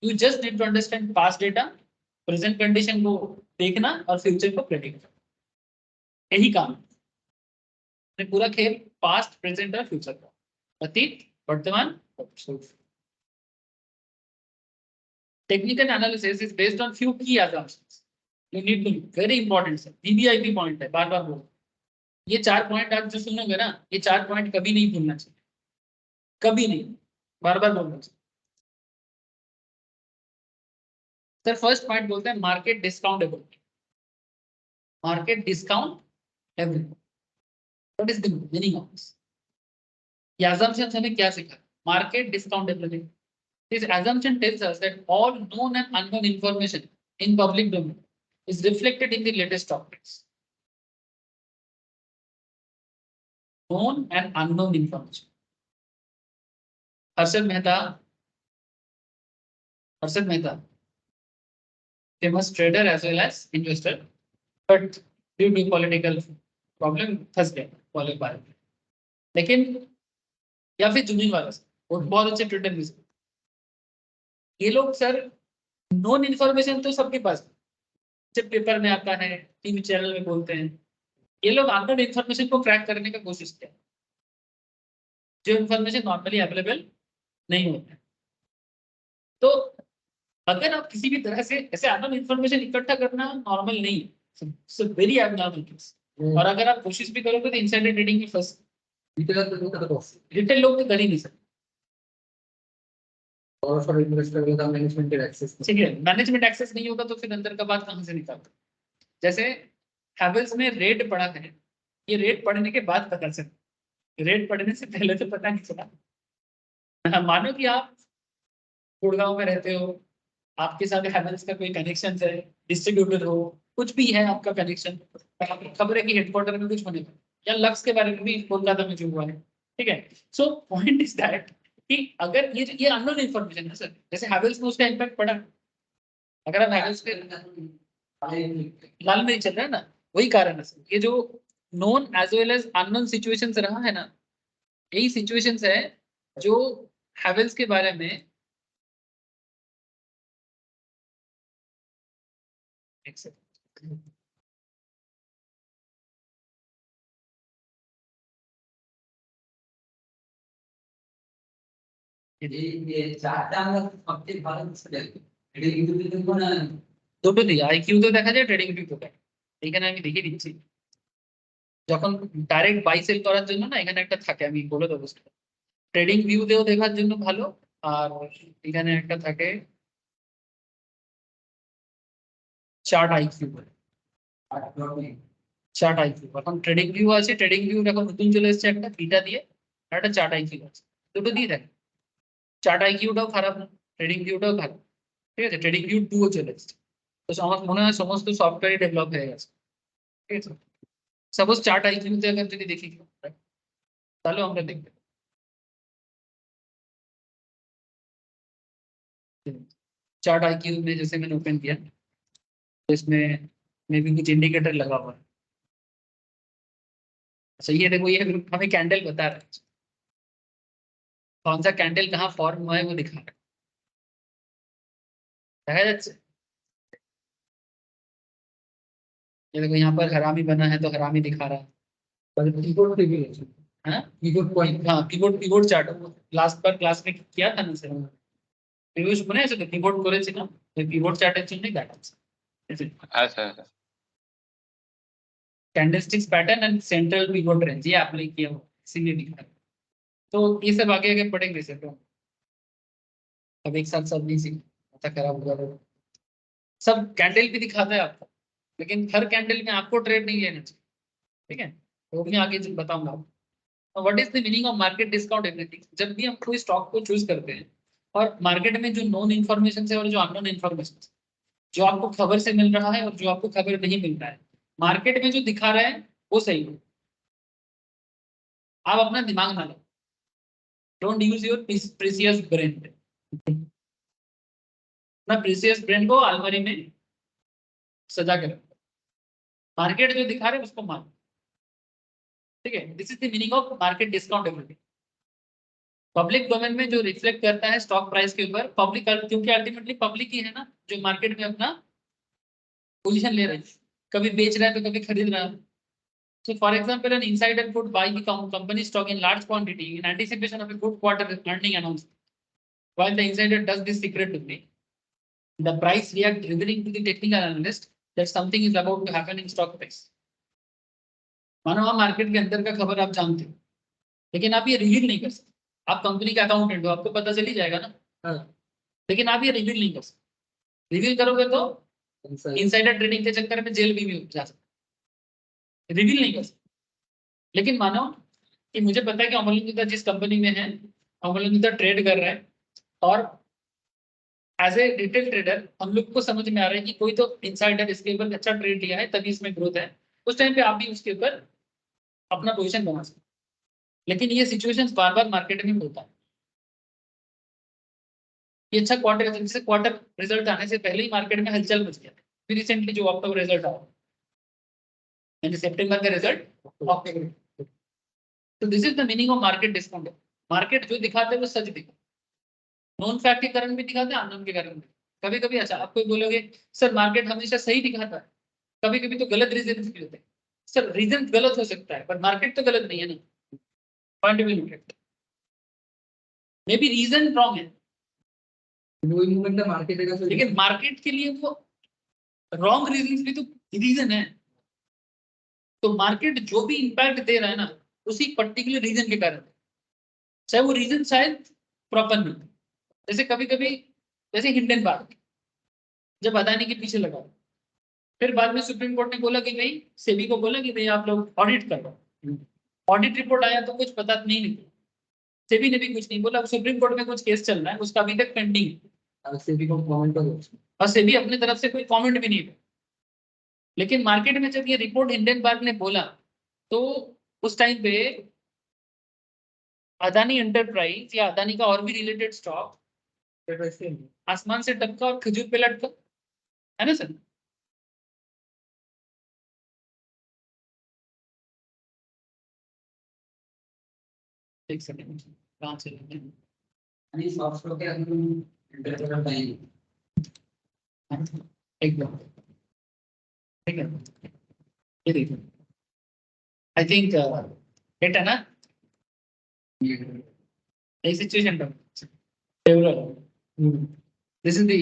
You just need to understand past data, present condition को देखना और फ्यूचर को प्रेडिक्ट करना. यही काम है पूरा खेल, पास्ट, प्रेजेंट और फ्यूचर का, अतीत, वर्तमान, भविष्य. Technical analysis is based on few की assumptions. You need to, very important sir, VVIP point है, बार बार बोलो. ये 4 पॉइंट आप जो सुनोगे ना, ये 4 पॉइंट कभी नहीं भूलना चाहिए, कभी नहीं, बार बार बोलना चाहिए. सर फर्स्ट पॉइंट बोलते हैं market discount ability. Market discount ability, what is the meaning of this? ये assumptions हमें क्या सिखा? Market discount ability. This assumption tells us that all known and unknown information in public domain is reflected in the latest stock price. Known and unknown information. Harshad Mehta, famous trader as well as investor, but due to political problem फंस गया political. लेकिन या फिर junior वाला वो बहुत अच्छे trader भी. ये लोग सर नॉन इन्फॉर्मेशन तो सबके पास, जब पेपर में आता है, टीवी चैनल में बोलते हैं, ये लोग अननोन इन्फॉर्मेशन को क्रैक करने का कोशिश किया, जो इन्फॉर्मेशन नॉर्मली अवेलेबल नहीं होता है. तो अगर आप किसी भी तरह से ऐसे अननोन इन्फॉर्मेशन इकट्ठा करना नॉर्मल नहीं है, सो वेरी एबनॉर्मल केस। और अगर आप कोशिश भी करोगे तो इनसाइडर ट्रेडिंग में फंस रिटेल लोग तो कर ही नहीं सकते। ठीक है, मैनेजमेंट एक्सेस नहीं होगा तो फिर अंदर का बात कहाँ से निकालते। जैसे हैवेल्स में रेट पड़ा है, ये रेट पढ़ने के बाद पता चला, रेट पढ़ने से पहले तो पता नहीं चला। मानो कि आप गुड़गांव में रहते हो, आपके साथ हैवेल्स का कोई कनेक्शन है, डिस्ट्रीब्यूटर हो, कुछ भी है आपका कनेक्शन, खबर है कि हेडक्वार्टर में कुछ होने का, या लक्स के बारे में भी कोलकाता में जो हुआ है। ठीक है, सो पॉइंट इज दैट कि अगर ये अननोन इन्फॉर्मेशन है सर, जैसे हैवेल्स में उसका इम्पैक्ट पड़ा, अगर आप हैवेल्स पे लाल में चल रहा है ना, वही कारण है सर। ये जो known as well as unknown situations रहा है ना, यही सिचुएशंस है जो हैवेल्स के बारे में एक सेकंड, ये চারটা আমরা সবচেয়ে ভালো বুঝতে পারি এটা কিন্তু দেখবো না দুটো দিই, আইকিউ তো দেখা যায়, ট্রেডিং ভিউ তো দেখা যায়। এখানে আমি দেখিয়ে দিচ্ছি, যখন ডাইরেক্ট বাই সেল করার জন্য না এখানে একটা থাকে, আমি বলে দেবো, ট্রেডিং ভিউ দিয়েও দেখার জন্য ভালো, আর এখানে একটা থাকে চার্ট আইকিউ, চার্ট আইকিউ। এখন ট্রেডিং ভিউ আছে, ট্রেডিং ভিউ এখন নতুন চলে এসেছে একটা বিটা দিয়ে, আর একটা চার্ট আইকিউ আছে, দুটো দিয়ে দেখেন। চার্ট আইকিউটাও খারাপ না, ট্রেডিং ভিউটাও খারাপ, ঠিক আছে, ট্রেডিং ভিউ 2 ও চলে এসেছে। তো আমার মনে হয় সমস্ত সফটওয়্যার ডেভেলপ হয়ে গেছে, ঠিক আছে। সাপোজ চার্ট আইকিউতে अगर যদি দেখি তাহলে আমরা দেখব चार्ट आईक्यू में, जैसे मैंने ओपन किया तो इसमें मे भी कुछ इंडिकेटर लगा हुआ है। अच्छा ये देखो, ये हमें कैंडल बता रहा है, कौन सा कैंडल कहाँ फॉर्म हुआ है वो दिखा रहा है। ये देखो यहाँ पर हरामी बना है तो हरामी दिखा रहा है। हाँ कीबोर्ड चार्ट लास्ट पर क्लास में किया था ना सर, रिव्यू শুনে আছে তো, কিবোর্ড করেছি না, তো কিবোর্ড চার্টের জন্যই দেখাচ্ছে। আচ্ছা আচ্ছা, candlesticks pattern and central pivot range ये अप्लाई किया हुआ इसीलिए दिखा रहा है। तो ये सब आगे आगे पढ़ेंगे सर, तो अब एक साथ सब नहीं सीख, माथा खराब होगा तो। सब कैंडल भी दिखाता है आपको, लेकिन हर कैंडल में आपको ट्रेड नहीं लेना चाहिए, ठीक है, वो भी आगे बताऊंगा। What is the meaning of market discount everything. जब भी हम कोई स्टॉक को चूज करते हैं और मार्केट में जो नोन इन्फॉर्मेशन है और जो अननोन इन्फॉर्मेशन, जो आपको खबर से मिल रहा है और जो आपको खबर नहीं मिल रहा है, मार्केट में जो दिखा रहा है वो सही है। आप अपना दिमाग ना लो, don't use your precious brain. अपना प्रीसियस ब्रेन को अलमारी में सजा के रखो, मार्केट जो दिखा रहे हैं उसको मानो, ठीक है। This is the meaning of market discount everything. Public domain में जो रिफ्लेक्ट करता है स्टॉक प्राइस के ऊपर, पब्लिक, क्योंकि अल्टीमेटली पब्लिक ही है ना जो मार्केट में अपना पोजीशन ले रहे हैं, कभी बेच रहा है तो कभी खरीद रहा है। So for example, an insider could buy the company stock in large quantity in anticipation of a good quarter earning announcement. While the insider does this secretly, the price reacts, revealing to the technical analyst that something is about to happen in stock price. मानो आप market के अंदर का खबर आप जानते हो, लेकिन आप ये रिवील नहीं कर सकते। आप कंपनी का अकाउंटेंट हो, आपको पता चल ही जाएगा ना, लेकिन आप ये रिवील नहीं कर सकते। रिवील करोगे तो इनसाइडर ट्रेडिंग के चक्कर में जेल भी जा सकते, रिवील नहीं कर सकते। लेकिन मानो कि मुझे पता है कि अमरलिंदा जिस कंपनी में है, अमरलिंदा ट्रेड कर रहा है, और एज ए रिटेल ट्रेडर हम लोग को समझ में आ रहा है कि कोई तो इनसाइडर इसके ऊपर अच्छा ट्रेड लिया है तभी इसमें ग्रोथ है, उस टाइम पे आप भी उसके ऊपर अपना पोजीशन बना सकते। लेकिन ये सिचुएशंस बार बार मार्केट में होता है। ये अच्छा क्वार्टर, जैसे क्वार्टर रिजल्ट आने से पहले ही मार्केट में हलचल मच गया, फिर रिसेंटली जो अक्टूबर रिजल्ट आया, यानी सितंबर का रिजल्ट अक्टूबर। तो this is the meaning of market discount. Market जो दिखाते हैं वो सच दिखाते, नॉन फैक्ट के कारण भी दिखाते हैं, अननोन के कारण भी। कभी कभी अच्छा आप कोई बोलोगे सर मार्केट हमेशा सही दिखाता है, कभी कभी तो गलत रीजन भी होते हैं। सर रीजन गलत हो सकता है पर मार्केट तो गलत नहीं है ना, पॉइंट भी look may be reason wrong है, लेकिन मार्केट के लिए वो रॉन्ग रीजन भी तो रीजन है। तो मार्केट जो भी इंपैक्ट दे रहा है ना उसी पर्टिकुलर रीजन के कारण, चाहे वो रीजन शायद प्रॉपर नहीं हो। जैसे कभी कभी जैसे हिंडनबर्ग जब अदानी के पीछे लगा, फिर बाद में सुप्रीम कोर्ट ने बोला कि भाई सेबी को बोला कि भाई आप लोग ऑडिट करो। ऑडिट रिपोर्ट आया तो कुछ पता नहीं निकला, सेबी ने भी कुछ नहीं बोला। सुप्रीम कोर्ट में कुछ केस चल रहा है, उसका अभी तक पेंडिंग है। सेबी को कमेंट करो। और सेबी अपने तरफ से कोई कमेंट भी नहीं है। लेकिन मार्केट में जब ये रिपोर्ट हिंडनबर्ग ने बोला तो उस टाइम पे अदानी एंटरप्राइज या अदानी का और भी रिलेटेड स्टॉक आसमान से टपका और खजूर पे लटका, है ना सर? एक सेकंड, कहाँ से लेंगे? आणि सॉफ्ट स्टॉक के अंदर इंटरप्रेटर नहीं एक बार, ठीक है, ये देखो, आई थिंक हिट है ना ये सिचुएशन का दिस इज द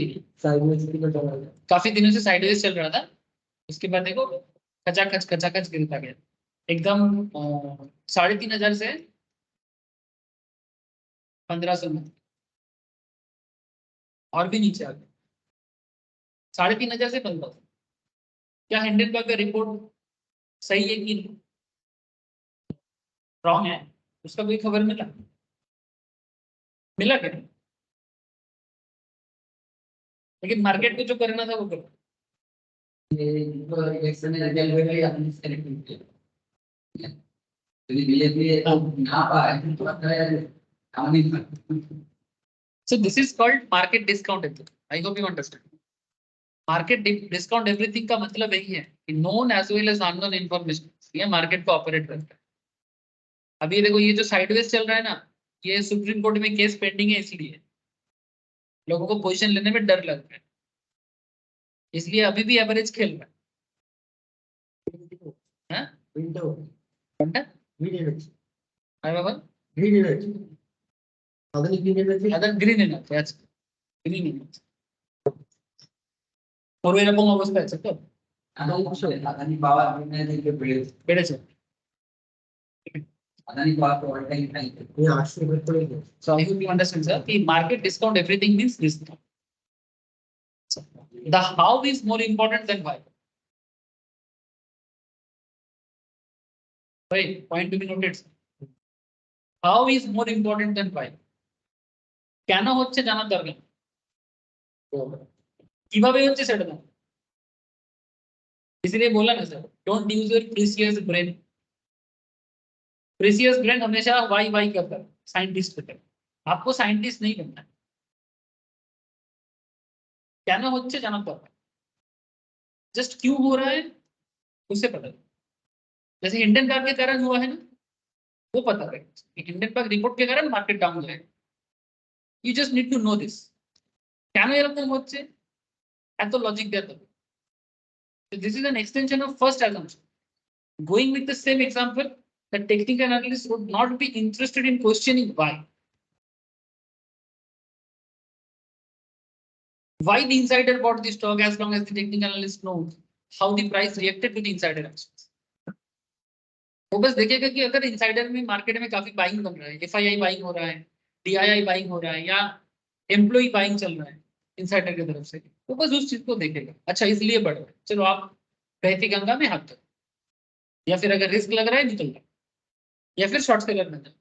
साइडवेज की चल रहा है। काफी दिनों से साइडवेज चल रहा था। उसके बाद देखो खचाखच गिरता गया एकदम 3,500 से 1,500 में और भी नीचे आ गया 3,500 से 15,000। क्या हिंडनबर्ग का रिपोर्ट सही है कि रॉन्ग है? उसका कोई खबर मिला क्या? लेकिन मार्केट को जो करना था वो करो। ये जो इलेक्शन में रिजल्ट हुए हैं अपनी सेलेक्ट किया तो ये ना पाए तो पता है काम नहीं था। So this is called market discount everything. I hope you understand. Market discount everything का मतलब यही है कि known as well as unknown information ये मार्केट को ऑपरेट करता है। अभी देखो ये जो साइडवेज चल रहा है ना, ये सुप्रीम कोर्ट में केस पेंडिंग है, इसलिए लोगों को पोजीशन लेने में डर लग रहा है, इसलिए अभी भी एवरेज खेल रहा है। हाँ? विंडो घंटा? ग्रीन अरे बाबा energy other green energy other green energy, अच्छा ग्रीन एनर्जी और ये रकम अवस्था है तो अदानी पावर ग्रीन एनर्जी के बेड़े से अदानी पावर को ऑल टाइम टाइम ये 800 रुपए पड़ेगा। So I hope you understand, sir. कि market discount everything means discount. The how is more important than why. Right, point to be noted. Sir. How is more important than why. কেন হচ্ছে জানার দরকার, কিভাবে হচ্ছে সেটা জানো। इसलिए बोला ना sir, don't use your precious brain. Precious brain हमेशा वाई वाई करता है, साइंटिस्ट होता है। आपको साइंटिस्ट नहीं बनना है, কেন হচ্ছে জানার দরকার, जस्ट क्यों हो रहा है उससे पता है। जैसे हिंडनबर्ग के कारण हुआ है ना, वो पता है कि हिंडनबर्ग रिपोर्ट के कारण मार्केट डाउन जाएगा। You just need to know this, কেন এরকম হচ্ছে এত লজিক দেওয়া দরকার। This is an extension of first assumption. Going with the same example, the technical analyst would not be interested in questioning why. Why the insider bought the stock as long as the technical analyst knows how the price reacted to the insider actions. वो बस देखेगा कि अगर insider में market में काफी buying बन रहा है, एफआईआई बाइंग हो रहा है, डीआईआई बाइंग हो रहा है या एम्प्लॉय बाइंग चल रहा है इंसाइडर की तरफ से, तो बस उस चीज को देखेगा। अच्छा इसलिए बढ़ रहा है, चलो आप बहती गंगा में हाथ दो, या फिर अगर रिस्क लग रहा है निकल जाए, या फिर शॉर्ट सेलर बन जाए।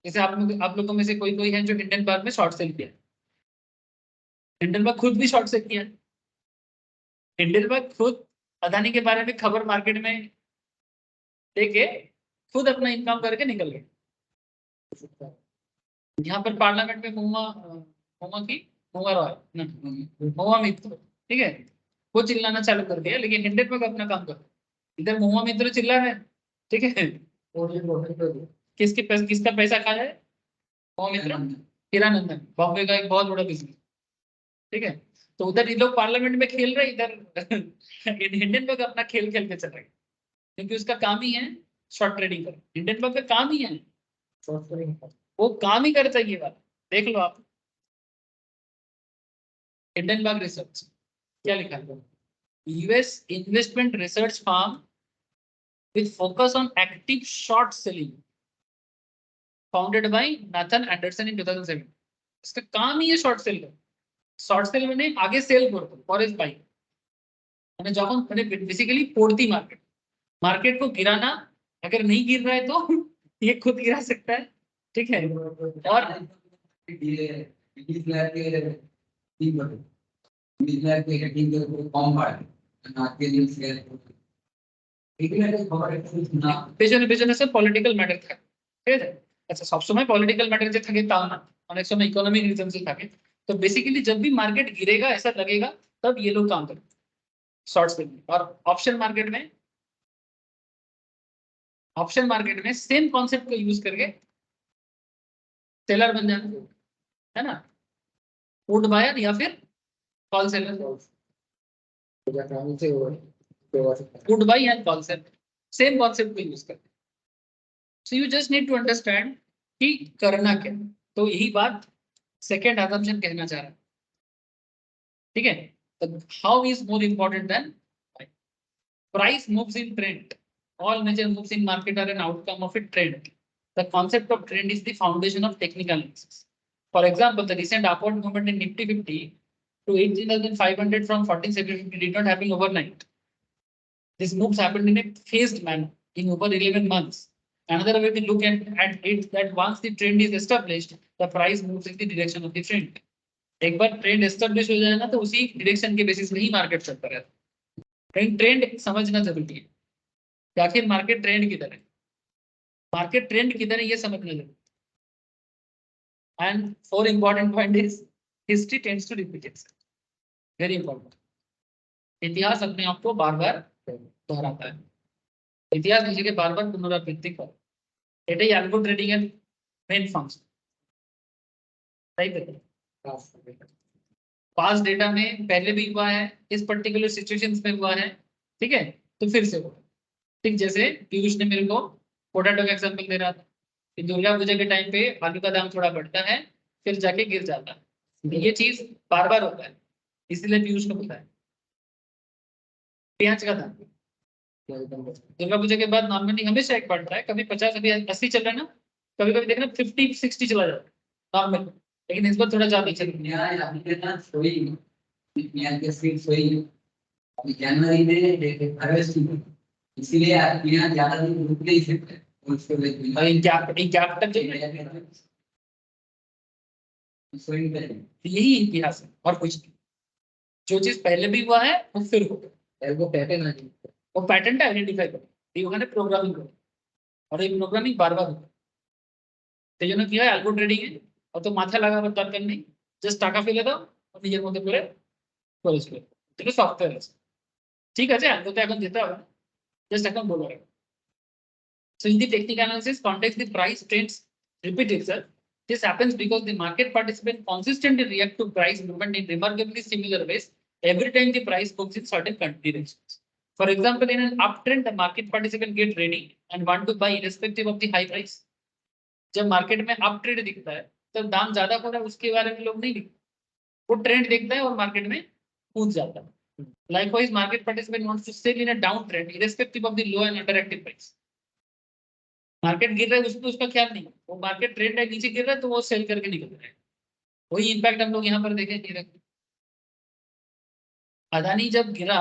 जैसे आप लोगों में से कोई है जो हिंडनबर्ग में शॉर्ट सेल किया, हिंडनबर्ग खुद भी शॉर्ट सेल किया। हिंडनबर्ग खुद अदानी के बारे में खबर मार्केट में देके खुद अपना इनकम करके निकल गए। यहाँ पर पार्लियामेंट में महुआ मित्र, ठीक है, वो चिल्लाना चालू कर दिया, लेकिन हिंडनबर्ग अपना काम कर, इधर महुआ मित्र चिल्ला रहे, ठीक है, किसका पैसा खाया है? महुआ मित्र हीरानंदन, बॉम्बे का एक बहुत बड़ा बिजनेस, ठीक है। तो उधर ये लोग पार्लियामेंट में खेल रहे, इधर हिंडनबर्ग अपना खेल खेल के चल रहे, क्योंकि उसका काम ही है शॉर्ट ट्रेडिंग कर। हिंडनबर्ग का काम ही है शॉर्ट ट्रेडिंग, वो काम ही करता है ये वाला। देख लो आप हिंडनबर्ग रिसर्च क्या लिखा है, US investment research firm with focus on active short selling, founded by Nathan Anderson in 2007. इसका काम ही है शॉर्ट सेल का। शॉर्ट सेल मैंने आगे सेल करते फॉरेस्ट बाई मैंने যখন মানে बेसिकली पड़ती मार्केट मार्केट को गिराना, अगर नहीं गिर रहा है तो ये खुद गिरा सकता है, ठीक है। और পেছনে পেছনে সব পলিটিক্যাল ম্যাটার থাকে, ঠিক আছে। আচ্ছা সবসময় পলিটিক্যাল ম্যাটার যে থাকে তাও না, অনেক সময় ইকোনমিক রিজন से থাকে। तो बेसिकली जब भी मार्केट गिरेगा ऐसा लगेगा तब ये लोग काम करते हैं शॉर्ट सेल में। और ऑप्शन मार्केट में सेम कॉन्सेप्ट को यूज करके सेलर बन जाना है ना, पुट बायर या फिर call seller, put buy and call seller, same concept को यूज करते हैं। So you just need to understand कि करना क्या। तो यही बात सेकेंड assumption कहना चाह रहा है, ठीक है। How is more important than price moves in trend, all major moves in market are an outcome of a trend. The concept of trend is the foundation of technical analysis. For example, the recent upward movement in Nifty 50 to 18,500 from 14,750 did not happen overnight. These moves happened in a phased manner in over 11 months. Another way to look at it that once the trend is established, the price moves in the direction of the trend. एक बार trend establish हो जाए ना तो उसी direction के basis में ही market चलता रहता है। ट्रेंड समझना जरूरी है कि आखिर मार्केट ट्रेंड किधर है, मार्केट ट्रेंड किधर है ये समझना जरूरी है। And four important point is history tends to repeat itself, very important. इतिहास अपने आप को बार बार दोहराता है, इतिहास किसी के बार बार पुनरावृत्ति कर, এটা অ্যালগো ট্রেডিং এর মেইন ফাংশন, তাই তো। पास डेटा में पहले भी हुआ है, इस पर्टिकुलर सिचुएशंस में हुआ है, ठीक है, तो फिर से हुआ। ठीक जैसे पीयूष ने मेरे को पोटैटो का एग्जांपल दे रहा था कि दुर्गा पूजा के टाइम पे आलू का दाम थोड़ा बढ़ता है फिर जाके गिर जाता है, ये चीज बार बार होता है, इसलिए पीयूष को पता है। प्याज का दाम दुर्गा पूजा के बाद नॉर्मली हमेशा एक बढ़ता है, कभी 50 कभी 80 चल रहा है ना, कभी कभी देखना 50-60 चला जाता है नॉर्मल, लेकिन इस बार थोड़ा ज्यादा चल रहा है। इसीलिए यहाँ ज्यादा दिन रुक नहीं सकते, गैप तक यही इतिहास है और कुछ नहीं। जो चीज पहले भी हुआ है वो फिर होगा, वो पैटर्न आइडेंटिफाई करो, ওখানে প্রোগ্রামিং করো और এই প্রোগ্রামিং বারবার হবে। সেই জন্য কি হয় অ্যালগো ট্রেডিং এ অত মাথা লাগাবার দরকার নেই, জাস্ট টাকা ফেলে দাও আর নিজের মধ্যে করে চলে এটা সফটওয়্যার আছে, ঠিক আছে। অ্যালগোতে এখন যেতে হবে, just এখন বলো। So in the technical analysis context, the price trends repeat itself. This happens because the market participant consistently react to price movement in remarkably similar ways every time the price moves in certain directions. For example, in an uptrend, the market participant get ready and want to buy irrespective of the high price. जब market में up trend दिखता है तब दाम ज्यादा हो रहा है उसके बारे में लोग नहीं दिखते, वो ट्रेंड देखता है और मार्केट में कूद जाता है। Likewise, market participant wants to sell in a downtrend irrespective of the low and underactive price. Market गिर रहा है उसको उसका ख्याल नहीं, वो मार्केट ट्रेंड है नीचे गिर रहा है तो वो सेल करके निकल रहा है। वही इंपैक्ट हम लोग यहाँ पर देखें, अदानी जब गिरा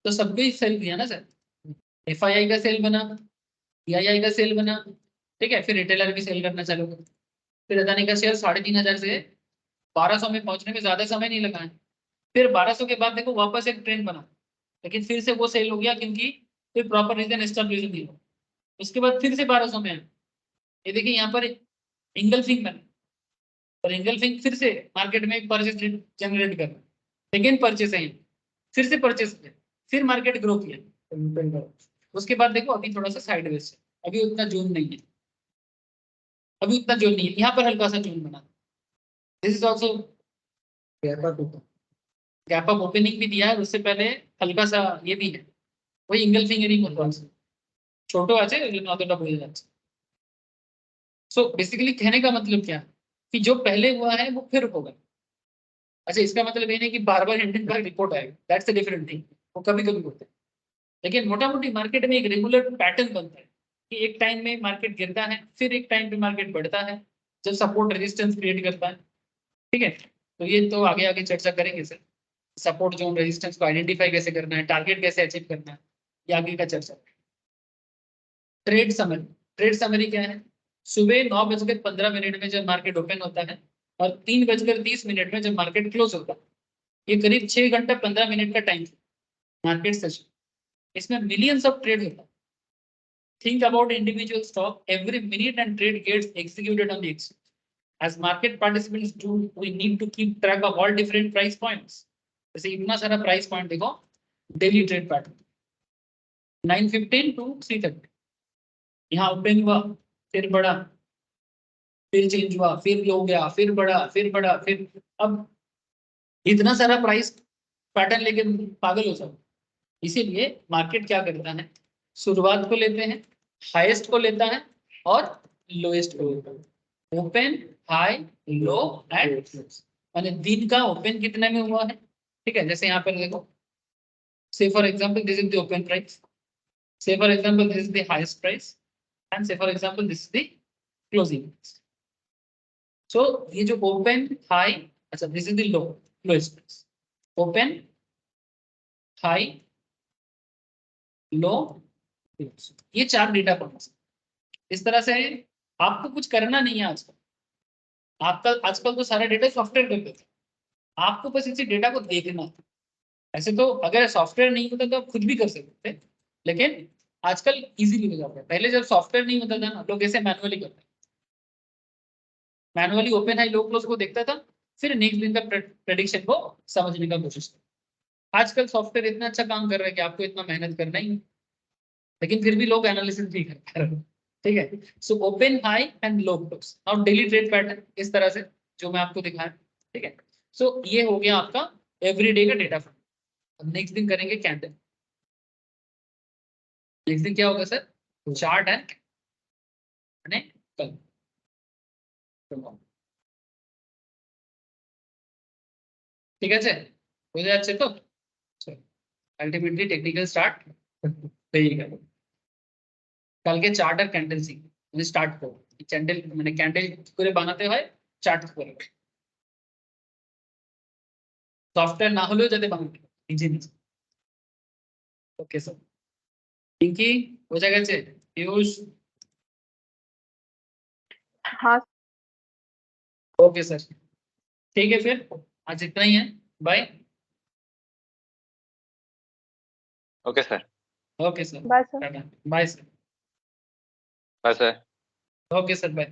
तो सबको सेल किया ना सर, FII का सेल बना, PII का सेल बना, ठीक है, फिर रिटेलर भी सेल करना चालू कर, फिर अदानी का शेयर 3,500 से 1200 में पहुंचने में ज्यादा समय नहीं लगा है। फिर 1200 के बाद देखो वापस एक ट्रेंड बना, लेकिन फिर से वो सेल हो गया क्योंकि कोई प्रॉपर रीजन एस्टैब्लिश नहीं हुआ। उसके बाद फिर से 1200 में है, ये देखिए यहाँ पर इंगल्फिंग बना और इंगल्फिंग फिर से मार्केट में एक परचेस जनरेट कर, सेकेंड परचेस है, फिर से परचेस किया, फिर मार्केट ग्रो किया। उसके बाद देखो अभी थोड़ा सा साइडवेज है, अभी उतना जोन नहीं है, अभी उतना जोन नहीं है, यहाँ पर हल्का सा जोन बना। This is also gap up opening भी दिया है, उससे पहले हल्का सा ये भी है, वही इंगल्फिंग एरिंग होता है, ছোট আছে लेकिन অতটা বোঝা যাচ্ছে। सो बेसिकली कहने का मतलब क्या कि जो पहले हुआ है वो फिर होगा। अच्छा इसका मतलब ये नहीं कि बार बार हिंडनबर्ग रिपोर्ट आएगा, दैट्स अ डिफरेंट थिंग, वो कभी कभी होते हैं, लेकिन मोटा मोटी मार्केट में एक रेगुलर पैटर्न बनता है कि एक टाइम में मार्केट गिरता है, फिर एक टाइम पे मार्केट बढ़ता है, जब सपोर्ट रेजिस्टेंस क्रिएट करता है। ठीक है, तो ये तो आगे आगे चर्चा करेंगे सर, सपोर्ट जोन रेजिस्टेंस को आइडेंटिफाई कैसे करना है, टारगेट कैसे अचीव करना है, ये आगे का चर्चा। ट्रेड समरी, ट्रेड समरी क्या है? सुबह 9:15 में जब मार्केट ओपन होता है और 3:30 में जब मार्केट क्लोज होता है, ये करीब 6 घंटा 15 मिनट का टाइम मार्केट सेशन, इसमें मिलियंस ऑफ ट्रेड होता है। Think about individual stock. Every minute and trade gets executed on the exchange. As market participants do, we need to keep track of all different price points. जैसे इतना सारा price point देखो, daily trade pattern 9:15 to 3:30, यहाँ open हुआ, फिर बढ़ा, फिर change हुआ, फिर लो गया, फिर बढ़ा, फिर बढ़ा, फिर अब इतना सारा प्राइस पैटर्न लेके पागल हो जाओ। इसीलिए मार्केट क्या करता है, शुरुआत को लेते हैं, हाईएस्ट को लेता है और लोएस्ट को लेता है। ओपन, हाई, लो एंड माने दिन का ओपन कितने में हुआ है। ठीक है, जैसे यहाँ पर देखो, say for example this is the open price, say for example this is the highest price and say for example this is the closing price. So ये जो ओपन, हाई, अच्छा this is the lowest price, open, high, low, ये 4 data points. इस तरह से आपको कुछ करना नहीं है आजकल, आजकल तो सारा डेटा सॉफ्टवेयर कर देते हैं, आपको बस इसी डेटा को देखना है। ऐसे तो अगर सॉफ्टवेयर नहीं होता तो आप खुद भी कर सकते थे, लेकिन आजकल इजीली हो जाता है। पहले जब सॉफ्टवेयर नहीं होता था ना, लोग ऐसे मैनुअली करते, मैनुअली ओपन हाई लो क्लोज को देखता था, फिर नेक्स्ट दिन का प्रेडिक्शन को समझने का कोशिश करता। आजकल सॉफ्टवेयर इतना अच्छा काम कर रहा है कि आपको इतना मेहनत करना ही नहीं, लेकिन फिर भी लोग एनालिसिस भी करते हैं। ठीक है, so open, high and low close, now daily trade pattern इस तरह से जो मैं आपको दिखाया। ठीक है, सो ये हो गया आपका एवरीडे का डेटा फ्लो। नेक्स्ट दिन करेंगे कैंडल। नेक्स्ट दिन क्या होगा सर, चार्ट एंड कल। ठीक है सर, हो जाए अच्छे तो अल्टीमेटली टेक्निकल स्टार्ट करिएगा। कल के चार्ट और कैंडल सी स्टार्ट करो, कैंडल मैंने कैंडल पूरे बनाते हुए चार्ट করে সফটওয়্যার না হলেও যাতে বানাতে ইজি নিজ। ওকে স্যার, পিঙ্কি বোঝা গেছে? পিয়ুষ? हाँ ओके सर, ठीक है, फिर आज इतना ही है, bye. Okay sir. Okay sir, bye sir. Bye sir. Bye sir. Okay sir, bye.